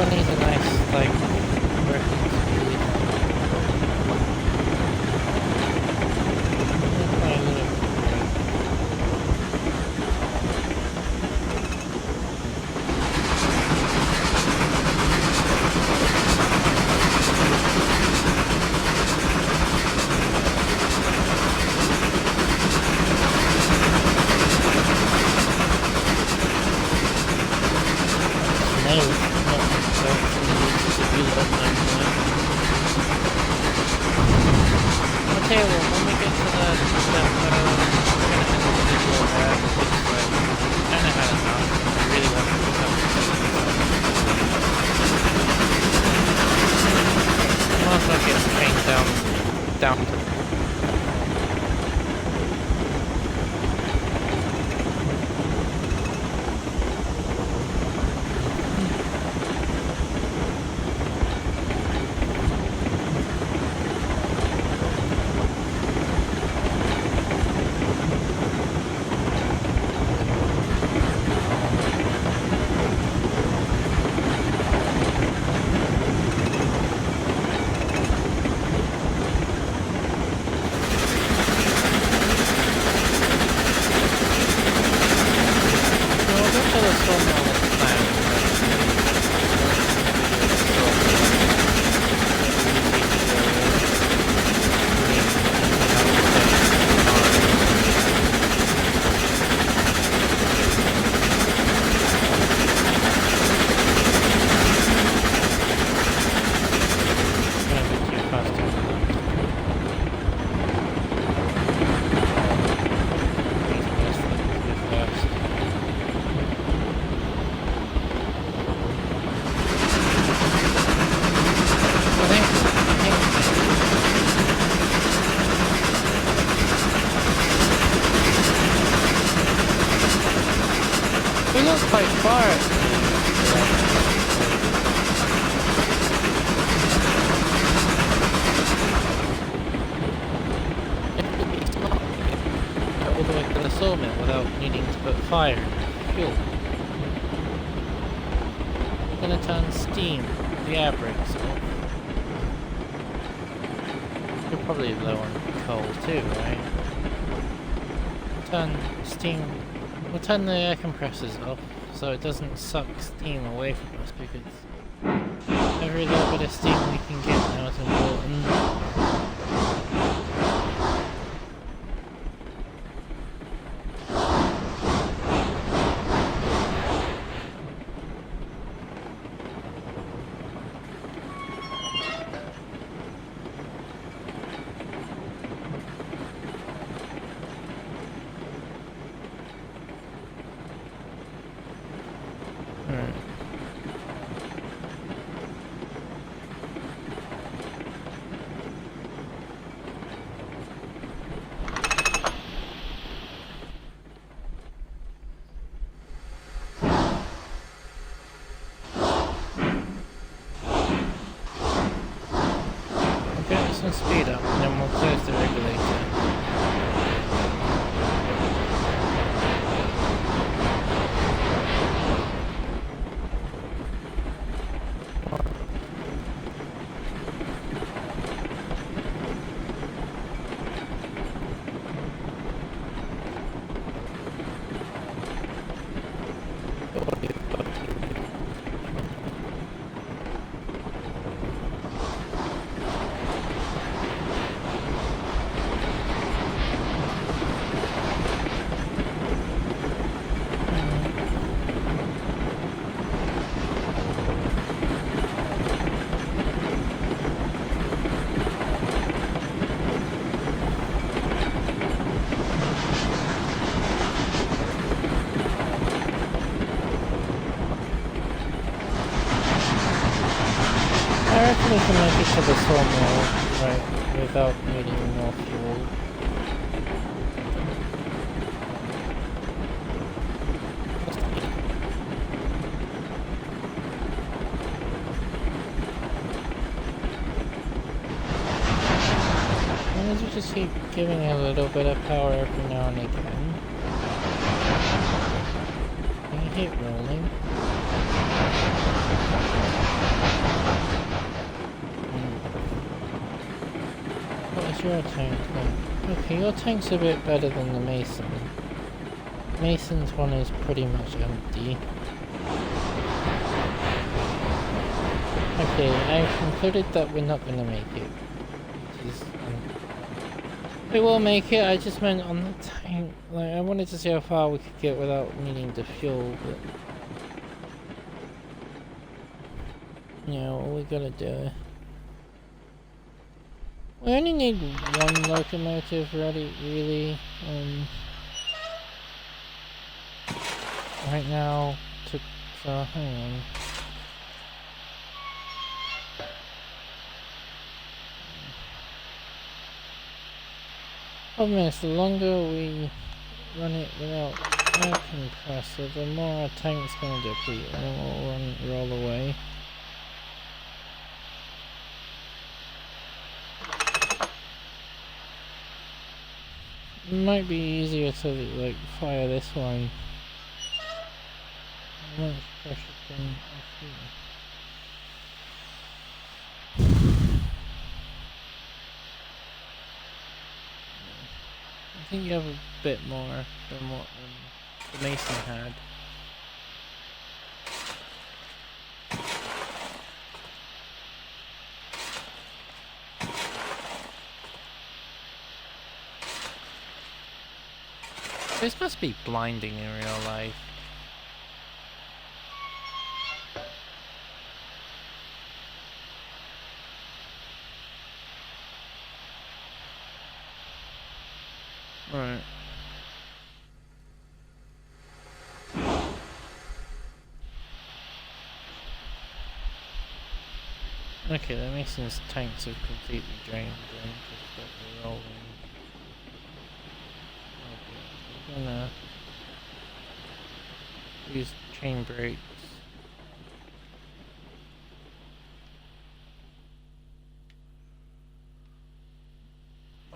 S1: Needs a nice, like, working speed. Quite a little. Okay, well, when we get to the stuff, we're gonna end the video there, because I kinda had enough. I really want to pick up the might as well get the train down to the put fire, fuel. We're gonna turn steam, the air brakes off. You're probably low on coal too, right? Turn steam, we'll turn the air compressors off so it doesn't suck steam away from us, because every little bit of steam we can get now is important. Speed up, and then we'll close the regulator. I reckon we can make it to the sawmill, right, without needing more fuel. As we just keep giving it a little bit of power every now and again. Can you keep rolling? What is your tank then? Okay, your tank's a bit better than the Mason. Mason's one is pretty much empty. Okay, I've concluded that we're not gonna make it. We will make it, I just meant on the tank. Like, I wanted to see how far we could get without needing to fuel, but... you know, all we gotta do... we only need one locomotive ready, really, right now, so hang on. Problem is, the longer we run it without air compressor, the more our tank's going to deplete, and then we'll roll away. It might be easier to like fire this one. How much pressure can I feel? I think you have a bit more than what the Mason had. This must be blinding in real life. Right. Okay, the Mason's tanks have completely drained then, because we're rolling. Okay, we're gonna use chain brakes.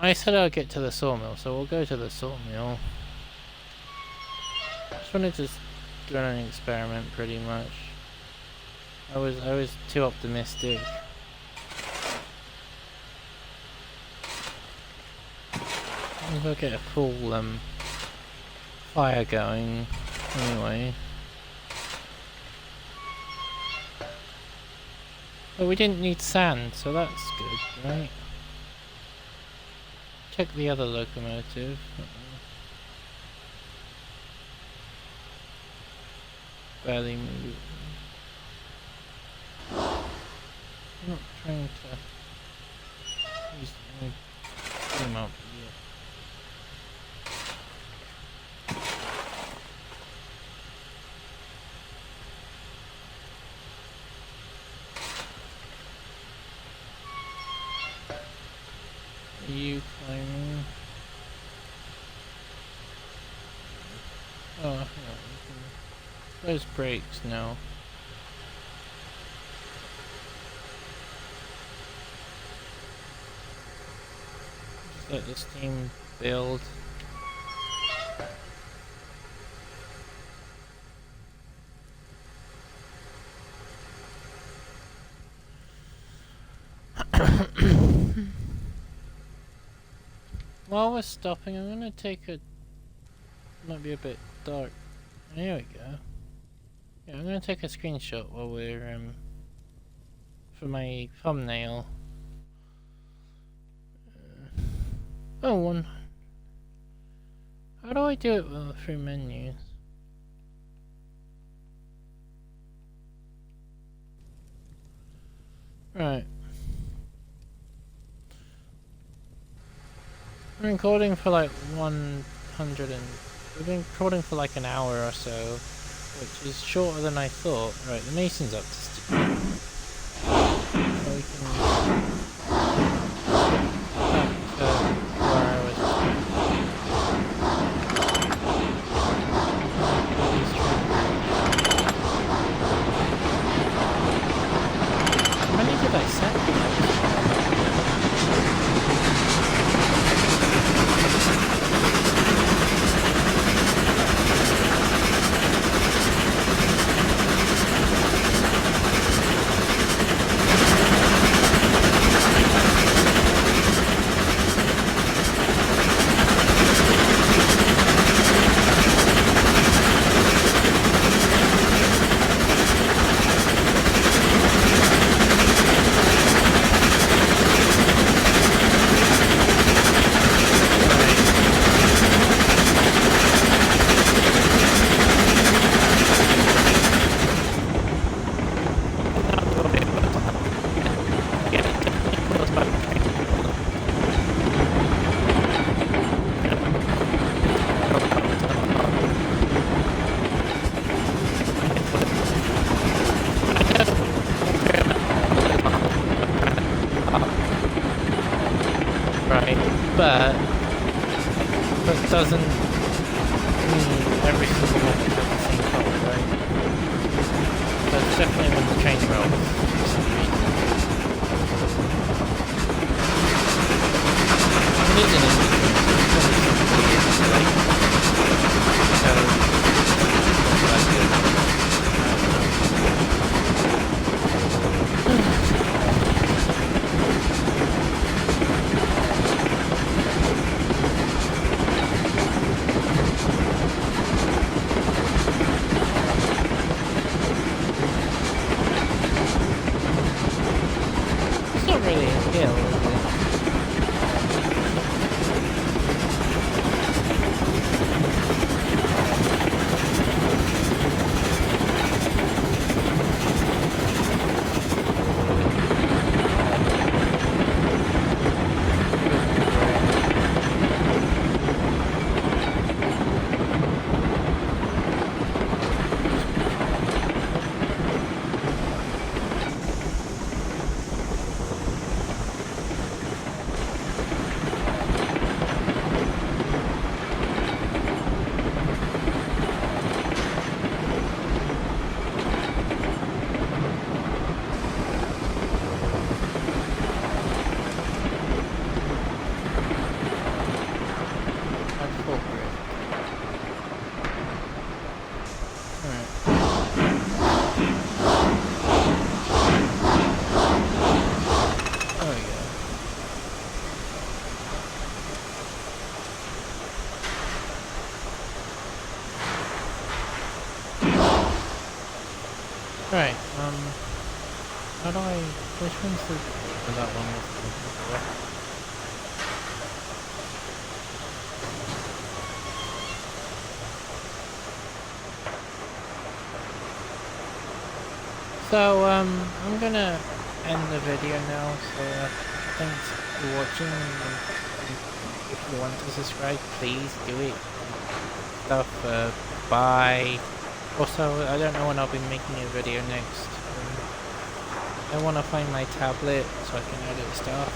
S1: I said I'll get to the sawmill, so we'll go to the sawmill. just wanted to run an experiment, pretty much. I was too optimistic. We'll get a full fire going anyway. But we didn't need sand, so that's good, right? Check the other locomotive. Barely moving. I'm not trying to use any steam up yet. Are you climbing? Oh, yeah. Those brakes now. Just let the steam build. While we're stopping, I'm gonna take a... might be a bit dark. Here we go. Yeah, I'm gonna take a screenshot while we're for my thumbnail. Oh, one. How do I do it through menus? Right. I've been recording for like 100 and... we've been recording for like an hour or so, which is shorter than I thought. Right, the mason's up to steam. So we can... back to where I was... How many did I set? But that doesn't mean every single one is at the same color, right? That's definitely when the train rolls for some reason. It is an interesting, right? which one's the... Oh, that one was the... So, I'm gonna end the video now, so thanks for watching, and if you want to subscribe, please do it. Stuff, bye. Also, I don't know when I'll be making a video next. I want to find my tablet so I can edit stuff.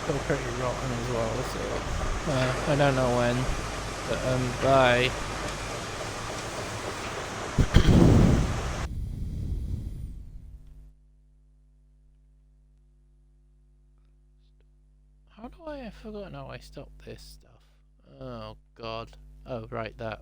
S1: Still pretty rotten as well, so, I don't know when, but, bye. How do I forgot? No, I stopped this stuff. Oh god. Oh, right, that.